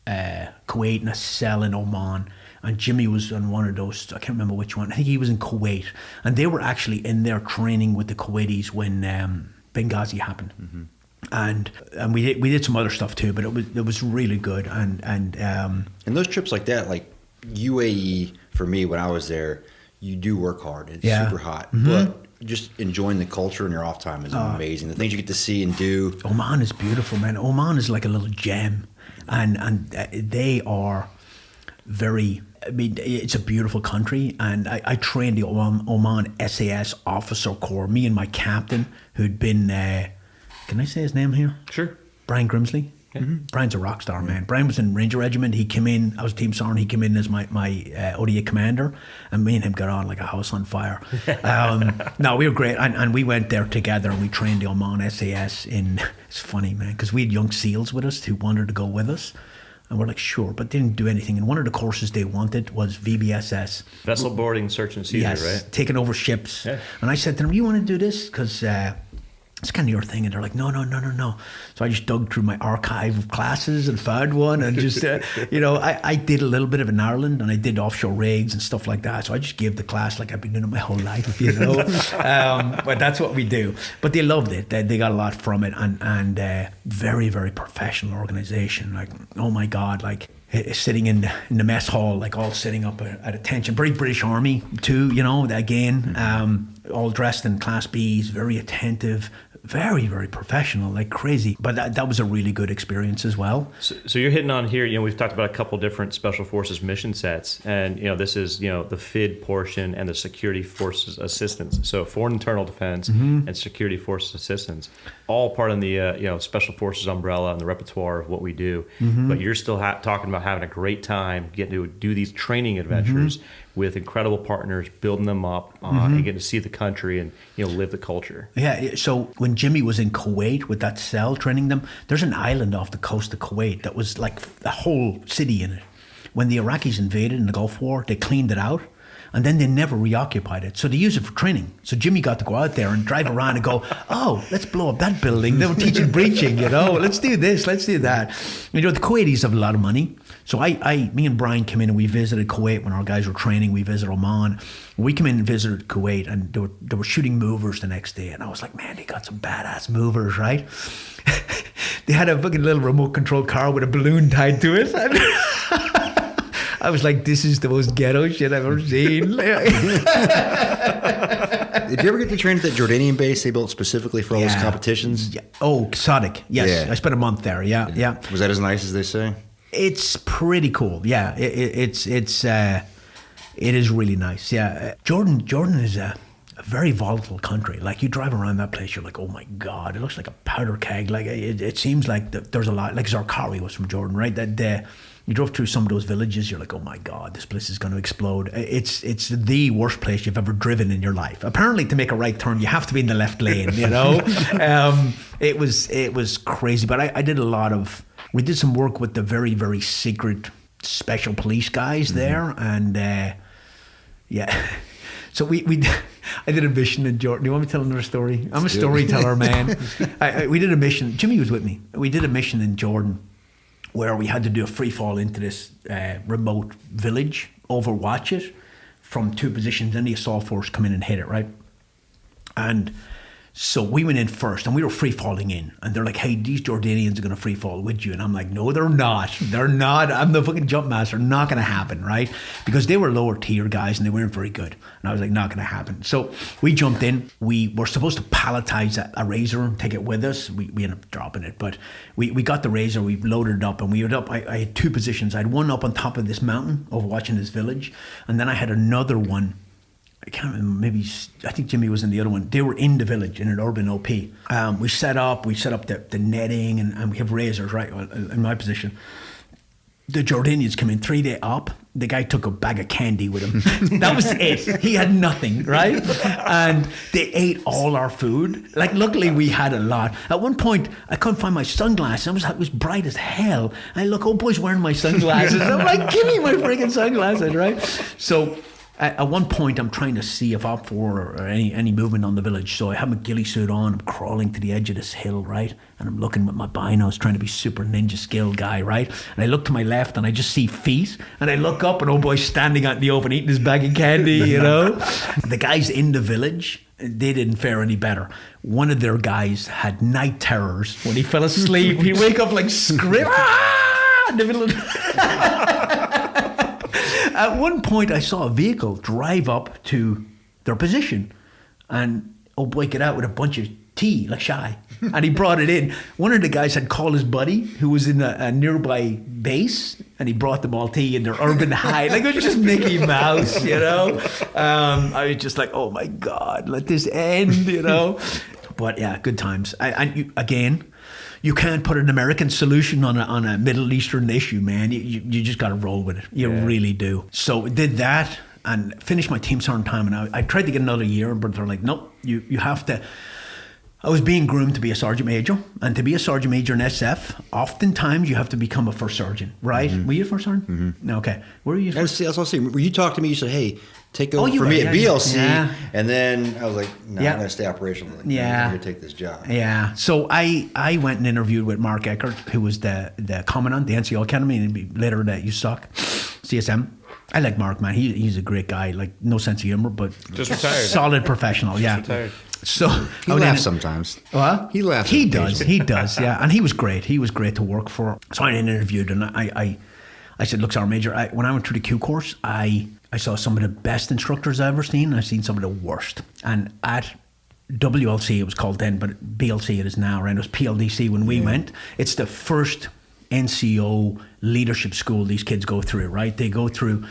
Speaker 4: Kuwait and a cell in Oman. And Jimmy was on one of those, I can't remember which one. I think he was in Kuwait. And they were actually in there training with the Kuwaitis when Benghazi happened. Mm-hmm. And we did some other stuff too, but it was really good. And
Speaker 1: those trips like that, like UAE, for me, when I was there, you do work hard. It's super hot. Mm-hmm. But just enjoying the culture in your off time is amazing. The things you get to see and do.
Speaker 4: Oman is beautiful, man. Oman is like a little gem. And they are very... it's a beautiful country, and I trained the Oman SAS Officer Corps. Me and my captain, who'd been, can I say his name here?
Speaker 5: Sure.
Speaker 4: Brian Grimsley. Mm-hmm. Brian's a rock star, man. Brian was in Ranger Regiment. He came in, I was team sergeant, he came in as my ODA commander, and me and him got on like a house on fire. No, we were great, and we went there together, and we trained the Oman SAS it's funny, man, because we had young SEALs with us who wanted to go with us. And we're like, sure, but didn't do anything. And one of the courses they wanted was VBSS.
Speaker 5: Vessel boarding, search and seizure, right?
Speaker 4: Taking over ships.
Speaker 5: Yeah.
Speaker 4: And I said to them, you want to do this? Because it's kind of your thing. And they're like, no. So I just dug through my archive of classes and found one. And just, I did a little bit of it in Ireland, and I did offshore raids and stuff like that. So I just gave the class like I've been doing it my whole life, But that's what we do. But they loved it. They got a lot from it. And very, very professional organization. Like, oh my God, like sitting in the mess hall, like all sitting up at attention. Very British Army too, again, all dressed in Class Bs, very attentive, very, very professional, like crazy. But that was a really good experience as well.
Speaker 5: So you're hitting on here, we've talked about a couple different Special Forces mission sets, and this is, the FID portion and the Security Forces Assistance. So Foreign Internal Defense and Security Forces Assistance, all part of the Special Forces umbrella and the repertoire of what we do. But you're still talking about having a great time, getting to do these training adventures with incredible partners, building them up, and getting to see the country and live the culture.
Speaker 4: Yeah. So when Jimmy was in Kuwait with that cell training them, there's an island off the coast of Kuwait that was like a whole city in it. When the Iraqis invaded in the Gulf War, they cleaned it out. And then they never reoccupied it. So they use it for training. So Jimmy got to go out there and drive around and go, oh, let's blow up that building. They were teaching breaching, let's do this, let's do that. The Kuwaitis have a lot of money. So me and Brian came in and we visited Kuwait when our guys were training. We visited Oman. We came in and visited Kuwait, and they were shooting movers the next day. And I was like, man, they got some badass movers, right? They had a fucking little remote control car with a balloon tied to it. I was like, this is the most ghetto shit I've ever seen.
Speaker 1: Did you ever get to train at that Jordanian base they built specifically for all those competitions?
Speaker 4: Yeah. Oh, Sadiq. Yes.
Speaker 1: Yeah.
Speaker 4: I spent a month there. Yeah.
Speaker 1: Was that as nice as they say?
Speaker 4: It's pretty cool. Yeah. It is really nice. Yeah. Jordan is a very volatile country. Like, you drive around that place, you're like, oh my God, it looks like a powder keg. Like, it seems like there's a lot. Like Zarqawi was from Jordan, right? That you drove through some of those villages, you're like, oh my God, this place is going to explode. It's the worst place you've ever driven in your life. Apparently, to make a right turn, you have to be in the left lane, It was crazy. But I did we did some work with the very, very secret special police guys there. And yeah. So I did a mission in Jordan. Do you want me to tell another story? I'm a storyteller, man. We did a mission. Jimmy was with me. We did a mission in Jordan where we had to do a free fall into this remote village, overwatch it from two positions, then the assault force come in and hit it, right? And so we went in first and we were free falling in, and they're like, hey, these Jordanians are going to free fall with you. And I'm like, no, they're not. They're not. I'm the fucking jump master. Not going to happen, right? Because they were lower tier guys and they weren't very good. And I was like, not going to happen. So we jumped in. We were supposed to palletize a Razor and take it with us. We ended up dropping it, but we got the Razor, we loaded it up, and we were up. I had two positions. I had one up on top of this mountain overwatching this village, and then I had another one. I can't remember, I think Jimmy was in the other one. They were in the village in an urban OP. We set up the netting, and we have razors, right, in my position. The Jordanians come in 3 day up. The guy took a bag of candy with him. That was it. He had nothing, right? And they ate all our food. Like, luckily we had a lot. At one point, I couldn't find my sunglasses. It was bright as hell. I look, old boy's wearing my sunglasses. I'm like, give me my freaking sunglasses, right? So at one point, I'm trying to see if OPFOR or any movement on the village. So I have my ghillie suit on. I'm crawling to the edge of this hill, right? And I'm looking with my binos, trying to be super ninja skill guy, right? And I look to my left and I just see feet. And I look up and old boy's standing out in the open eating his bag of candy, The guys in the village, they didn't fare any better. One of their guys had night terrors. When he fell asleep, he'd wake up like screaming, in the middle of At one point, I saw a vehicle drive up to their position, and old boy get out with a bunch of tea, like shy, and he brought it in. One of the guys had called his buddy, who was in a nearby base, and he brought them all tea in their urban high. Like, it was just Mickey Mouse, I was just like, oh my God, let this end, But yeah, good times. You can't put an American solution on a Middle Eastern issue, man. You just got to roll with it. You really do. So I did that and finished my team sergeant time. And I tried to get another year, but they're like, nope, you have to. I was being groomed to be a sergeant major. And to be a sergeant major in SF, oftentimes you have to become a first sergeant, right? Mm-hmm. Were you a first sergeant? Mm-hmm. Okay. Where were you? That's
Speaker 1: what I was saying. Were you talked to me, you said, hey, take over for me at BLC. Yeah. And then I was like, no, I'm going to stay operational. I'm going to take this job.
Speaker 4: Yeah. So I went and interviewed with Mark Eckert, who was the Commandant, the NCO Academy, and later the USOC, CSM. I like Mark, man. He's a great guy. Like, no sense of humor, but
Speaker 5: just retired.
Speaker 4: Solid professional. Yeah.
Speaker 5: Retired.
Speaker 4: So
Speaker 1: he laughs sometimes.
Speaker 4: What?
Speaker 1: He laughs.
Speaker 4: He does. Yeah. And he was great. He was great to work for. So I interviewed, and I said, look, Sergeant Major, when I went through the Q course, I saw some of the best instructors I've ever seen. I've seen some of the worst. And at WLC, it was called then, but BLC it is now, right? It was PLDC when we went. It's the first NCO leadership school these kids go through, right? They go through,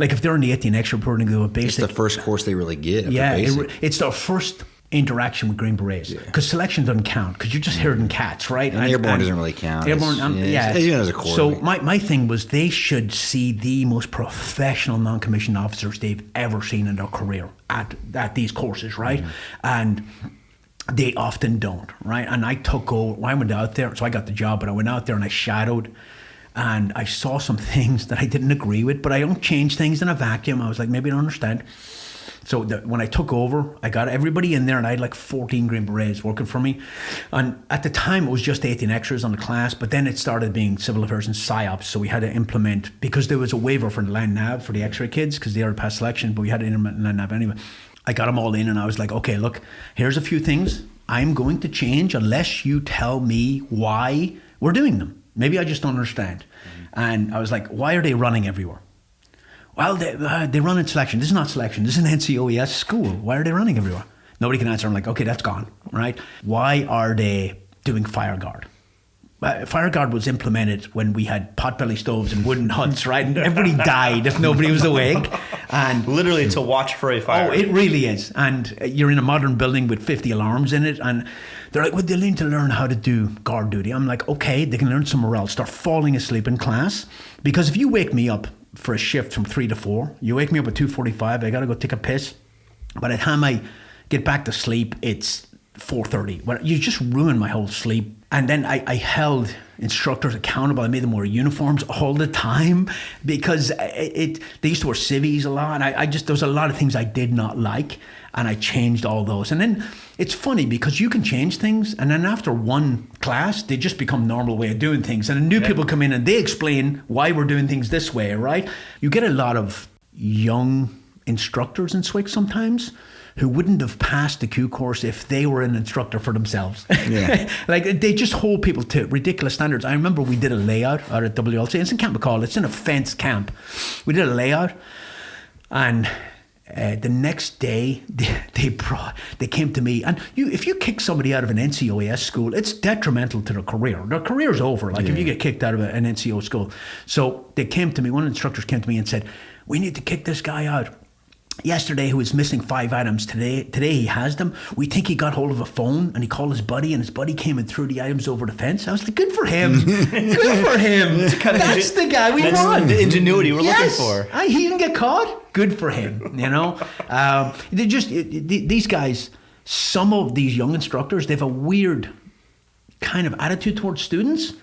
Speaker 4: like if they're in the 18 extra program, they go a basic.
Speaker 1: It's the first course they really get.
Speaker 4: Yeah, it's their first interaction with Green Berets, because selection doesn't count, because you're just herding cats, right?
Speaker 1: And airborne doesn't really count.
Speaker 4: Airborne,
Speaker 1: even as a corps.
Speaker 4: So my thing was they should see the most professional non-commissioned officers they've ever seen in their career at these courses, right? And they often don't, right? And I took over, I went out there, so I got the job, but I went out there and I shadowed, and I saw some things that I didn't agree with, but I don't change things in a vacuum. I was like, maybe I don't understand. So when I took over, I got everybody in there, and I had like 14 Green Berets working for me. And at the time, it was just 18 extras on the class, but then it started being civil affairs and PSYOPs. So we had to implement, because there was a waiver for the land nav for the X-ray kids, because they already passed selection, but we had to implement land nav anyway. I got them all in, and I was like, okay, look, here's a few things I'm going to change unless you tell me why we're doing them. Maybe I just don't understand. And I was like, why are they running everywhere? Well, they run in selection. This is not selection. This is an NCOES school. Why are they running everywhere? Nobody can answer. I'm like, okay, that's gone, right? Why are they doing fire guard? Fire guard was implemented when we had potbelly stoves and wooden huts, right? And everybody died if nobody was awake. And
Speaker 3: Literally to watch for a fire.
Speaker 4: Oh, it really is. And you're in a modern building with 50 alarms in it. And they're like, well, they need to learn how to do guard duty. I'm like, okay, they can learn somewhere else. Start falling asleep in class. Because if you wake me up for a shift from 3 to 4, you wake me up at 2:45, I got to go take a piss. By the time I get back to sleep, it's 4:30. Well, you just ruin my whole sleep. And then I held instructors accountable. I made them wear uniforms all the time, because they used to wear civvies a lot. And there was a lot of things I did not like, and I changed all those. And then it's funny, because you can change things, and then after one class, they just become normal way of doing things. And then new people come in and they explain why we're doing things this way, right? You get a lot of young instructors in SWCS sometimes who wouldn't have passed the Q course if they were an instructor for themselves. Yeah. Like, they just hold people to ridiculous standards. I remember we did a layout out at WLC. It's in Camp McCall. It's in a fenced camp. We did a layout, and the next day they came to me. And if you kick somebody out of an NCOES school, it's detrimental to their career. Their career's over. Like if you get kicked out of an NCO school. So they came to me. One of the instructors came to me and said, "We need to kick this guy out. Yesterday he was missing 5 items. Today he has them. We think he got hold of a phone, and he called his buddy, and his buddy came and threw the items over the fence." I was like, good for him. Good for him. That's the guy we want.
Speaker 3: The ingenuity we're looking for.
Speaker 4: He didn't get caught. Good for him, you know. These guys, some of these young instructors, they have a weird kind of attitude towards students,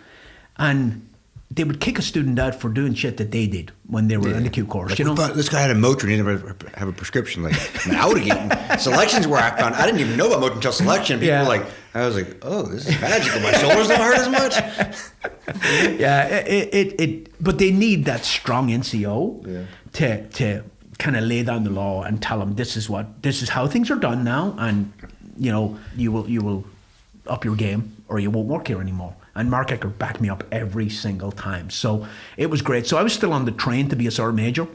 Speaker 4: and they would kick a student out for doing shit that they did when they were in the Q course.
Speaker 1: Like, you know, this guy had a Motrin, he didn't have a prescription. Like, I would have gotten selections where I found I didn't even know about Motrin until selection. People were like, I was like, oh, this is magical. My shoulders don't hurt as much.
Speaker 4: But they need that strong NCO to kind of lay down the law and tell them this is how things are done now, and you know, you will up your game or you won't work here anymore. And Mark Eckert backed me up every single time. So it was great. So I was still on the train to be a sergeant major.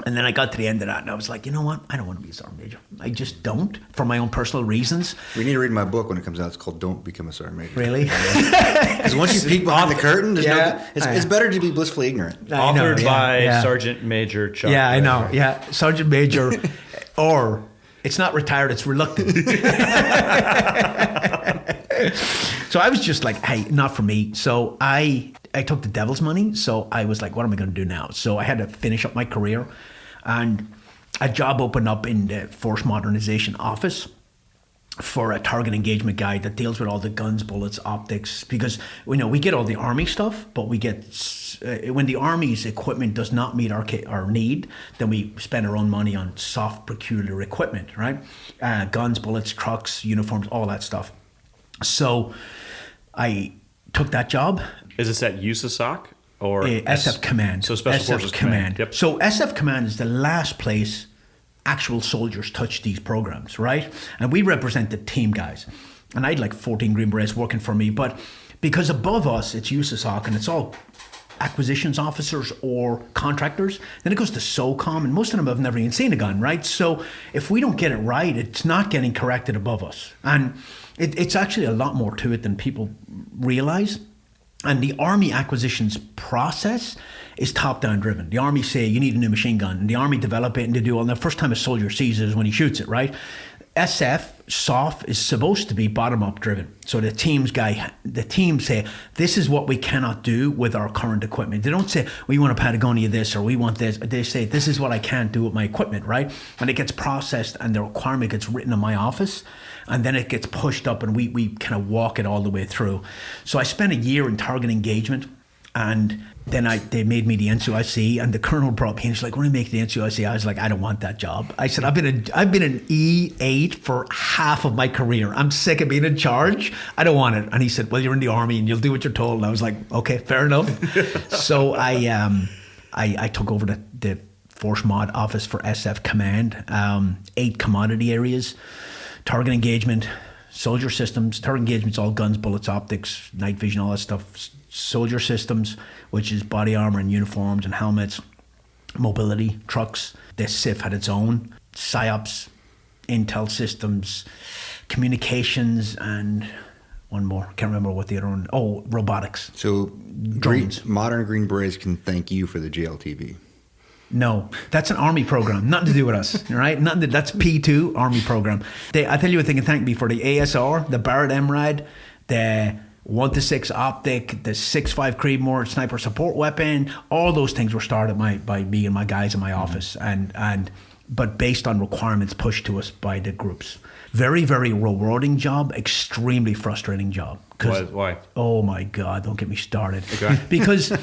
Speaker 4: And then I got to the end of that, and I was like, you know what? I don't want to be a sergeant major. I just don't, for my own personal reasons.
Speaker 1: We need to read my book when it comes out. It's called Don't Become a Sergeant Major.
Speaker 4: Really?
Speaker 1: Because once you peek behind the curtain, it's better to be blissfully ignorant.
Speaker 3: Authored by Sergeant Major Chuck.
Speaker 4: Yeah, I know. Yeah, Sergeant Major, or it's not retired, it's reluctant. So I was just like, hey, not for me. So I took the devil's money. So I was like, what am I going to do now? So I had to finish up my career, and a job opened up in the Force Modernization Office for a target engagement guy that deals with all the guns, bullets, optics. Because we get all the Army stuff, but we get when the Army's equipment does not meet our need, then we spend our own money on soft peculiar equipment, right? Guns, bullets, trucks, uniforms, all that stuff. So I took that job.
Speaker 5: Is this at USASOC or
Speaker 4: SF Command?
Speaker 5: So Special Forces Command. Yep.
Speaker 4: So SF Command is the last place actual soldiers touch these programs, right? And we represent the team guys. And I had like 14 Green Berets working for me, but because above us it's USASOC and it's all acquisitions officers or contractors. Then it goes to SOCOM, and most of them have never even seen a gun, right? So if we don't get it right, it's not getting corrected above us. And it's actually a lot more to it than people realize. And the Army acquisitions process is top-down driven. The Army say, you need a new machine gun. And the Army develop it and they do it. And the first time a soldier sees it is when he shoots it, right? SOF is supposed to be bottom-up driven. So the team say, this is what we cannot do with our current equipment. They don't say, we want a Patagonia this or we want this. They say, this is what I can't do with my equipment, right? And it gets processed and the requirement gets written in my office. And then it gets pushed up and we kind of walk it all the way through. So I spent a year in target engagement, and then they made me the NCOIC, and the colonel brought me in. He's like, "When do you make the NCOIC?" I was like, "I don't want that job." I said, I've been an E8 for half of my career. I'm sick of being in charge. I don't want it." And he said, "Well, you're in the Army and you'll do what you're told." And I was like, "Okay, fair enough." So I took over the Force Mod office for SF Command, 8 commodity areas. Target engagement, soldier systems. Target engagement's all guns, bullets, optics, night vision, all that stuff. Soldier systems, which is body armor and uniforms and helmets. Mobility, trucks. The SIF had its own. PSYOPs, intel systems, communications, and one more. Can't remember what the other one. Oh, robotics.
Speaker 1: So
Speaker 4: Drones.
Speaker 1: modern Green Berets can thank you for the JLTV.
Speaker 4: No, that's an Army program. Nothing to do with us, right? That's P2 Army program. I tell you what they can thank me for: the ASR, the Barrett MRAD, the 1-6 optic, the 6.5 Creedmoor sniper support weapon. All those things were started by me and my guys in my office, but based on requirements pushed to us by the groups. Very, very rewarding job, extremely frustrating job.
Speaker 5: Why?
Speaker 4: Oh my God, don't get me started.
Speaker 5: Okay.
Speaker 4: Because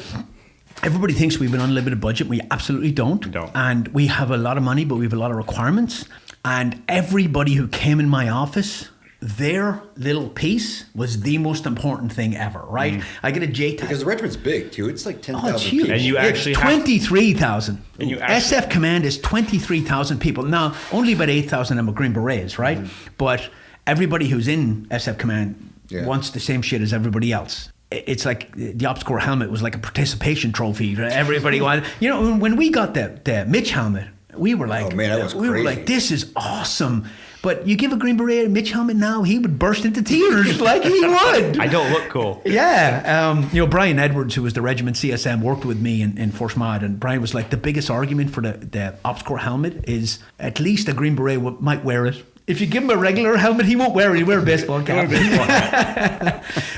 Speaker 4: everybody thinks we have an unlimited budget. We absolutely don't. And we have a lot of money, but we have a lot of requirements. And everybody who came in my office, their little piece was the most important thing ever, right? I get a JTAC.
Speaker 1: Because the regiment's big, too. It's like 10,000
Speaker 4: it's huge.
Speaker 1: people.
Speaker 5: And you actually have
Speaker 4: 23,000.
Speaker 5: And you actually-
Speaker 4: SF Command is 23,000 people. Now, only about 8,000 of them are Green Berets, right? But everybody who's in SF Command wants the same shit as everybody else. It's like the Ops Corps helmet was like a participation trophy. Everybody wanted, when we got the Mitch helmet, we were like,
Speaker 1: oh man, that was
Speaker 4: we
Speaker 1: crazy.
Speaker 4: were like, this is awesome. But you give a Green Beret a Mitch helmet now, he would burst into tears like he would.
Speaker 5: I don't look cool.
Speaker 4: Yeah. Brian Edwards, who was the regiment CSM, worked with me in Force Mod, and Brian was like, the biggest argument for the Ops Corps helmet is at least a Green Beret might wear it. If you give him a regular helmet, he won't wear it. He'll wear a baseball cap.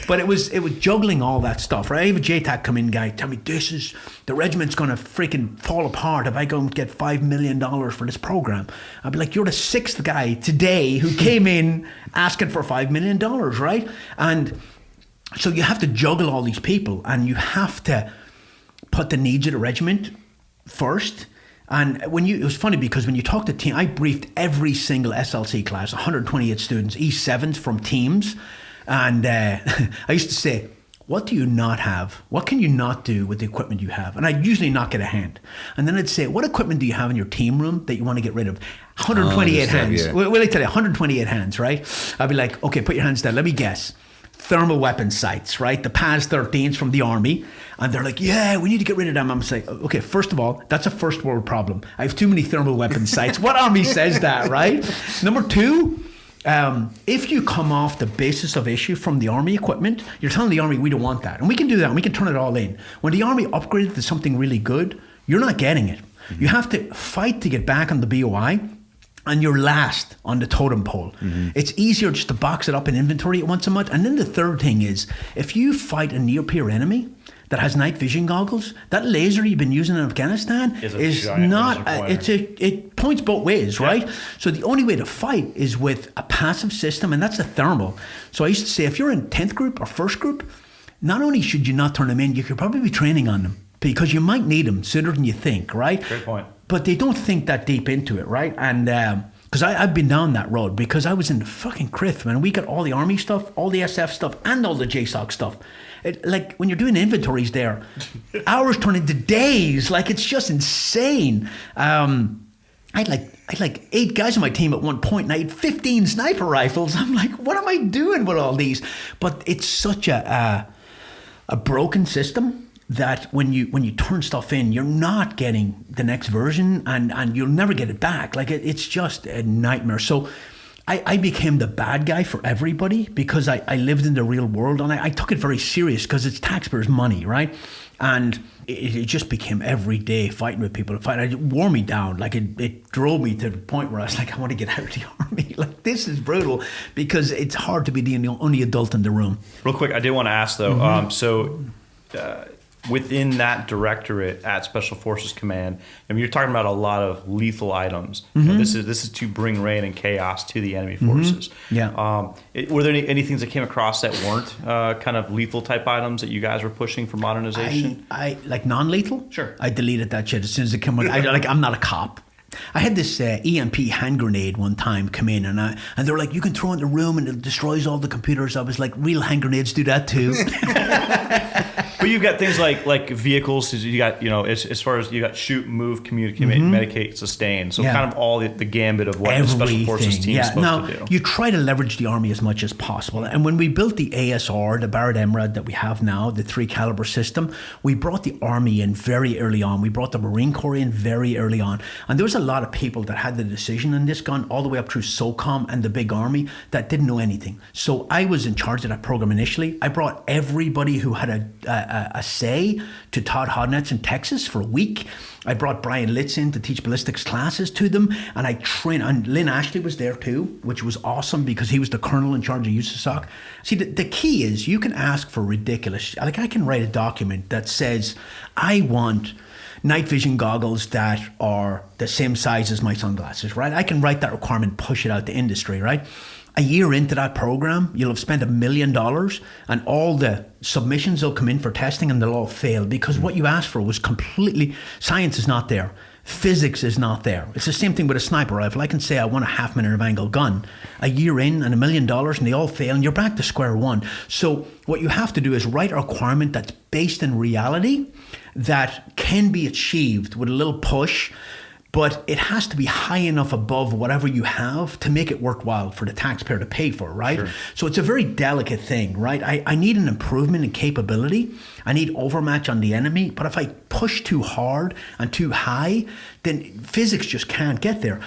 Speaker 4: But it was juggling all that stuff, right? I have a JTAC come in guy, tell me the regiment's going to freaking fall apart if I go and get $5 million for this program. I'd be like, you're the 6th guy today who came in asking for $5 million, right? And so you have to juggle all these people, and you have to put the needs of the regiment first. And it was funny because when you talk to team, I briefed every single SLC class, 128 students, E7s from teams. And I used to say, what do you not have? What can you not do with the equipment you have? And I'd usually not get a hand. And then I'd say, what equipment do you have in your team room that you want to get rid of? 128 hands.
Speaker 1: Yeah.
Speaker 4: Well, I tell you, 128 hands, right? I'd be like, okay, put your hands down. Let me guess. Thermal weapon sights, right? The PAS 13s from the Army. And they're like, yeah, we need to get rid of them. I'm like, okay, first of all, that's a first world problem. I have too many thermal weapon sights. What Army says that, right? Number 2, if you come off the basis of issue from the Army equipment, you're telling the Army we don't want that. And we can do that, and we can turn it all in. When the Army upgraded to something really good, you're not getting it. You have to fight to get back on the BOI. And you're last on the totem pole. It's easier just to box it up in inventory at once a month. And then the third thing is, if you fight a near-peer enemy that has night vision goggles, that laser you've been using in Afghanistan is not, it points both ways, right? So the only way to fight is with a passive system, and that's a thermal. So I used to say, if you're in 10th group or 1st group, not only should you not turn them in, you could probably be training on them, because you might need them sooner than you think, right?
Speaker 5: Great point.
Speaker 4: But they don't think that deep into it, right? And because I've been down that road, because I was in the fucking criff, man. We got all the Army stuff, all the SF stuff, and all the JSOC stuff. Like when you're doing inventories there, hours turn into days. Like it's just insane. I had like 8 guys on my team at one point, and I had 15 sniper rifles. I'm like, what am I doing with all these? But it's such a broken system that when you turn stuff in, you're not getting the next version, and you'll never get it back. Like it's just a nightmare. So I became the bad guy for everybody because I lived in the real world, and I took it very serious because it's taxpayers' money, right? And it just became every day fighting with people. It wore me down. Like it drove me to the point where I was like, I want to get out of the army. Like, this is brutal because it's hard to be the only adult in the room.
Speaker 3: Real quick, I did want to ask though. Within that directorate at Special Forces Command, I mean, you're talking about a lot of lethal items. You know, this is to bring rain and chaos to the enemy forces.
Speaker 4: Yeah.
Speaker 3: Were there any things that came across that weren't kind of lethal type items that you guys were pushing for modernization?
Speaker 4: I like non-lethal.
Speaker 3: Sure.
Speaker 4: I deleted that shit as soon as it came out. I'm not a cop. I had this EMP hand grenade one time come in, and they were like, you can throw it in the room and it destroys all the computers. I was like, real hand grenades do that too.
Speaker 3: But you've got things like vehicles. You got, as far as you got shoot, move, communicate, medicate, sustain. So kind of all the gambit of what the Special Forces team is supposed to do.
Speaker 4: You try to leverage the army as much as possible. And when we built the ASR, the Barrett MRAD that we have now, the 3 caliber system, we brought the army in very early on. We brought the Marine Corps in very early on. And there was a lot of people that had the decision on this gun all the way up through SOCOM and the big army that didn't know anything. So I was in charge of that program initially. I brought everybody who had a say to Todd Hodnetz in Texas for a week. I brought Brian Litz in to teach ballistics classes to them, and I trained, and Lynn Ashley was there too, which was awesome because he was the colonel in charge of USASOC. See, the key is you can ask for ridiculous, like I can write a document that says, I want night vision goggles that are the same size as my sunglasses, right? I can write that requirement, push it out to industry, right? A year into that program, you'll have spent $1 million, and all the submissions will come in for testing and they'll all fail because what you asked for was completely, science is not there. Physics is not there. It's the same thing with a sniper rifle. I can say I want a 1/2 minute of angle gun. A year in and $1 million and they all fail and you're back to square one. So what you have to do is write a requirement that's based in reality that can be achieved with a little push, but it has to be high enough above whatever you have to make it worthwhile for the taxpayer to pay for, right? Sure. So it's a very delicate thing, right? I need an improvement in capability. I need overmatch on the enemy. But if I push too hard and too high, then physics just can't get there.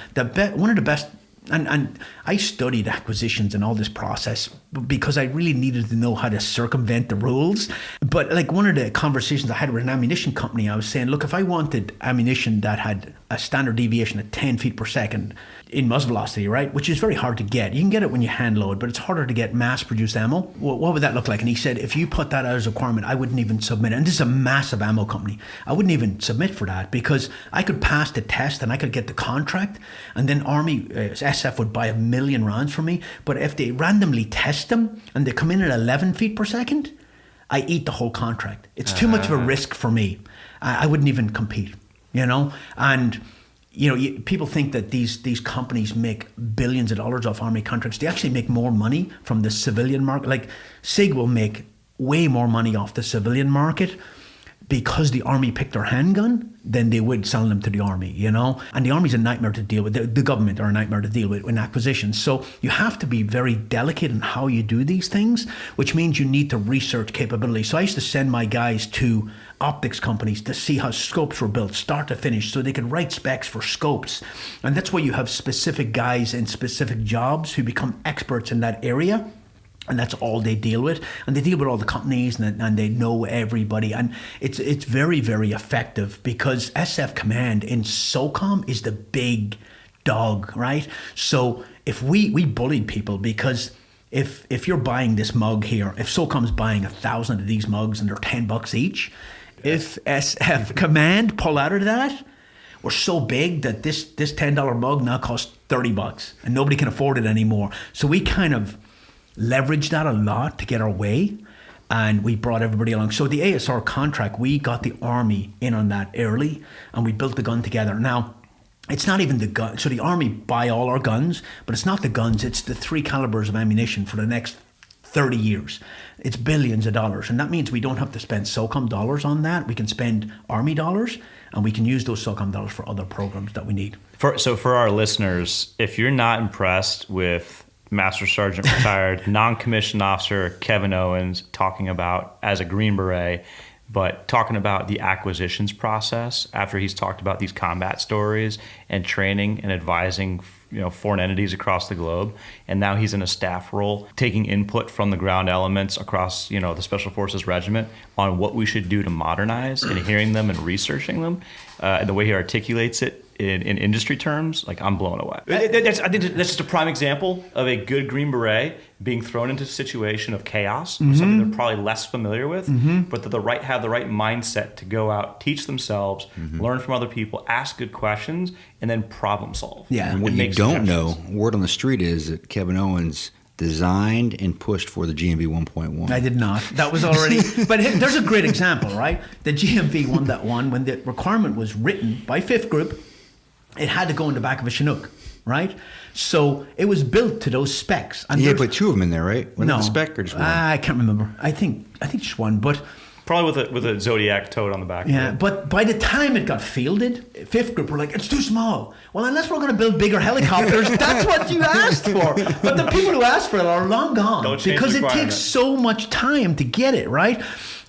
Speaker 4: One of the best, and I studied acquisitions and all this process because I really needed to know how to circumvent the rules. But like one of the conversations I had with an ammunition company, I was saying, look, if I wanted ammunition that had a standard deviation at 10 feet per second in muzzle velocity, right, which is very hard to get. You can get it when you hand load, but it's harder to get mass-produced ammo. What would that look like? And he said, if you put that out as a requirement, I wouldn't even submit it. And this is a massive ammo company. I wouldn't even submit for that because I could pass the test and I could get the contract, and then Army, SF would buy 1 million rounds from me. But if they randomly test them and they come in at 11 feet per second, I eat the whole contract. It's too much of a risk for me. I wouldn't even compete, And people think that these companies make billions of dollars off Army contracts. They actually make more money from the civilian market. Like SIG will make way more money off the civilian market because the Army picked their handgun than they would selling them to the Army, And the Army's a nightmare to deal with. The government are a nightmare to deal with in acquisitions. So you have to be very delicate in how you do these things, which means you need to research capability. So I used to send my guys to optics companies to see how scopes were built, start to finish, so they could write specs for scopes. And that's why you have specific guys in specific jobs who become experts in that area. And that's all they deal with. And they deal with all the companies and they know everybody. And it's very, very effective because SF Command in SOCOM is the big dog, right? So if we bullied people because if you're buying this mug here, if SOCOM's buying 1,000 of these mugs and they're $10 each, if SF Command pull out of that, we're so big that this $10 mug now costs $30 and nobody can afford it anymore. So we kind of leveraged that a lot to get our way, and we brought everybody along. So the ASR contract, we got the Army in on that early, and we built the gun together. Now, it's not even the gun. So the Army buy all our guns, but it's not the guns. It's the 3 calibers of ammunition for the next 30 years. It's billions of dollars, and that means we don't have to spend SOCOM dollars on that. We can spend Army dollars, and we can use those SOCOM dollars for other programs that we need.
Speaker 2: So for our listeners, if you're not impressed with Master Sergeant retired, non-commissioned officer Kevin Owens talking about, as a Green Beret, But talking about the acquisitions process after he's talked about these combat stories and training and advising, foreign entities across the globe, and now he's in a staff role, taking input from the ground elements across, the Special Forces Regiment on what we should do to modernize, and hearing them and researching them, and the way he articulates it in industry terms, like, I'm blown away.
Speaker 3: I think that's just a prime example of a good Green Beret being thrown into a situation of chaos, or something they're probably less familiar with, but that have the right mindset to go out, teach themselves, learn from other people, ask good questions, and then problem solve.
Speaker 4: Yeah.
Speaker 1: And what you don't know, word on the street is that Kevin Owens designed and pushed for the GMV 1.1.
Speaker 4: I did not. That was already. But there's a great example, right? The GMV 1.1, when the requirement was written by 5th Group, it had to go in the back of a Chinook, right? So it was built to those specs. And
Speaker 1: you had to put 2 of them in there, right? Wasn't
Speaker 4: no,
Speaker 1: it the spec or just one?
Speaker 4: I can't remember. I think just one, but.
Speaker 2: Probably with a Zodiac toad on the back.
Speaker 4: Yeah, but by the time it got fielded, 5th Group were like, it's too small. Well, unless we're going to build bigger helicopters, that's what you asked for. But the people who asked for it are long gone because it takes so much time to get it, right?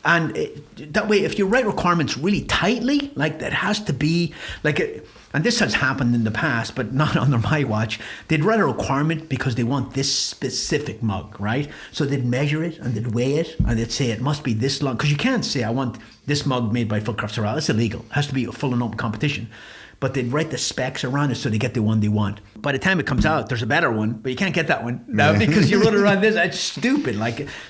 Speaker 4: And that way, if you write requirements really tightly, like that has to be like and this has happened in the past, but not under my watch. They'd write a requirement because they want this specific mug, right? So they'd measure it and they'd weigh it and they'd say it must be this long. Because you can't say, I want this mug made by Fieldcraft Survival. It's illegal. It has to be a full and open competition. But they'd write the specs around it so they get the one they want. By the time it comes out, there's a better one, but you can't get that one now because you wrote it around this. It's stupid.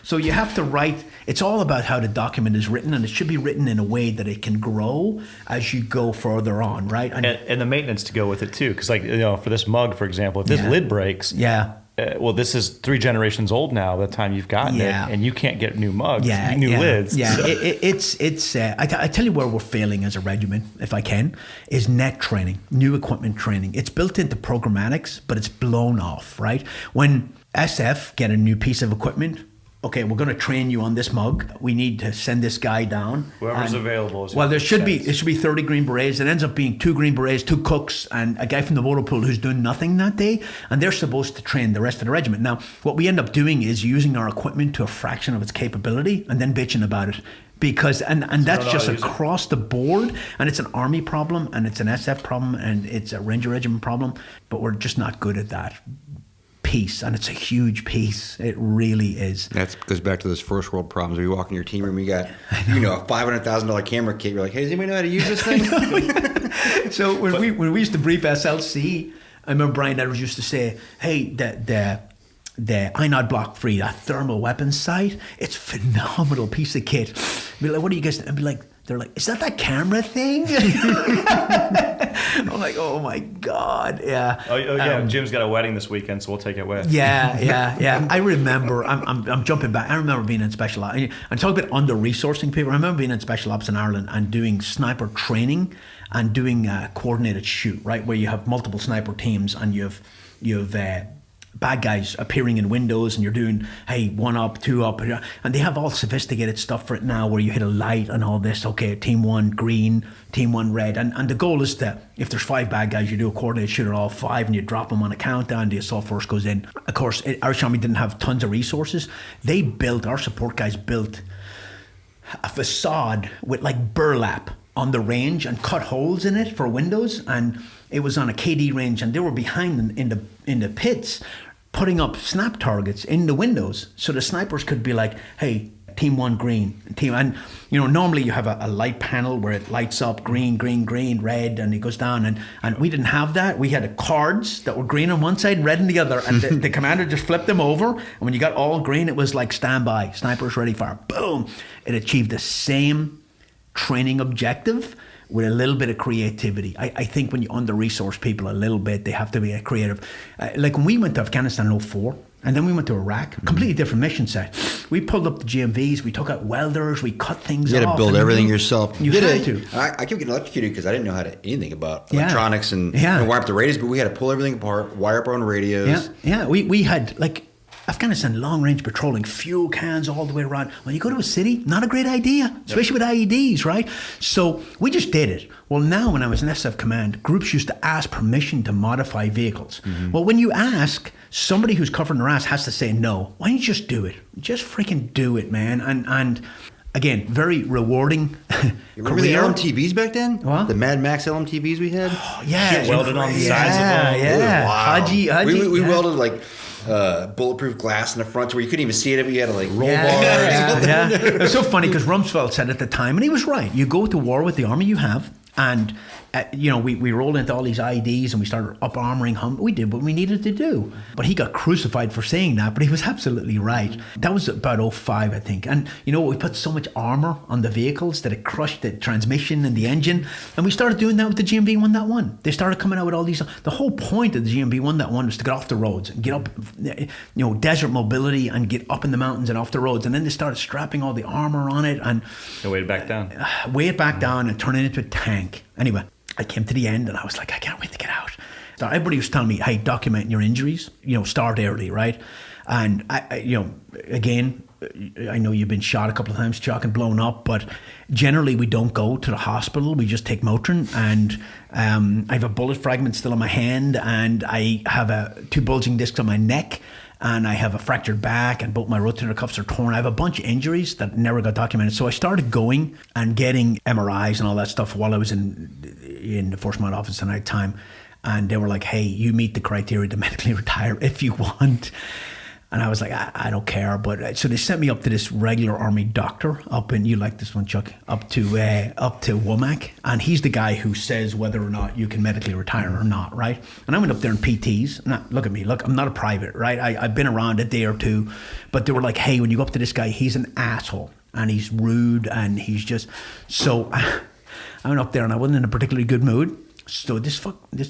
Speaker 4: So you have to write. It's all about how the document is written, and it should be written in a way that it can grow as you go further on, right?
Speaker 2: And the maintenance to go with it too, because for this mug, for example, if this lid breaks, this is 3 generations old now. By the time you've gotten it, and you can't get new mugs, new lids.
Speaker 4: Yeah, so. I tell you where we're failing as a regiment, if I can, is net training, new equipment training. It's built into programmatics, but it's blown off, right? When SF get a new piece of equipment, okay, we're going to train you on this mug. We need to send this guy down.
Speaker 2: Whoever's available.
Speaker 4: Well, it should be 30 Green Berets. It ends up being 2 Green Berets, 2 cooks, and a guy from the motor pool who's doing nothing that day. And they're supposed to train the rest of the regiment. Now, what we end up doing is using our equipment to a fraction of its capability and then bitching about it. Because and that's just across the board, and it's an army problem, and it's an SF problem, and it's a Ranger Regiment problem, but we're just not good at that piece, and it's a huge piece. It really is.
Speaker 1: That goes back to those first world problems. When you walk in your team room, you got a $500,000 camera kit. You're like, hey, does anybody know how to use this thing?
Speaker 4: So when we used to brief SLC, I remember Brian Edwards used to say, hey, the INOD Block 3, that thermal weapons sight, it's a phenomenal piece of kit. Be like, what do you guys? And be like, they're like, is that camera thing? I'm like, oh my God, yeah.
Speaker 2: Oh yeah, Jim's got a wedding this weekend, so we'll take it with.
Speaker 4: Yeah. I remember. I'm jumping back. I remember being in special ops. I'm talking about under-resourcing people. I remember being in special ops in Ireland and doing sniper training and doing a coordinated shoot, right, where you have multiple sniper teams and you have bad guys appearing in windows and you're doing, hey, 1 up, 2 up, and they have all sophisticated stuff for it now where you hit a light and all this. Okay, team 1 green, team 1 red, and the goal is that if there's 5 bad guys, you do a coordinated shoot at all 5 and you drop them on a countdown, the assault force goes in. Of course, Irish Army didn't have tons of resources. Our support guys built a facade with like burlap on the range and cut holes in it for windows, and it was on a KD range, and they were behind in the pits putting up snap targets in the windows so the snipers could be like, hey, team 1 green, and normally you have a light panel where it lights up green, red, and it goes down, and we didn't have that. We had cards that were green on one side and red on the other, and the commander just flipped them over, and when you got all green, it was like standby, snipers ready fire, boom. It achieved the same training objective with a little bit of creativity. I think when you under-resource people a little bit, they have to be creative. Like when we went to Afghanistan in 2004, and then we went to Iraq, completely different mission set. We pulled up the GMVs, we took out welders, we cut things off.
Speaker 1: You had to build everything yourself.
Speaker 4: You had to.
Speaker 1: I kept getting electrocuted because I didn't know anything about electronics and wire up the radios, but we had to pull everything apart, wire up our own radios.
Speaker 4: Yeah. We had Afghanistan long-range patrolling, fuel cans all the way around. When you go to a city, not a great idea, especially with IEDs, right? So we just did it. Well, now when I was in SF Command, groups used to ask permission to modify vehicles. Mm-hmm. Well, when you ask, somebody who's covering their ass has to say no. Why don't you just do it? Just freaking do it, man. And again, very rewarding
Speaker 1: Remember the
Speaker 4: career.
Speaker 1: LMTVs back then?
Speaker 4: What?
Speaker 1: The Mad Max LMTVs we had?
Speaker 4: Yeah,
Speaker 2: Shit welded on the sides of them.
Speaker 4: Yeah,
Speaker 1: Wow.
Speaker 4: Haji,
Speaker 1: We
Speaker 4: yeah.
Speaker 1: welded like bulletproof glass in the front where you couldn't even see it. We had to like roll
Speaker 4: Yeah,
Speaker 1: bars.
Speaker 4: yeah. It's so funny because Rumsfeld said at the time, and he was right. You go to war with the army you have, and we rolled into all these IEDs and we started up armoring Hum. We did what we needed to do. But he got crucified for saying that, but he was absolutely right. That was about 2005, I think. And we put so much armor on the vehicles that it crushed the transmission and the engine. And we started doing that with the GMV 1.1. They started coming out with all these. The whole point of the GMV 1.1 was to get off the roads and get up, desert mobility and get up in the mountains and off the roads. And then they started strapping all the armor on it and
Speaker 2: weigh it back down.
Speaker 4: weigh it back down and turn it into a tank. Anyway, I came to the end and I was like, I can't wait to get out. So everybody was telling me, hey, document your injuries, start early, right? And again, I know you've been shot a couple of times, Chuck, and blown up, but generally we don't go to the hospital. We just take Motrin, and I have a bullet fragment still in my hand, and I have 2 bulging discs on my neck, and I have a fractured back, and both my rotator cuffs are torn. I have a bunch of injuries that never got documented. So I started going and getting MRIs and all that stuff while I was in the Force Mod office at night time. And they were like, hey, you meet the criteria to medically retire if you want. And I was like, I don't care. But so they sent me up to this regular army doctor up in, you like this one, Chuck, up to Womack. And he's the guy who says whether or not you can medically retire or not, right? And I went up there in PTs. Now, look at me. Look, I'm not a private, right? I've been around a day or two. But they were like, hey, when you go up to this guy, he's an asshole. And he's rude. And he's just... So I went up there and I wasn't in a particularly good mood. So this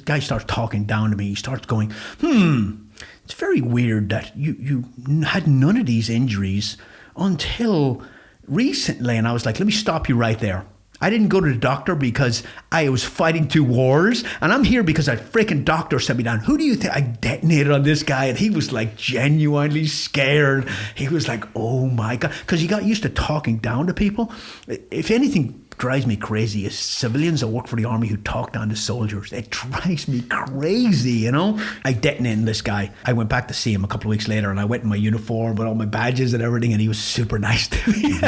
Speaker 4: guy starts talking down to me. He starts going, it's very weird that you had none of these injuries until recently. And I was like, let me stop you right there. I didn't go to the doctor because I was fighting 2 wars. And I'm here because a freaking doctor sent me down. Who do you think? I detonated on this guy. And he was like genuinely scared. He was like, oh my God. Because he got used to talking down to people. If anything drives me crazy is civilians that work for the army who talk down to soldiers. It drives me crazy, I detonated this guy. I went back to see him a couple of weeks later, and I went in my uniform with all my badges and everything, and he was super nice to me.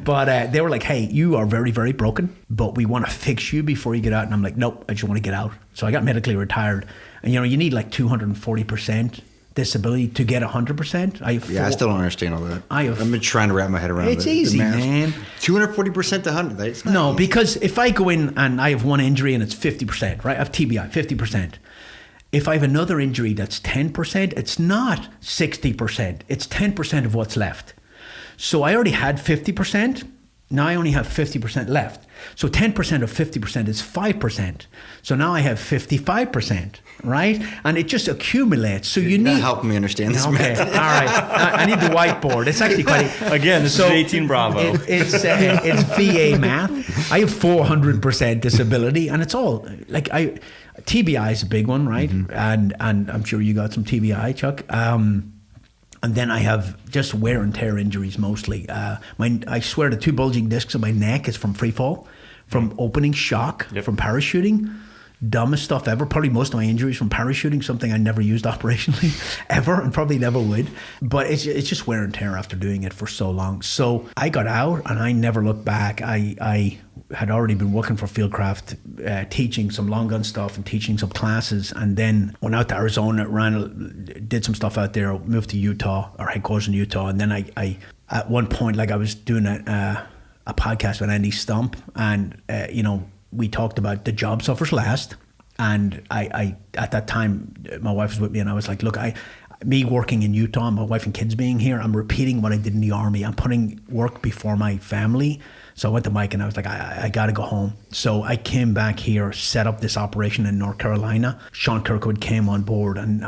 Speaker 4: But they were like, hey, you are very, very broken, but we want to fix you before you get out. And I'm like, nope, I just want to get out. So I got medically retired. And you need like 240% disability to get 100%.
Speaker 1: I still don't understand all that.
Speaker 4: I've
Speaker 1: been trying to wrap my head around it.
Speaker 4: It's easy, man.
Speaker 1: 240% to 100. It's not
Speaker 4: No,
Speaker 1: easy.
Speaker 4: because if I go in and I have one injury and it's 50%, right? I have TBI, 50%. If I have another injury that's 10%, it's not 60%. It's 10% of what's left. So I already had 50%. Now I only have 50% left. So 10% of 50% is 5%. So now I have 55%, right? And it just accumulates. So you need...
Speaker 1: help me understand this.
Speaker 4: Okay, all right. I need the whiteboard. It's actually quite...
Speaker 2: Again, this is 18 Bravo.
Speaker 4: It's VA math. I have 400% disability, and it's all... TBI is a big one, right? Mm-hmm. And I'm sure you got some TBI, Chuck. And then I have just wear and tear injuries mostly. I swear the 2 bulging discs on my neck is from free fall, from opening shock, from parachuting. Dumbest stuff ever. Probably most of my injuries from parachuting, something I never used operationally ever, and probably never would. But it's just wear and tear after doing it for so long. So I got out and I never looked back. I had already been working for Fieldcraft, teaching some long gun stuff and teaching some classes, and then went out to Arizona, did some stuff out there, moved to Utah, our headquarters in Utah, and then I at one point, I was doing a podcast with Andy Stump, and we talked about the job suffers last, and I at that time my wife was with me, and I was like, look, me working in Utah, my wife and kids being here, I'm repeating what I did in the army. I'm putting work before my family. So I went to Mike and I was like, I got to go home. So I came back here, set up this operation in North Carolina. Sean Kirkwood came on board, and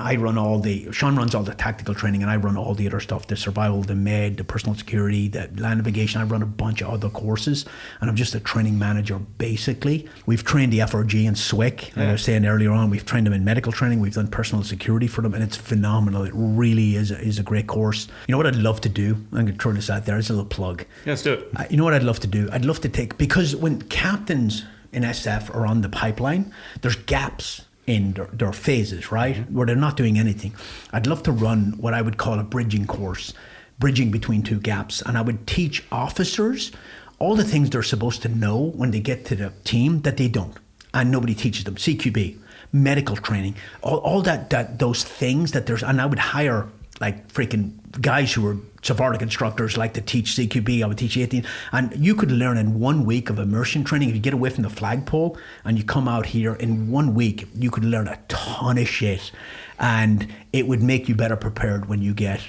Speaker 4: Sean runs all the tactical training, and I run all the other stuff, the survival, the med, the personal security, the land navigation. I run a bunch of other courses, and I'm just a training manager, basically. We've trained the FRG and SWCS, like I was saying earlier on. We've trained them in medical training. We've done personal security for them, and it's phenomenal. It really is a great course. You know what I'd love to do? I'm going to throw this out there. It's a little plug.
Speaker 2: Yeah, let's do it.
Speaker 4: You know what I'd love to do? I'd love to because when captains in SF are on the pipeline, there's gaps in their phases, right? Where they're not doing anything. I'd love to run what I would call a bridging course bridging between two gaps. And I would teach officers all the things they're supposed to know when they get to the team that they don't. And nobody teaches them. CQB, medical training, all that those things that there's, and I would hire like freaking guys who were Sephardic instructors like to teach CQB. I would teach 18, and you could learn in 1 week of immersion training. If you get away from the flagpole and you come out here in 1 week, you could learn a ton of shit, and it would make you better prepared when you get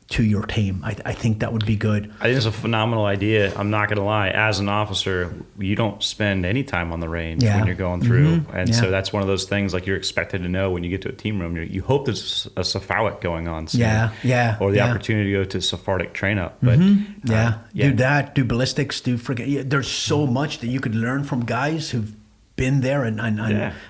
Speaker 4: to your team. I think that would be good.
Speaker 5: I think it's a phenomenal idea. I'm not going to lie. As an officer, you don't spend any time on the range when you're going through. And so that's one of those things like you're expected to know when you get to a team room. You hope there's a Sephardic going on soon. Or the opportunity to go to Sephardic train up. But
Speaker 4: do that, do ballistics, do freaking, there's so much that you could learn from guys who've been there and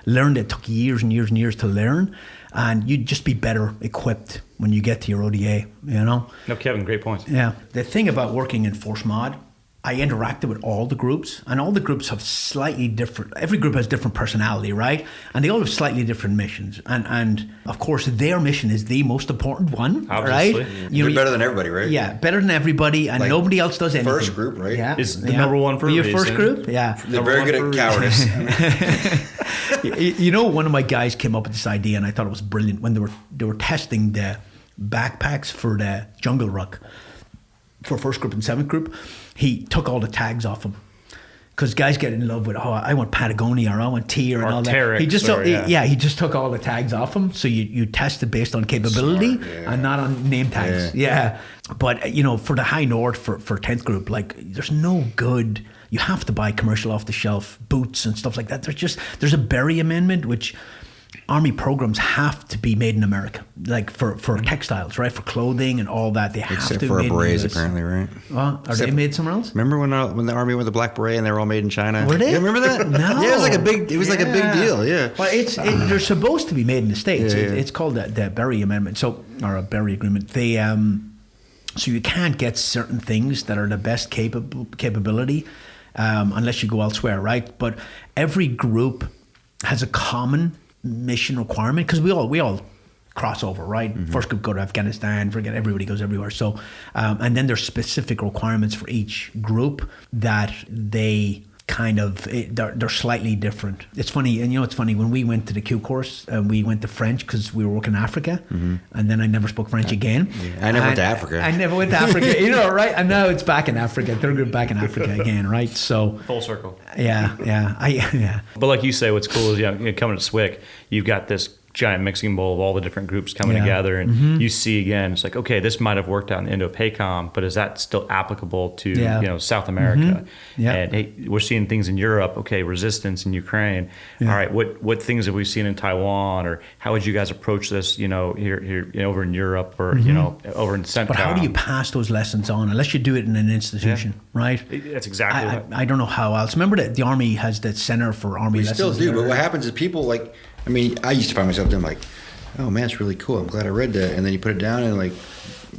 Speaker 4: learned. It took years and years and years to learn. And you'd just be better equipped when you get to your ODA, you know?
Speaker 5: No, Kevin, great points.
Speaker 4: Yeah. The thing about working in Force Mod, I interacted with all the groups, and all the groups have slightly different, every group has different personality, right? And they all have slightly different missions. And of course, their mission is the most important one,
Speaker 5: obviously.
Speaker 4: right?
Speaker 1: You're better than everybody, right?
Speaker 4: Yeah, better than everybody, and like nobody else does anything.
Speaker 1: First group, right?
Speaker 4: Yeah.
Speaker 5: Is the number one for a
Speaker 4: your
Speaker 5: reason.
Speaker 4: First group? Yeah.
Speaker 1: They're very good at cowardice.
Speaker 4: You know, one of my guys came up with this idea, and I thought it was brilliant when they were testing the backpacks for the jungle ruck for first group and seventh group. He took all the tags off them because guys get in love with, I want Patagonia or I want Tier and all that. He just he just took all the tags off them. So you test it based on capability and not on name tags. Yeah. But you know, for the high north for 10th group, like there's no good. You have to buy commercial off the shelf boots and stuff like that. There's a Berry Amendment, which Army programs have to be made in America, like for textiles, right? For clothing and all that, they have
Speaker 1: Except
Speaker 4: to be
Speaker 1: for
Speaker 4: made in the
Speaker 1: berets,
Speaker 4: US.
Speaker 1: apparently, right?
Speaker 4: Well, they made somewhere else?
Speaker 1: Remember when the Army went with the black beret and they were all made in China?
Speaker 4: Were they?
Speaker 1: Yeah, remember that?
Speaker 4: No.
Speaker 1: Yeah, it was like a big deal. Yeah.
Speaker 4: Well, they're supposed to be made in the States. It's called the Berry Amendment, or a Berry Agreement. They so you can't get certain things that are the best capability unless you go elsewhere, right? But every group has a common mission requirement because we all cross over, right? First group go to Afghanistan, forget everybody goes everywhere. So, and then there's specific requirements for each group that they kind of, they're slightly different. It's funny, and you know, it's funny when we went to the Q course and we went to French because we were working in Africa, and then I never spoke French again.
Speaker 1: Yeah, I never went to Africa.
Speaker 4: I never went to Africa, you know, right? And now it's back in Africa, third group back in Africa again, right? So
Speaker 5: full circle.
Speaker 4: Yeah.
Speaker 5: But like you say, what's cool is coming to SWCS, you've got this giant mixing bowl of all the different groups coming together, and you see again, it's like, okay, this might have worked out in Indo-PACOM, but is that still applicable to South America? And hey, we're seeing things in Europe. Okay, resistance in Ukraine. All right, what things have we seen in Taiwan, or how would you guys approach this? Here over in Europe, or over in CENTCOM?
Speaker 4: But how do you pass those lessons on unless you do it in an institution, right?
Speaker 5: That's exactly.
Speaker 4: I don't know how else. Remember that the Army has that Center for Army Lessons.
Speaker 1: Still do, but what happens is people like. I mean, I used to find myself doing like, oh man, it's really cool. I'm glad I read that. And then you put it down and like,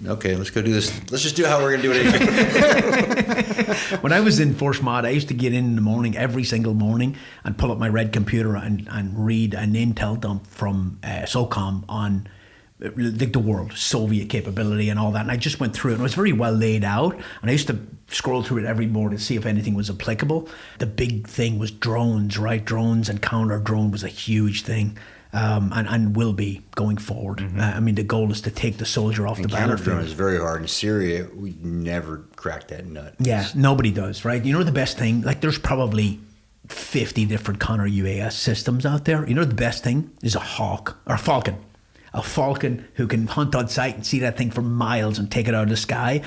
Speaker 1: okay, let's go do this. Let's just do how we're going to do it anyway.
Speaker 4: When I was in Force Mod, I used to get in the morning, every single morning, and pull up my red computer and read an intel dump from SOCOM on the world, Soviet capability and all that. And I just went through it. And it was very well laid out. And I used to scroll through it every morning to see if anything was applicable. The big thing was drones, right? Drones and counter-drone was a huge thing. And will be going forward. I mean, the goal is to take the soldier off the battlefield.
Speaker 1: Counter-drone is very hard. In Syria, we never cracked that nut.
Speaker 4: Yeah, nobody does, right? You know the best thing? Like, there's probably 50 different counter-UAS systems out there. You know the best thing is a Hawk or a Falcon. A Falcon who can hunt on sight and see that thing for miles and take it out of the sky.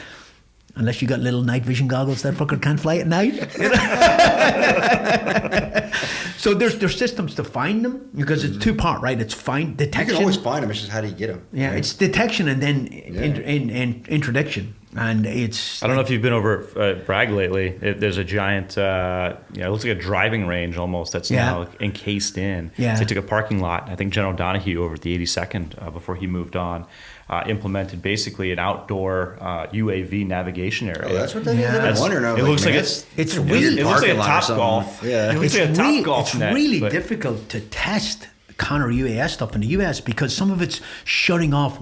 Speaker 4: Unless you got little night vision goggles, that fucker can't fly at night. So there's systems to find them because it's two-part, right? It's detection.
Speaker 1: You can always find them. It's just how do you get them?
Speaker 4: Yeah, right? It's detection and then introduction. And it's...
Speaker 5: I don't know if you've been over Bragg lately. There's a giant, it looks like a driving range almost that's now encased in.
Speaker 4: Yeah.
Speaker 5: So they took a parking lot. I think General Donahue over at the 82nd, before he moved on, implemented basically an outdoor UAV navigation area.
Speaker 1: Oh, that's what that is? I wonder now.
Speaker 5: It looks like
Speaker 4: it's really...
Speaker 5: It looks like a Top Golf.
Speaker 1: Yeah.
Speaker 5: It looks like a Top Golf net.
Speaker 4: It's really difficult to test counter UAS stuff in the US because some of it's shutting off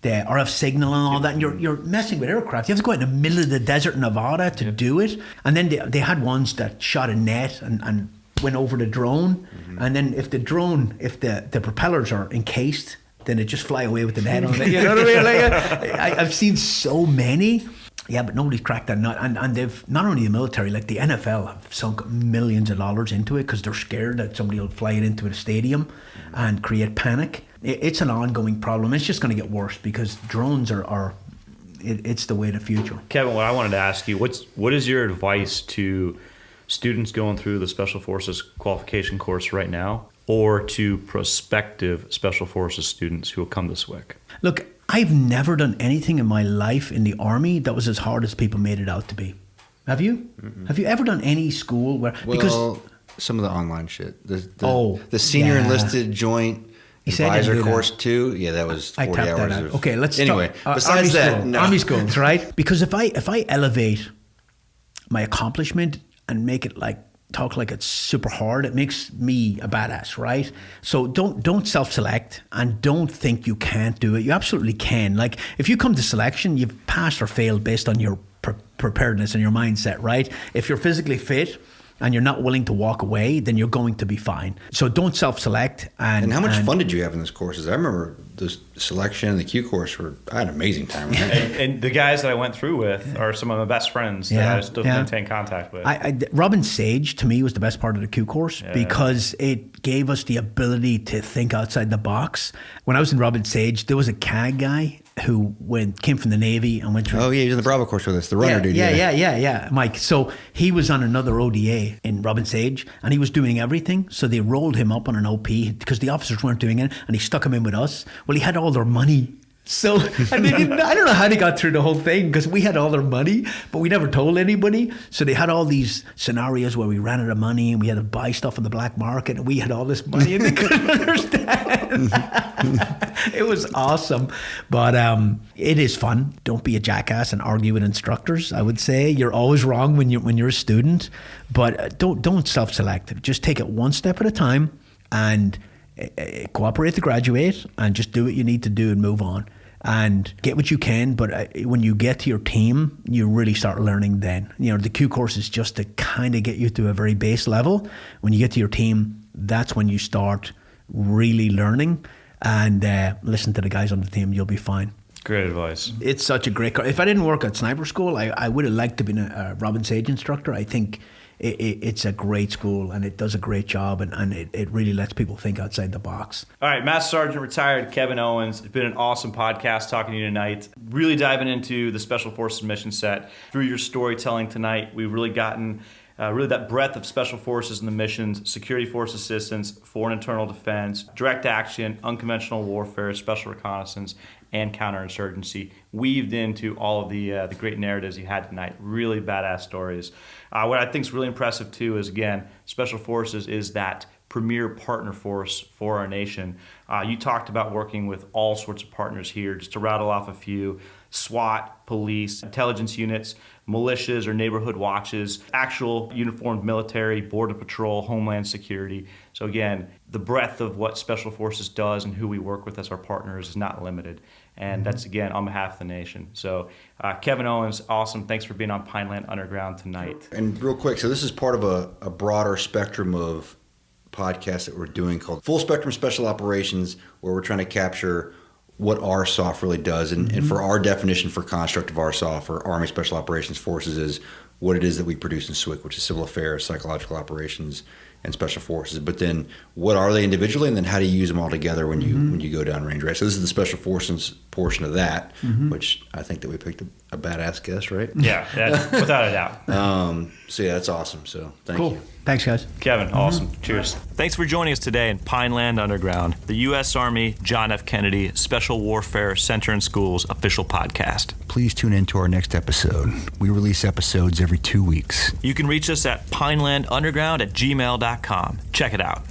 Speaker 4: the RF signal and all that, and you're messing with aircraft. You have to go out in the middle of the desert in Nevada to do it. And then they had ones that shot a net and went over the drone. And then if the propellers are encased, then it just fly away with the net on it. You know what I mean? Like, I've seen so many. Yeah, but nobody's cracked that nut. And they've, not only the military, like the NFL have sunk millions of dollars into it because they're scared that somebody will fly it into a stadium and create panic. It's an ongoing problem. It's just going to get worse because drones it's the way of the future.
Speaker 5: Kevin, what I wanted to ask you, what is your advice to students going through the Special Forces qualification course right now, or to prospective Special Forces students who will come to SWCS?
Speaker 4: Look, I've never done anything in my life in the Army that was as hard as people made it out to be. Have you? Mm-mm. Have you ever done any school where...
Speaker 1: Well, some of the online shit. The senior enlisted joint advisor course too. Yeah, that was 40 hours of...
Speaker 4: Okay, let's
Speaker 1: anyway, besides that, no.
Speaker 4: Army schools, right? Because if I elevate my accomplishment and make it talk like it's super hard, it makes me a badass, right? So don't self-select and don't think you can't do it. You absolutely can. Like, if you come to selection, you've passed or failed based on your preparedness and your mindset, right? If you're physically fit and you're not willing to walk away, then you're going to be fine. So don't self-select. And
Speaker 1: how much fun did you have in those courses? I remember the selection and the Q course I had an amazing time with that.
Speaker 2: and the guys that I went through with are some of my best friends that I still maintain contact with.
Speaker 4: Robin Sage, to me, was the best part of the Q course because it gave us the ability to think outside the box. When I was in Robin Sage, there was a CAG guy who came from the Navy and went through...
Speaker 1: Oh, yeah, he was in the Bravo course with us, the runner dude.
Speaker 4: Yeah, Mike. So he was on another ODA in Robin Sage, and he was doing everything. So they rolled him up on an OP because the officers weren't doing it, and he stuck him in with us. Well, he had all their money. So I don't know how they got through the whole thing because we had all their money, but we never told anybody. So they had all these scenarios where we ran out of money and we had to buy stuff on the black market, and we had all this money and they couldn't understand. It was awesome, but it is fun. Don't be a jackass and argue with instructors. I would say you're always wrong when you're a student, but don't self-select. Just take it one step at a time and cooperate to graduate and just do what you need to do and move on and get what you can. But when you get to your team, you really start learning then. You know, the Q course is just to kind of get you to a very base level. When you get to your team, that's when you start really learning, and listen to the guys on the team. You'll be fine.
Speaker 2: Great advice.
Speaker 4: It's such a great course. If I didn't work at sniper school, I would have liked to be a Robin Sage instructor. I think it's a great school and it does a great job, and it really lets people think outside the box.
Speaker 3: All right, Master Sergeant retired Kevin Owens. It's been an awesome podcast talking to you tonight. Really diving into the Special Forces mission set. Through your storytelling tonight, we've really gotten really that breadth of Special Forces and the missions: security force assistance, foreign internal defense, direct action, unconventional warfare, special reconnaissance, and counterinsurgency, weaved into all of the great narratives you had tonight. Really badass stories. What I think is really impressive too is, again, Special Forces is that premier partner force for our nation. You talked about working with all sorts of partners here. Just to rattle off a few: SWAT, police, intelligence units, militias or neighborhood watches, actual uniformed military, border patrol, homeland security. So again, the breadth of what Special Forces does and who we work with as our partners is not limited. And that's, again, on behalf of the nation. So Kevin Owens, awesome. Thanks for being on Pineland Underground tonight.
Speaker 1: And real quick, so this is part of a broader spectrum of podcasts that we're doing called Full Spectrum Special Operations, where we're trying to capture what RSOF really does. And for our definition for construct of RSOF, or Army Special Operations Forces, is what it is that we produce in SWCS, which is civil affairs, psychological operations, and special forces. But then what are they individually, and then how do you use them all together when you go downrange, right? So this is the special forces portion of that, which I think that we picked a badass guest, right?
Speaker 2: Yeah, without a doubt.
Speaker 1: So yeah, that's awesome. So thank you.
Speaker 4: Thanks, guys.
Speaker 2: Kevin, awesome. Cheers. Thanks for joining us today in Pineland Underground, the U.S. Army John F. Kennedy Special Warfare Center and Schools official podcast.
Speaker 1: Please tune in to our next episode. We release episodes every 2 weeks.
Speaker 2: You can reach us at pinelandunderground@gmail.com. Check it out.